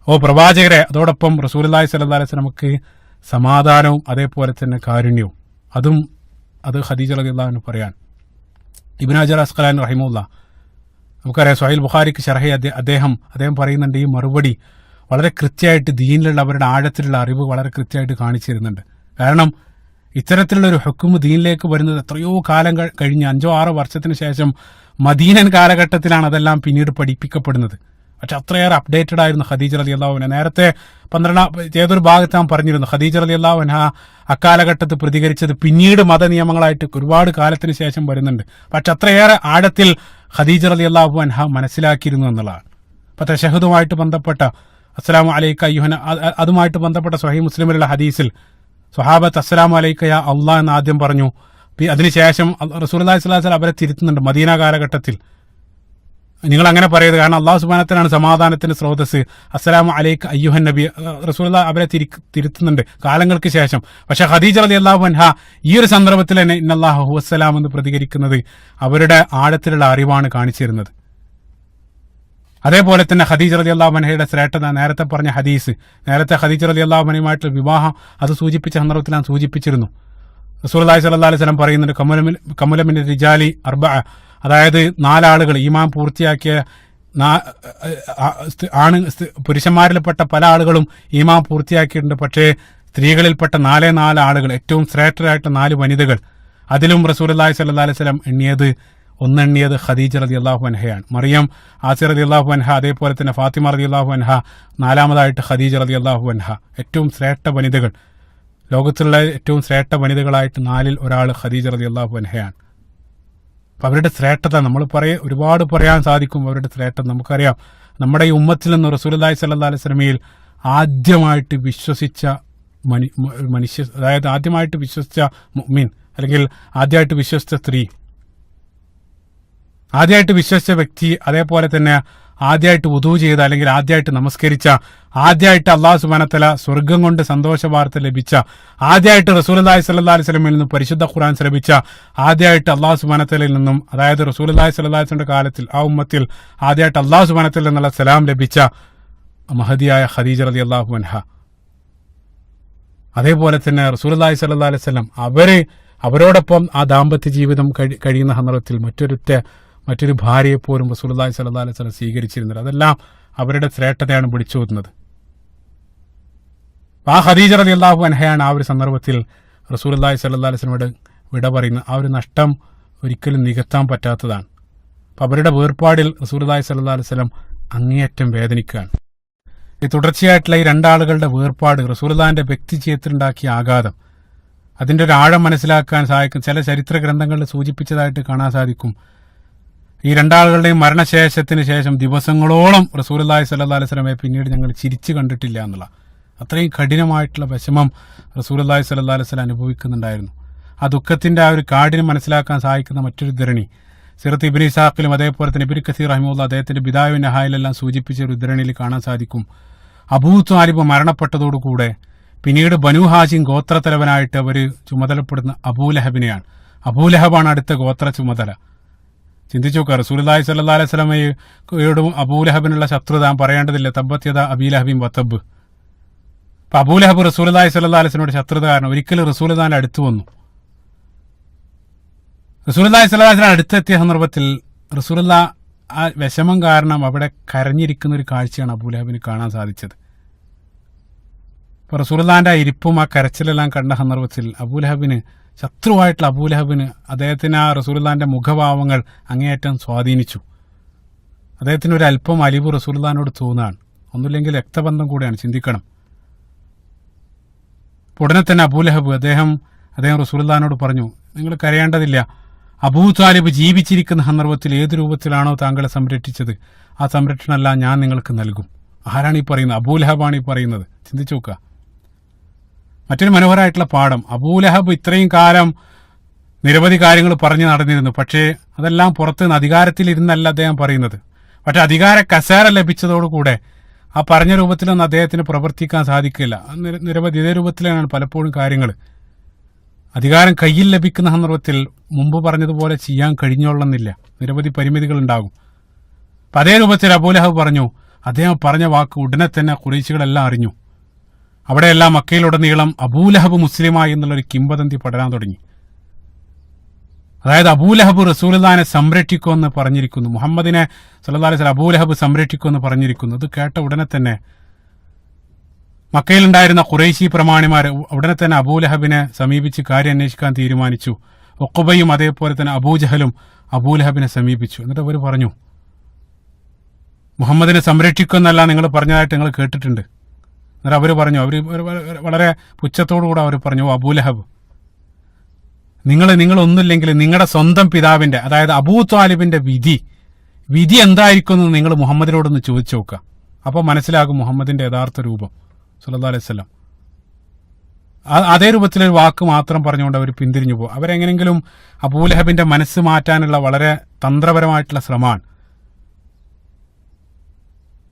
ഓ പ്രവാചകരെ. അതോടൊപ്പം റസൂലുള്ളാഹി സ്വല്ലല്ലാഹു അലൈഹി വസല്ലമക്ക് സമാധാനവും അതേപോലെ തന്നെ കാരുണ്യവും. അത് ഖദീജ റളിയല്ലാഹു അൻഹ പറയാൻ. ഇബ്നു ഹജർ അസ്ഖലാനി റഹിമഹുല്ലാഹ്, നമുക്കറിയാം സ്വഹീഹ് ബുഖാരിക്ക് ശർഹ് അദ്ദേഹം പറയുന്നുണ്ട്, ഈ മറുപടി വളരെ കൃത്യമായിട്ട് ദീനിലുള്ള അവരുടെ ആഴത്തിലുള്ള അറിവ് വളരെ കൃത്യമായിട്ട് കാണിച്ചു തരുന്നുണ്ട്. കാരണം ഇത്തരത്തിലുള്ള ഒരു ഹുക്മ് ദീനിലേക്ക് വരുന്നത് എത്രയോ കാലം കഴിഞ്ഞ് 5-6 വർഷത്തിന് ശേഷം മദീനൻ കാലഘട്ടത്തിലാണ് അതെല്ലാം പിന്നീട് പഠിപ്പിക്കപ്പെടുന്നത്. പക്ഷെ അത്രയേറെ അപ്ഡേറ്റഡ് ആയിരുന്നു ഖദീജ റളിയല്ലാഹു അൻഹ. നേരത്തെ 12 ഏതൊരു ഭാഗത്ത് നാം പറഞ്ഞിരുന്നു, ഖദീജ റളിയല്ലാഹു അൻഹ അക്കാലഘട്ടത്തിൽ പ്രതികരിച്ചത് പിന്നീട് മതനിയമങ്ങളായിട്ട് ഒരുപാട് കാലത്തിന് ശേഷം വരുന്നുണ്ട്. പക്ഷെ അത്രയേറെ ആഴത്തിൽ ഖദീജ റളിയല്ലാഹു അൻഹ മനസ്സിലാക്കിയിരുന്നു എന്നുള്ളതാണ്. അപ്പൊ തശഹുദുമായിട്ട് ബന്ധപ്പെട്ട അസ്സലാമു അലൈക അയ്യുഹന, അതുമായിട്ട് ബന്ധപ്പെട്ട സ്വഹീഹ് മുസ്ലിമിലുള്ള ഹദീസിൽ സ്വഹാബത്ത് അസ്സലാമു അലൈക യാ അല്ലാഹ് എന്ന് ആദ്യം പറഞ്ഞു. അതിനുശേഷം റസൂലുള്ളാഹി സ്വല്ലല്ലാഹു അലൈഹി വസല്ലം അവരെ തിരുത്തുന്നുണ്ട് മദീന കാലഘട്ടത്തിൽ, നിങ്ങൾ അങ്ങനെ പറയരുത്, കാരണം അള്ളാഹു സുബ്ഹാനഹു വ തആലയാണ് സമാധാനത്തിന്റെ സ്രോതസ്, അസ്സലാമു അലൈക അയ്യുഹൻ നബി. റസൂലുള്ളാഹി അവരെ തിരുത്തുന്നുണ്ട് കാലങ്ങൾക്ക് ശേഷം. പക്ഷെ ഖദീജ റളിയല്ലാഹു അൻഹ ഈ ഒരു സന്ദർഭത്തിൽ തന്നെ ഇന്നല്ലാഹു ഹുവസ്സലാം എന്ന് പ്രതികരിക്കുന്നത് അവരുടെ ആഴത്തിലുള്ള അറിവാണ് കാണിച്ചിരുന്നത്. അതേപോലെ തന്നെ ഖദീജ റളിയല്ലാഹു അൻഹയുടെ ശ്രേഷ്ഠത, നേരത്തെ പറഞ്ഞ ഹദീസ്, നേരത്തെ ഖദീജ റളിയല്ലാഹു അൻഹയുമായിട്ടുള്ള വിവാഹം അത് സൂചിപ്പിച്ച സന്ദർഭത്തിൽ ഞാൻ സൂചിപ്പിച്ചിരുന്നു. റസൂലുള്ളാഹി സ്വല്ലല്ലാഹു അലൈഹി വസല്ലം പറയുന്നുണ്ട്, കമല മിൻ റിജാലി അർബഅ, അതായത് 4 ആളുകൾ ഈമാൻ പൂർത്തിയാക്കിയ പുരുഷന്മാരിൽപ്പെട്ട പല ആളുകളും ഈമാൻ പൂർത്തിയാക്കിയിട്ടുണ്ട്. പക്ഷേ സ്ത്രീകളിൽപ്പെട്ട 4 ആളുകൾ, ഏറ്റവും ശ്രേഷ്ഠരായിട്ട് 4 വനിതകൾ, അതിലും റസൂലുള്ളാഹി സ്വല്ലല്ലാഹു അലൈഹി വസല്ലം എണ്ണിയത് ഖദീജ റളിയല്ലാഹു അൻഹയാണ്. മറിയം, ആസിയ റളിയല്ലാഹു അൻഹ, അതേപോലെ തന്നെ ഫാത്തിമ റളിയല്ലാഹു അൻഹ, 4മതായിട്ട് ഖദീജ റളിയല്ലാഹു അൻഹ. ഏറ്റവും ശ്രേഷ്ഠ വനിതകൾ, ലോകത്തുള്ള ഏറ്റവും ശ്രേഷ്ഠ വനിതകളായിട്ട് 4ൽ ഒരാൾ ഖദീജ റളിയല്ലാഹു അൻഹയാണ്. അപ്പം അവരുടെ ശ്രേഷ്ഠത നമ്മൾ ഒരുപാട് പറയാൻ സാധിക്കും. അവരുടെ ശ്രേഷ്ഠത നമുക്കറിയാം. നമ്മുടെ ഈ ഉമ്മത്തിൽ നിന്ന് റസൂലുള്ളാഹി സ്വല്ലല്ലാഹു അലൈഹി വസല്ലമയിൽ ആദ്യമായിട്ട് വിശ്വസിച്ച മനുഷ്യ, അതായത് ആദ്യമായിട്ട് വിശ്വസിച്ച മുഅ്മിൻ, അല്ലെങ്കിൽ ആദ്യമായിട്ട് വിശ്വസിച്ച സ്ത്രീ, ആദ്യമായിട്ട് വിശ്വസിച്ച വ്യക്തി, അതേപോലെ തന്നെ ആദ്യമായിട്ട് വുദൂ ചെയ്ത, അല്ലെങ്കിൽ ആദ്യമായിട്ട് നമസ്കരിച്ച, ആദ്യമായിട്ട് അല്ലാഹു സുബ്ഹാനഹു വ തആല സ്വർഗം കൊണ്ട് സന്തോഷ വാർത്ത ലഭിച്ച, ആദ്യമായിട്ട് റസൂലുള്ളാഹി സ്വല്ലല്ലാഹു അലൈഹി വസല്ലമയിൽ നിന്നും പരിശുദ്ധ ഖുർആൻ ശ്രവിച്ച, ആദ്യമായിട്ട് അല്ലാഹു സുബ്ഹാനഹു വ തആലയിൽ നിന്നും, അതായത് റസൂലുള്ളാഹി സ്വല്ലല്ലാഹു അലൈഹി വസല്ലമയുടെ കാലത്തിൽ ആ ഉമ്മത്തിൽ ആദ്യമായിട്ട് അല്ലാഹു സുബ്ഹാനഹു വ തആലയിൽ നിന്നുള്ള സലാം ലഭിച്ച മഹദിയായ ഖദീജ റളിയല്ലാഹു അൻഹ. അതേപോലെ തന്നെ റസൂലുള്ളാഹി സ്വല്ലല്ലാഹു അലൈഹി വസല്ലം അവരോടൊപ്പം ആ ദാമ്പത്യ ജീവിതം കഴിയുന്ന സന്ദർഭത്തിൽ മറ്റൊരു ഭാര്യയെപ്പോലും റസൂലുള്ളാഹി സ്വല്ലല്ലാഹു അലൈഹി വസല്ലം സ്വീകരിച്ചിരുന്നത്. അതെല്ലാം അവരുടെ ശ്രേഷ്ഠതയാണ് വിളിച്ചോതുന്നത്. ആ ഖദീജ റളിയല്ലാഹു അൻഹയാണ് ആ ഒരു സന്ദർഭത്തിൽ റസൂലുള്ളാഹി സ്വല്ലല്ലാഹു അലൈഹി വസല്ലമയോട് വിട പറയുന്നത്. ആ ഒരു നഷ്ടം ഒരിക്കലും നികത്താൻ പറ്റാത്തതാണ്. അപ്പം അവരുടെ വേർപാടിൽ റസൂലുള്ളാഹി സ്വല്ലല്ലാഹു അലൈഹി വസല്ലം അങ്ങേയറ്റം വേദനിക്കുകയാണ്. ഈ തുടർച്ചയായിട്ടുള്ള ഈ 2 ആളുകളുടെ വേർപാട് റസൂലുള്ളാഹിന്റെ വ്യക്തി ജീവിതത്തിലുണ്ടാക്കിയ ആഘാതം, അതിൻ്റെ ഒരു ആഴം മനസ്സിലാക്കാൻ സഹായിക്കും. ചില ചരിത്ര ഗ്രന്ഥങ്ങളിൽ സൂചിപ്പിച്ചതായിട്ട് കാണാൻ സാധിക്കും. ഈ 2 ആളുകളുടെയും മരണശേഷത്തിന് ശേഷം ദിവസങ്ങളോളം റസൂലുള്ളാഹി സ്വല്ലല്ലാഹു അലൈഹി വസല്ലമയെ പിന്നീട് ഞങ്ങൾ ചിരിച്ചു കണ്ടിട്ടില്ല എന്നുള്ള അത്രയും കഠിനമായിട്ടുള്ള വിഷമം റസൂലുള്ളാഹി സ്വല്ലല്ലാഹു അലൈഹി വസല്ലം അനുഭവിക്കുന്നുണ്ടായിരുന്നു. ആ ദുഃഖത്തിന്റെ ആ ഒരു കാഠിന്യം മനസ്സിലാക്കാൻ സഹായിക്കുന്ന മറ്റൊരു ഉദ്ധരണി സിറത്ത് ഇബ്നു ഇസാഖിലും അതേപോലെ തന്നെ ഇബ്നു കസീർ റഹിമഹുല്ലാഹ് അദ്ദേഹത്തിന്റെ ബിദായ നഹായിലെല്ലാം സൂചിപ്പിച്ച ഒരു ഉദ്ധരണിയിൽ കാണാൻ സാധിക്കും. അബൂ ത്വാലിബ് മരണപ്പെട്ടതോടുകൂടെ പിന്നീട് ബനൂ ഹാഷിം ഗോത്രത്തലവനായിട്ട് അവർ ചുമതലപ്പെടുന്ന അബൂലഹബിനെയാണ്. അബൂലഹബാണ് അടുത്ത ഗോത്ര ചുമതല. ചിന്തിച്ചു നോക്കുക, റസൂലുള്ളാഹി സ്വല്ലല്ലാഹി അലൈഹി വസല്ലമയോടും അബൂലഹബിനുള്ള ശത്രുത ഞാൻ പറയേണ്ടതില്ല. തബ്ബത് അബീലഹബിൻ വതബ്. അപ്പൊ അബൂലഹബ് റസൂലുള്ളാഹി സ്വല്ലല്ലാഹി അലൈഹി വസല്ലമയുടെ ശത്രുത കാരണം ഒരിക്കലും റസൂലുള്ളാഹിന്റെ അടുത്ത് വന്നു. റസൂലുള്ളാഹി സ്വല്ലല്ലാഹി അലൈഹി വസല്ലം അടുത്തെത്തിയ സന്ദർഭത്തിൽ റസൂലുള്ളാഹി ആ വിഷമം കാരണം അവിടെ കരഞ്ഞിരിക്കുന്ന ഒരു കാഴ്ചയാണ് അബൂലഹബിന് കാണാൻ സാധിച്ചത്. ഇപ്പൊ റസൂലുള്ളാഹിന്റെ ആ ഇരിപ്പും ആ കരച്ചിലെല്ലാം കണ്ട സന്ദർഭത്തിൽ അബൂലഹബിന്, ശത്രുവായിട്ടുള്ള അബൂലഹബിന് അദ്ദേഹത്തിന് ആ റസൂലുള്ളാഹിന്റെ മുഖഭാവങ്ങൾ അങ്ങേയറ്റം സ്വാധീനിച്ചു. അദ്ദേഹത്തിന് ഒരു അല്പം അലിവ് റസൂലുള്ളാഹിനോട് തോന്നുകയാണ്. ഒന്നുമില്ലെങ്കിൽ രക്തബന്ധം കൂടെയാണ്, ചിന്തിക്കണം. ഉടനെ തന്നെ അബൂലഹബ് അദ്ദേഹം റസൂലുള്ളാഹിനോട് പറഞ്ഞു, നിങ്ങൾ കരയേണ്ടതില്ല. അബൂ താലിബ് ജീവിച്ചിരിക്കുന്ന സന്ദർഭത്തിൽ ഏത് രൂപത്തിലാണോ താങ്കളെ സംരക്ഷിച്ചത് ആ സംരക്ഷണമെല്ലാം ഞാൻ നിങ്ങൾക്ക് നൽകും. ആരാണ് ഈ പറയുന്നത്? അബൂലഹബാണ് ഈ പറയുന്നത്. ചിന്തിച്ചു നോക്കുക. മറ്റൊരു മനോഹരമായിട്ടുള്ള പാഠം, അബൂലഹബ് ഇത്രയും കാലം നിരവധി കാര്യങ്ങൾ പറഞ്ഞു നടന്നിരുന്നു. പക്ഷേ അതെല്ലാം പുറത്ത് നിന്ന് അധികാരത്തിലിരുന്നല്ല അദ്ദേഹം പറയുന്നത്. പക്ഷെ അധികാര കസേര ലഭിച്ചതോടുകൂടെ ആ പറഞ്ഞ രൂപത്തിലൊന്നും അദ്ദേഹത്തിന് പ്രവർത്തിക്കാൻ സാധിക്കില്ല. നിരവധി ഇതേ രൂപത്തിലാണ് പലപ്പോഴും കാര്യങ്ങൾ. അധികാരം കയ്യിൽ ലഭിക്കുന്ന സന്ദർഭത്തിൽ മുമ്പ് പറഞ്ഞതുപോലെ ചെയ്യാൻ കഴിഞ്ഞോളന്നില്ല, നിരവധി പരിമിതികൾ ഉണ്ടാകും. അപ്പം അതേ രൂപത്തിൽ അബൂലഹബ് പറഞ്ഞു. അദ്ദേഹം പറഞ്ഞ വാക്ക് ഉടനെ തന്നെ ഖുറൈശികളെല്ലാം അറിഞ്ഞു. അവിടെയെല്ലാം മക്കയിലുടനീളം അബൂലഹബ് മുസ്ലിമായി എന്നുള്ളൊരു കിംവദന്തി പടരാൻ തുടങ്ങി. അതായത് അബൂലഹബ് റസൂലുള്ളാഹിനെ സംരക്ഷിക്കുമെന്ന് പറഞ്ഞിരിക്കുന്നു, മുഹമ്മദിനെ സല്ലല്ലാഹു അലൈഹി വസല്ലം അബൂലഹബ് സംരക്ഷിക്കുമെന്ന് പറഞ്ഞിരിക്കുന്നു. ഇത് കേട്ട ഉടനെ തന്നെ മക്കയിലുണ്ടായിരുന്ന ഖുറൈശി പ്രമാണിമാർ ഉടനെ തന്നെ അബൂലഹബിനെ സമീപിച്ച് കാര്യം അന്വേഷിക്കാൻ തീരുമാനിച്ചു. ഉഖബയും അതേപോലെ തന്നെ അബൂജഹലും അബൂലഹബിനെ സമീപിച്ചു. എന്നിട്ട് അവർ പറഞ്ഞു, മുഹമ്മദിനെ സംരക്ഷിക്കുമെന്നല്ല നിങ്ങൾ പറഞ്ഞതായിട്ട് നിങ്ങൾ കേട്ടിട്ടുണ്ട്. എന്നിട്ട് അവർ പറഞ്ഞു, അവർ വളരെ പുച്ഛത്തോടുകൂടെ അവർ പറഞ്ഞു, അബൂലഹബ്, നിങ്ങളൊന്നുമില്ലെങ്കിൽ നിങ്ങളുടെ സ്വന്തം പിതാവിന്റെ, അതായത് അബൂ താലിബിന്റെ വിധി എന്തായിരിക്കും എന്ന് നിങ്ങൾ മുഹമ്മദിനോടൊന്ന് ചോദിച്ചു നോക്കുക. അപ്പോൾ മനസ്സിലാകും മുഹമ്മദിന്റെ യഥാർത്ഥ രൂപം സല്ലല്ലാഹു അലൈഹി വസല്ലം. അതേ രൂപത്തിലൊരു വാക്ക് മാത്രം പറഞ്ഞുകൊണ്ട് അവർ പിന്തിരിഞ്ഞു പോകും. അവരെങ്ങനെങ്കിലും അബൂലഹബിന്റെ മനസ്സ് മാറ്റാനുള്ള വളരെ തന്ത്രപരമായിട്ടുള്ള ശ്രമമാണ്.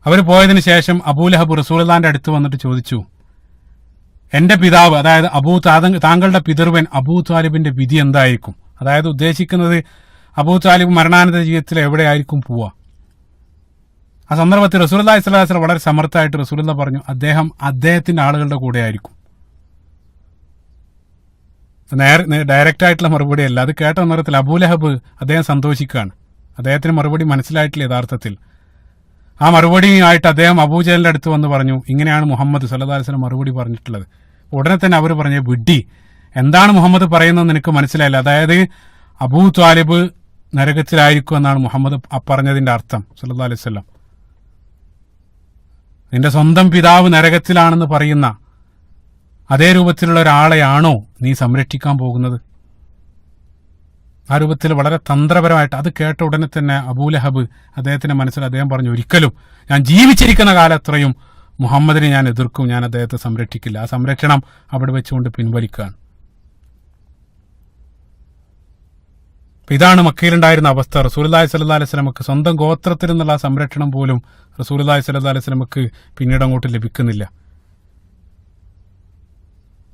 അവർ പോയതിനു ശേഷം അബൂലഹബ് റസൂലുള്ളാഹിന്റെ അടുത്ത് വന്നിട്ട് ചോദിച്ചു, എന്റെ പിതാവ്, അതായത് താങ്കളുടെ പിതൃവൻ അബൂ താലിബിന്റെ വിധി എന്തായിരിക്കും? അതായത് ഉദ്ദേശിക്കുന്നത് അബൂ താലിബ് മരണാനന്തര ജീവിതത്തിൽ എവിടെയായിരിക്കും പോവുക? ആ സന്ദർഭത്തിൽ റസൂലുള്ളാഹി സ്വല്ലല്ലാഹു അലൈഹി വസല്ലം വളരെ സമർത്ഥമായിട്ട് റസൂലുള്ളാഹി പറഞ്ഞു, അദ്ദേഹത്തിന്റെ ആളുകളുടെ കൂടെ ആയിരിക്കും. ഡയറക്റ്റ് ആയിട്ടുള്ള മറുപടി അല്ല. അത് കേട്ട സന്ദർഭത്തിൽ അബൂലഹബ് അദ്ദേഹം സന്തോഷിക്കുകയാണ്. അദ്ദേഹത്തിന് മറുപടി മനസ്സിലായിട്ടില്ല യഥാർത്ഥത്തിൽ. ആ മറുപടിയായിട്ട് അദ്ദേഹം അബൂജഹലിന്റെ അടുത്ത് വന്ന് പറഞ്ഞു, ഇങ്ങനെയാണ് മുഹമ്മദ് സല്ലല്ലാഹു അലൈഹി വസല്ലം മറുപടി പറഞ്ഞിട്ടുള്ളത്. ഉടനെ തന്നെ അവർ പറഞ്ഞു, വിഡ്ഢി, എന്താണ് മുഹമ്മദ് പറയുന്നത് നിനക്ക് മനസ്സിലായില്ല. അതായത് അബൂ താലിബ് നരകത്തിലായിരിക്കും എന്നാണ് മുഹമ്മദ് പറഞ്ഞതിന്റെ അർത്ഥം സല്ലല്ലാഹു അലൈഹി വസല്ലം. നിന്റെ സ്വന്തം പിതാവ് നരകത്തിലാണെന്ന് പറയുന്ന അതേ രൂപത്തിലുള്ള ഒരാളെയാണോ നീ സംരക്ഷിക്കാൻ പോകുന്നത്? ആ രൂപത്തിൽ വളരെ തന്ത്രപരമായിട്ട് അത് കേട്ട ഉടനെ തന്നെ അബൂലഹബ് അദ്ദേഹത്തിന്റെ മനസ്സിൽ അദ്ദേഹം പറഞ്ഞു, ഒരിക്കലും ഞാൻ ജീവിച്ചിരിക്കുന്ന കാലത്രയും മുഹമ്മദിനെ ഞാൻ എതിർക്കും, ഞാൻ അദ്ദേഹത്തെ സംരക്ഷിക്കില്ല. ആ സംരക്ഷണം അവിടെ വെച്ചുകൊണ്ട് പിൻവലിക്കുകയാണ്. ഇതാണ് മക്കയിലുണ്ടായിരുന്ന അവസ്ഥ. റസൂലുള്ളാഹി സ്വല്ലല്ലാഹു അലൈഹി വസല്ലമക്ക് സ്വന്തം ഗോത്രത്തിൽ നിന്നുള്ള സംരക്ഷണം പോലും റസൂലുള്ളാഹി സ്വല്ലല്ലാഹു അലൈഹി വസല്ലമക്ക് പിന്നീട് അങ്ങോട്ട് ലഭിക്കുന്നില്ല.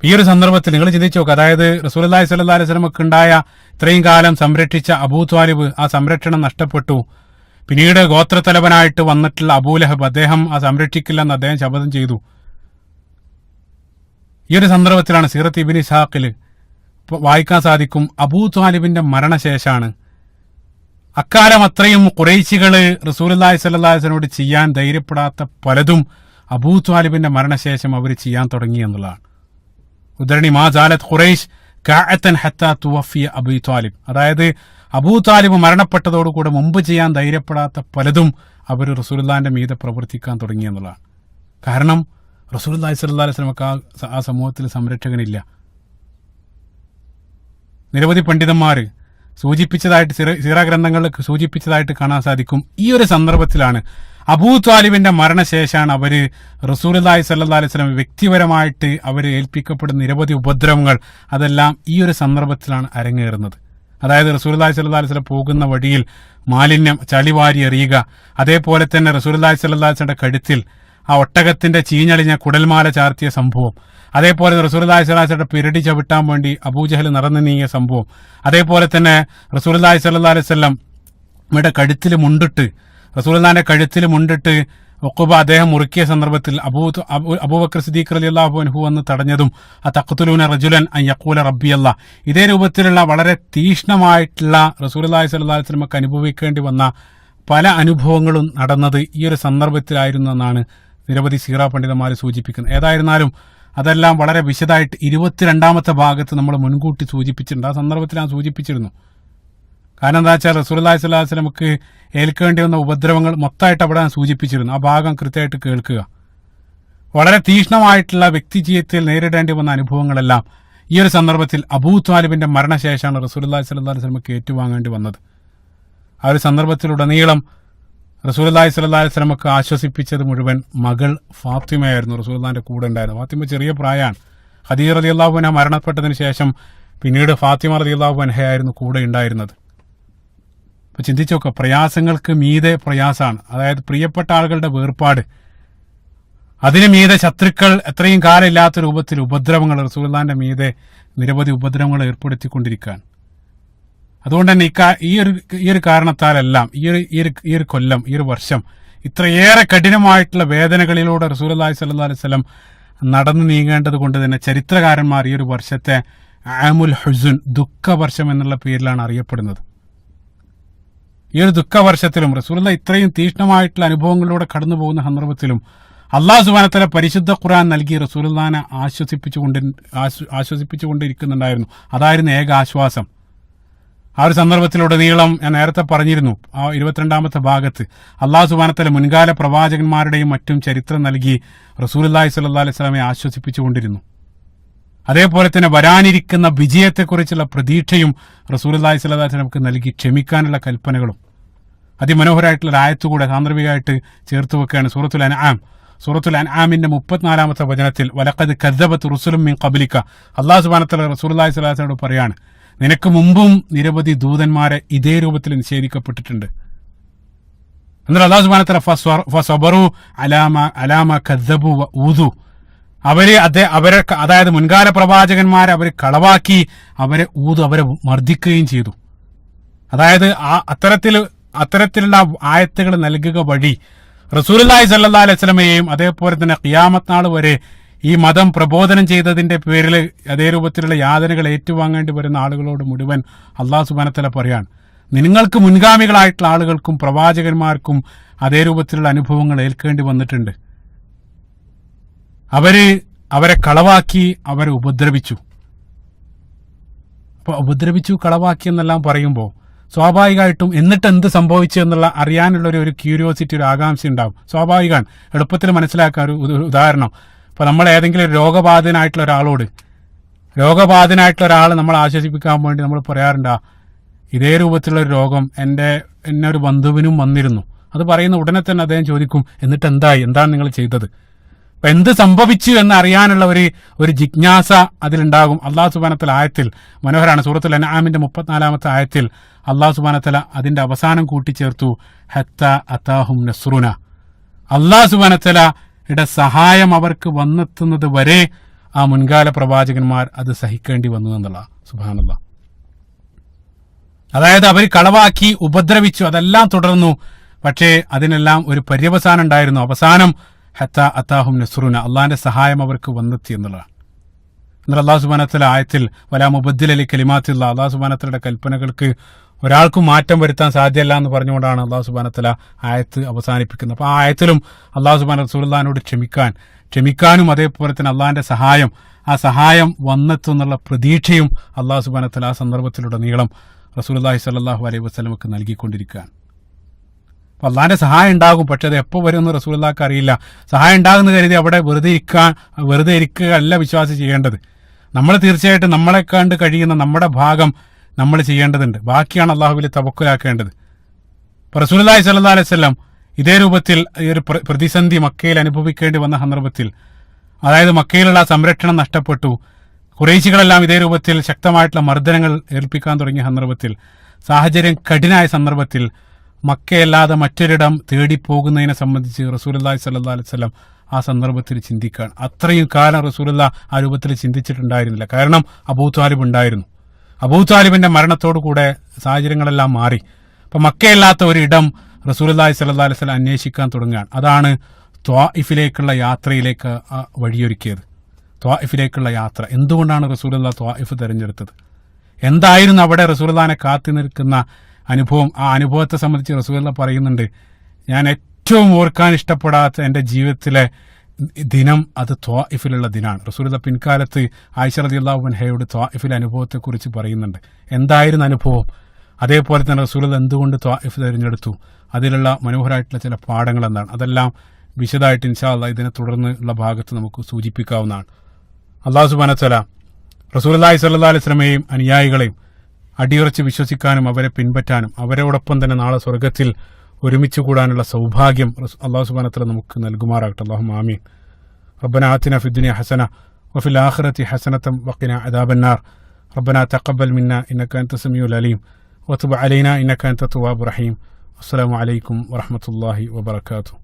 ഈ ഒരു സന്ദർഭത്തിൽ നിങ്ങൾ ചിന്തിച്ചു നോക്കുക, അതായത് റസൂലുള്ളാഹി സ്വല്ലല്ലാഹു അലൈഹി വസല്ലമക്ക് ഉണ്ടായ ഇത്രയും കാലം സംരക്ഷിച്ച അബൂ ത്വാലിബ് ആ സംരക്ഷണം നഷ്ടപ്പെട്ടു. പിന്നീട് ഗോത്രത്തലവനായിട്ട് വന്നിട്ടുള്ള അബൂലഹബ് അദ്ദേഹം ആ സംരക്ഷിക്കില്ലെന്ന് അദ്ദേഹം ശപഥം ചെയ്തു. ഈ ഒരു സന്ദർഭത്തിലാണ് സീറത്ത് ഇബ്നു ഇസ്ഹാഖിൽ വായിക്കാൻ സാധിക്കും, അബൂ ത്വാലിബിന്റെ മരണശേഷമാണ് അക്കാലം അത്രയും ഖുറൈശികള് റസൂലുള്ളാഹി സ്വല്ലല്ലാഹു അലൈഹി വസല്ലമയോട് ചെയ്യാൻ ധൈര്യപ്പെടാത്ത പലതും അബൂ ത്വാലിബിന്റെ മരണശേഷം അവർ ചെയ്യാൻ തുടങ്ങി എന്നുള്ളതാണ്. ഉദരണി മാ ജാലത് ഖുറൈശ് കഅതൻ ഹത്താ തുവഫിയ അബൂ ത്വാലിബ്, അതായത് അബൂ ത്വാലിബ് മരണപ്പെട്ടതോടുകൂടെ മുമ്പ് ചെയ്യാൻ ധൈര്യപ്പെടാത്ത പലതും അവർ റസൂലുള്ളാഹിന്റെ മീതെ പ്രവർത്തിക്കാൻ തുടങ്ങി എന്നുള്ളതാണ്. കാരണം റസൂലുള്ളാഹി സ്വല്ലല്ലാഹു അലൈഹി വസല്ലമക്ക് ആ സമൂഹത്തിൽ സംരക്ഷകനില്ല. നിരവധി പണ്ഡിതന്മാർ സൂചിപ്പിച്ചതായിട്ട് സീറ ഗ്രന്ഥങ്ങളിൽ സൂചിപ്പിച്ചതായിട്ട് കാണാൻ സാധിക്കും. ഈ ഒരു സന്ദർഭത്തിലാണ് അബൂ ത്വാലിബിന്റെ മരണശേഷമാണ് അവര് റസൂലുള്ളാഹി സ്വല്ലല്ലാഹു അലൈഹി വസല്ലം വ്യക്തിപരമായിട്ട് അവർ ഏൽപ്പിക്കപ്പെടുന്ന നിരവധി ഉപദ്രവങ്ങൾ അതെല്ലാം ഈ ഒരു സന്ദർഭത്തിലാണ് അരങ്ങേറുന്നത്. അതായത് റസൂലുള്ളാഹി സ്വല്ലല്ലാഹു അലൈഹി വസല്ലം പോകുന്ന വഴിയിൽ മാലിന്യം ചളിവാരി എറിയുക, അതേപോലെ തന്നെ റസൂലുള്ളാഹി സ്വല്ലല്ലാഹു അലൈഹി വസല്ലം കഴുത്തിൽ ആ ഒട്ടകത്തിന്റെ ചീഞ്ഞളിഞ്ഞ കുടൽമാല ചാർത്തിയ സംഭവം, അതേപോലെ റസൂലുള്ളാഹി സ്വല്ലല്ലാഹു അലൈഹി വസല്ലം പിരടി ചവിട്ടാൻ വേണ്ടി അബൂജഹൽ നടന്നു നീങ്ങിയ സംഭവം, അതേപോലെ തന്നെ റസൂലുള്ളാഹി സ്വല്ലല്ലാഹു അലൈഹി വസല്ലം ഇവിടെ കഴുത്തിൽ മുണ്ടിട്ട് റസൂലുള്ളാഹിന്റെ കഴുത്തിൽ മുണ്ടിട്ട് ഉഖബ അദ്ദേഹം മുറുക്കിയ സന്ദർഭത്തിൽ അബൂബക്കർ സിദ്ദീഖ് റളിയല്ലാഹു അൻഹു വന്ന് തടഞ്ഞതും തഖ്തുലൂന റജുലൻ അൻ യഖൂല റബ്ബി അല്ലാഹ്, ഇതേ രൂപത്തിലുള്ള വളരെ തീക്ഷ്ണമായിട്ടുള്ള റസൂലുള്ളാഹി സ്വല്ലല്ലാഹു അലൈഹി വസല്ലമക്ക് അനുഭവിക്കേണ്ടി വന്ന പല അനുഭവങ്ങളും നടന്നത് ഈ ഒരു സന്ദർഭത്തിലായിരുന്നു എന്നാണ് നിരവധി സീറ പണ്ഡിതന്മാർ സൂചിപ്പിക്കുന്നത്. ഏതായിരുന്നാലും അതെല്ലാം വളരെ വിശദമായിട്ട് 22-ാമത്തെ ഭാഗത്ത് നമ്മൾ മുൻകൂട്ടി സൂചിപ്പിച്ചിട്ടുണ്ട്. ആ സന്ദർഭത്തിൽ ഞാൻ സൂചിപ്പിച്ചിരുന്നു. കാരണം എന്താ വെച്ചാൽ റസൂലുള്ളാഹി സ്വല്ലല്ലാഹു അലൈഹി വസല്ലമക്ക് ഏൽക്കേണ്ടി വന്ന ഉപദ്രവങ്ങൾ മൊത്തമായിട്ട് അവിടെ ഞാൻ സൂചിപ്പിച്ചിരുന്നു. ആ ഭാഗം കൃത്യമായിട്ട് കേൾക്കുക. വളരെ തീക്ഷ്ണമായിട്ടുള്ള വ്യക്തി ജീവിതത്തിൽ നേരിടേണ്ടി വന്ന അനുഭവങ്ങളെല്ലാം ഈ ഒരു സന്ദർഭത്തിൽ അബൂ ത്വാലിബിന്റെ മരണശേഷമാണ് റസൂലുള്ളാഹി സ്വല്ലല്ലാഹു അലൈഹി വസല്ലമക്ക് ഏറ്റുവാങ്ങേണ്ടി വന്നത്. ആ ഒരു സന്ദർഭത്തിലുടനീളം റസൂലുള്ളാഹി സ്വല്ലല്ലാഹു അലൈഹി വസല്ലമക്ക് ആശ്വസിപ്പിച്ചത് മുഴുവൻ മകൾ ഫാത്തിമയായിരുന്നു. റസൂലുള്ളാഹിന്റെ കൂടെ ഉണ്ടായിരുന്നു. ഫാത്തിമ ചെറിയ പ്രായമാണ്. ഖദീജ റളിയല്ലാഹു അൻഹ മരണപ്പെട്ടതിന് ശേഷം പിന്നീട് ഫാത്തിമ റളിയല്ലാഹു അൻഹയായിരുന്നു കൂടെ ഉണ്ടായിരുന്നത്. അപ്പൊ ചിന്തിച്ചു നോക്കുക, പ്രയാസങ്ങൾക്ക് മീതെ പ്രയാസമാണ്. അതായത് പ്രിയപ്പെട്ട ആളുകളുടെ വേർപാട്, അതിന് മീതെ ശത്രുക്കൾ എത്രയും കാലം ഇല്ലാത്ത രൂപത്തിൽ ഉപദ്രവങ്ങൾ, റസൂലുള്ളാഹിന്റെ മീതെ നിരവധി ഉപദ്രവങ്ങൾ ഏർപ്പെടുത്തിക്കൊണ്ടിരിക്കുകയാണ്. അതുകൊണ്ട് തന്നെ ഈ ഒരു കാരണത്താലെല്ലാം ഈ ഒരു കൊല്ലം, ഈ ഒരു വർഷം ഇത്രയേറെ കഠിനമായിട്ടുള്ള വേദനകളിലൂടെ റസൂലുള്ളാഹി സ്വല്ലല്ലാഹു അലൈഹി വസല്ലം നടന്നു നീങ്ങേണ്ടത് കൊണ്ട് തന്നെ ചരിത്രകാരന്മാർ ഈ ഒരു വർഷത്തെ ആമുൽ ഹുസുൻ, ദുഃഖവർഷം എന്നുള്ള പേരിലാണ് അറിയപ്പെടുന്നത്. ഈ ഒരു ദുഃഖവർഷത്തിലും റസൂലുള്ളാഹി ഇത്രയും തീക്ഷ്ണമായിട്ടുള്ള അനുഭവങ്ങളിലൂടെ കടന്നു പോകുന്ന സന്ദർഭത്തിലും അല്ലാഹു സുബ്ഹാനഹു വ തആല പരിശുദ്ധ ഖുർആൻ നൽകി റസൂലുള്ളാഹിനെ ആശ്വസിപ്പിച്ചുകൊണ്ടിരിക്കുന്നുണ്ടായിരുന്നു. അതായിരുന്നു ഏക ആശ്വാസം. ആ ഒരു സന്ദർഭത്തിലുടനീളം ഞാൻ നേരത്തെ പറഞ്ഞിരുന്നു, ആ 22-ാമത്തെ ഭാഗത്ത് അല്ലാഹു സുബ്ഹാനഹു വ തആല മുൻകാല പ്രവാചകന്മാരുടെയും മറ്റും ചരിത്രം നൽകി റസൂലുള്ളാഹി സ്വല്ലല്ലാഹു അലൈഹി വസല്ലമയെ ആശ്വസിപ്പിച്ചുകൊണ്ടിരുന്നു. അതേപോലെ തന്നെ വരാനിരിക്കുന്ന വിജയത്തെക്കുറിച്ചുള്ള പ്രതീക്ഷയും റസൂലുള്ളാഹി സ്വല്ലല്ലാഹു അലൈഹി വസല്ലമക്ക് നൽകി ക്ഷമിക്കാനുള്ള കൽപ്പനകളും അതിമനോഹരമായിട്ടുള്ള ആയത്തുകൂടെ സാന്ദർഭികമായിട്ട് ചേർത്ത് വെക്കുകയാണ്. സൂറത്തുൽ അൻആമിന്റെ 34-ാമത്തെ വചനത്തിൽ വലഖദ് കദ്ദബത് റുസുലും മിൻ ഖബ്ലിക, അല്ലാഹു സുബ്ഹാനഹു വ തആല റസൂലുള്ളാഹി സ്വല്ലല്ലാഹു അലൈഹി വസല്ലമയോട് പറയാണ്, നിനക്ക് മുമ്പും നിരവധി ദൂതന്മാരെ ഇതേ രൂപത്തിൽ നിഷേധിക്കപ്പെട്ടിട്ടുണ്ട്. എന്നാൽ അല്ലാഹു സുബ്ഹാനഹു വ തആല ഫസബറു അലാമ കദ്ദബു വ ഊദു, അവരെ അതായത് മുൻകാല പ്രവാചകന്മാരെ അവർ കളവാക്കി, അവരെ മർദ്ദിക്കുകയും ചെയ്തു. അതായത് അത്തരത്തിലുള്ള ആയത്തുകൾ നൽകുക വഴി റസൂലുള്ളാഹി സ്വല്ലല്ലാഹു അലൈഹി വസല്ലമയെയും അതേപോലെ തന്നെ ഖിയാമത്ത് നാൾ വരെ ഈ മതം പ്രബോധനം ചെയ്തതിന്റെ പേരിൽ അതേ രൂപത്തിലുള്ള യാതനകൾ ഏറ്റുവാങ്ങേണ്ടി വരുന്ന ആളുകളോട് മുഴുവൻ അല്ലാഹു സുബ്ഹാനഹു വ തആല പറയാണ്, നിങ്ങൾക്ക് മുൻഗാമികളായിട്ടുള്ള ആളുകൾക്കും പ്രവാചകന്മാർക്കും അതേ രൂപത്തിലുള്ള അനുഭവങ്ങൾ ഏൽക്കേണ്ടി വന്നിട്ടുണ്ട്. അവരെ കളവാക്കി, അവരെ ഉപദ്രവിച്ചു. അപ്പൊ ഉപദ്രവിച്ചു, കളവാക്കി എന്നെല്ലാം പറയുമ്പോൾ സ്വാഭാവികമായിട്ടും എന്നിട്ട് എന്ത് സംഭവിച്ചു എന്നുള്ള അറിയാനുള്ള ഒരു ക്യൂരിയോസിറ്റി, ഒരു ആകാംക്ഷ ഉണ്ടാവും. സ്വാഭാവികമാണ്. എളുപ്പത്തിൽ മനസ്സിലാക്കാൻ ഒരു ഉദാഹരണം, ഇപ്പൊ നമ്മൾ ഏതെങ്കിലും ഒരു രോഗബാധിതനായിട്ടുള്ള ഒരാൾ നമ്മൾ ആശ്വസിപ്പിക്കാൻ വേണ്ടി നമ്മൾ പറയാറുണ്ട്, ഇതേ രൂപത്തിലുള്ള ഒരു രോഗം എന്നെ ഒരു ബന്ധുവിനും വന്നിരുന്നു. അത് പറയുന്ന ഉടനെ തന്നെ അദ്ദേഹം ചോദിക്കും, എന്നിട്ട് എന്താണ് നിങ്ങൾ ചെയ്തത്? അപ്പൊ എന്ത് സംഭവിച്ചു എന്ന് അറിയാനുള്ള ഒരു ജിജ്ഞാസ അതിലുണ്ടാകും. അല്ലാഹു സുബ്ഹാനഹു വ തആല ആയത്തിൽ മനോഹരാണ്. സൂറത്തുൽ അൻആമിന്റെ 34-ാമത്തെ ആയത്തിൽ അല്ലാഹു സുബ്ഹാനഹു വ തആല അതിന്റെ അവസാനം കൂട്ടിച്ചേർത്തു, ഹത്താ അതാഹും നസ്റുന, അല്ലാഹു സുബ്ഹാനഹു വ തആലയുടെ സഹായം അവർക്ക് വന്നെത്തുന്നത് വരെ ആ മുൻകാല പ്രവാചകന്മാർ അത് സഹിക്കേണ്ടി വന്നു എന്നുള്ള. സുബ്ഹാനല്ലാഹ്. അതായത് അവർ കളവാക്കി, ഉപദ്രവിച്ചു, അതെല്ലാം തുടർന്നു. പക്ഷേ അതിനെല്ലാം ഒരു പര്യവസാനം ഉണ്ടായിരുന്നു. അവസാനം ഹത്താ അതാഹും നസ്റുന, അള്ളാഹിന്റെ സഹായം അവർക്ക് വന്നെത്തി എന്നുള്ളതാണ്. എന്നിട്ട് അല്ലാഹു സുബ്ഹാനഹു വ തആല ആയത്തിൽ വലാ മുബദ്ദില ലി കലിമാത്തില്ലാ, അല്ലാഹു സുബ്ഹാനഹു വ തആലയുടെ കൽപ്പനകൾക്ക് ഒരാൾക്കും മാറ്റം വരുത്താൻ സാധ്യമല്ല എന്ന് പറഞ്ഞുകൊണ്ടാണ് അല്ലാഹു സുബ്ഹാനഹു വ തആല ആയത്ത് അവസാനിപ്പിക്കുന്നത്. അപ്പോൾ ആ ആയത്തിലും അല്ലാഹു സുബ്ഹാനഹു റസൂലുള്ളാഹിനോട് ക്ഷമിക്കാനും അതേപോലെ തന്നെ അള്ളാഹിന്റെ ആ സഹായം വന്നെത്തുന്നുള്ള പ്രതീക്ഷയും അല്ലാഹു സുബ്ഹാനഹു വ തആല ആ സന്ദർഭത്തിലുടനീളം റസൂലുള്ളാഹി സ്വല്ലല്ലാഹു അലൈഹി വസല്ലമക്ക് നൽകിക്കൊണ്ടിരിക്കുകയാണ്. അപ്പൊ അള്ളാഹിന്റെ സഹായം ഉണ്ടാകും, പക്ഷെ അത് എപ്പോൾ വരുമെന്ന് റസൂലുള്ളാഹിക്ക് അറിയില്ല. സഹായം ഉണ്ടാകുന്ന കരുതി അവിടെ വെറുതെ ഇരിക്കുക അല്ല വിശ്വാസി ചെയ്യേണ്ടത്. നമ്മൾ തീർച്ചയായിട്ടും നമ്മളെ കണ്ട് കഴിയുന്ന നമ്മുടെ ഭാഗം നമ്മൾ ചെയ്യേണ്ടതുണ്ട്. ബാക്കിയാണ് അള്ളാഹുവിൽ തവക്കുലാക്കേണ്ടത്. ഇപ്പൊ റസൂലുള്ളാഹി സ്വല്ലല്ലാഹു അലൈഹി വസല്ലം ഇതേ രൂപത്തിൽ ഈ ഒരു പ്രതിസന്ധി മക്കയിൽ അനുഭവിക്കേണ്ടി വന്ന സന്ദർഭത്തിൽ, അതായത് മക്കയിലുള്ള സംരക്ഷണം നഷ്ടപ്പെട്ടു, ഖുറൈശികളെല്ലാം ഇതേ രൂപത്തിൽ ശക്തമായിട്ടുള്ള മർദ്ദനങ്ങൾ ഏൽപ്പിക്കാൻ തുടങ്ങിയ സന്ദർഭത്തിൽ, സാഹചര്യം കഠിനമായ സന്ദർഭത്തിൽ മക്കയല്ലാതെ മറ്റൊരിടം തേടിപ്പോകുന്നതിനെ സംബന്ധിച്ച് റസൂലുള്ളാഹി സ്വല്ലല്ലാഹു അലൈഹി വസല്ലം ആ സന്ദർഭത്തിൽ ചിന്തിക്കാൻ അത്രയും കാലം റസൂലുള്ളാഹി ആ രൂപത്തിൽ ചിന്തിച്ചിട്ടുണ്ടായിരുന്നില്ല. കാരണം അബൂ ത്വാലിബ് ഉണ്ടായിരുന്നു. അബൂ ത്വാലിബിന്റെ മരണത്തോടു കൂടെ സാഹചര്യങ്ങളെല്ലാം മാറി. അപ്പം മക്കയല്ലാത്ത ഒരു ഇടം റസൂലുള്ളാഹി സ്വല്ലല്ലാഹു അലൈഹി വസല്ലം അന്വേഷിക്കാൻ തുടങ്ങുകയാണ്. അതാണ് ത്വാഇഫിലേക്കുള്ള യാത്രയിലേക്ക് വഴിയൊരുക്കിയത്. ത്വാഇഫിലേക്കുള്ള യാത്ര. എന്തുകൊണ്ടാണ് റസൂലുള്ളാഹി ത്വാഇഫ് തിരഞ്ഞെടുത്തത്? എന്തായിരുന്നു അവിടെ റസൂലുള്ളാഹിനെ കാത്തു നിൽക്കുന്ന അനുഭവം? ആ അനുഭവത്തെ സംബന്ധിച്ച് റസൂലുള്ളാഹി പറയുന്നുണ്ട്, ഞാൻ ഏറ്റവും ഓർക്കാൻ ഇഷ്ടപ്പെടാത്ത എൻ്റെ ജീവിതത്തിലെ ദിനം അത് ത്വാഇഫിലുള്ള ദിനാണ്. റസൂലുള്ളാഹി പിൻകാലത്ത് ആയിഷ റളിയല്ലാഹു അൻഹയോട് ത്വാഇഫിലെ അനുഭവത്തെക്കുറിച്ച് പറയുന്നുണ്ട്. എന്തായിരുന്നു അനുഭവം? അതേപോലെ തന്നെ റസൂലുള്ളാഹി എന്തുകൊണ്ട് ത്വാഇഫ് തിരഞ്ഞെടുത്തു? അതിലുള്ള മനോഹരമായിട്ടുള്ള ചില പാഠങ്ങൾ എന്താണ്? അതെല്ലാം വിശദമായിട്ട് ഇൻഷാ അല്ലാഹ് ഇതിനെ തുടർന്ന് ഉള്ള ഭാഗത്ത് നമുക്ക് സൂചിപ്പിക്കാവുന്നതാണ്. അല്ലാഹു സുബ്ഹാനഹു വ തആല റസൂലുള്ളാഹി സ്വല്ലല്ലാഹു അലൈഹി വസല്ലമയെയും അനുയായികളെയും അടിയുറച്ച് വിശ്വസിക്കാനും അവരെ പിൻപറ്റാനും അവരോടൊപ്പം തന്നെ നാളെ സ്വർഗത്തിൽ ഒരുമിച്ച് കൂടാനുള്ള സൗഭാഗ്യം അല്ലാഹു സുബ്ഹാനഹു വ തആല നമുക്ക് നൽകുമാറാകട്ടെ. അല്ലാഹുമ്മ ആമീൻ. റബ്ബനാ ആതിനാ ഫിദ്ദുനിയ ഹസന വഫിൽ ആഖിറതി ഹസനതൻ വഖിനാ അദാബന്നാർ. റബ്ബനാ തഖബ്ബൽ മിന്നാ ഇന്നക അൻത സമീഉൽ അലീം വതുബ് അലൈനാ ഇന്നക അൻത തവ്വാബുർ റഹീം. അസ്സലാമു അലൈക്കും വറഹ്മത്തുള്ളാഹി വബറകാതുഹു.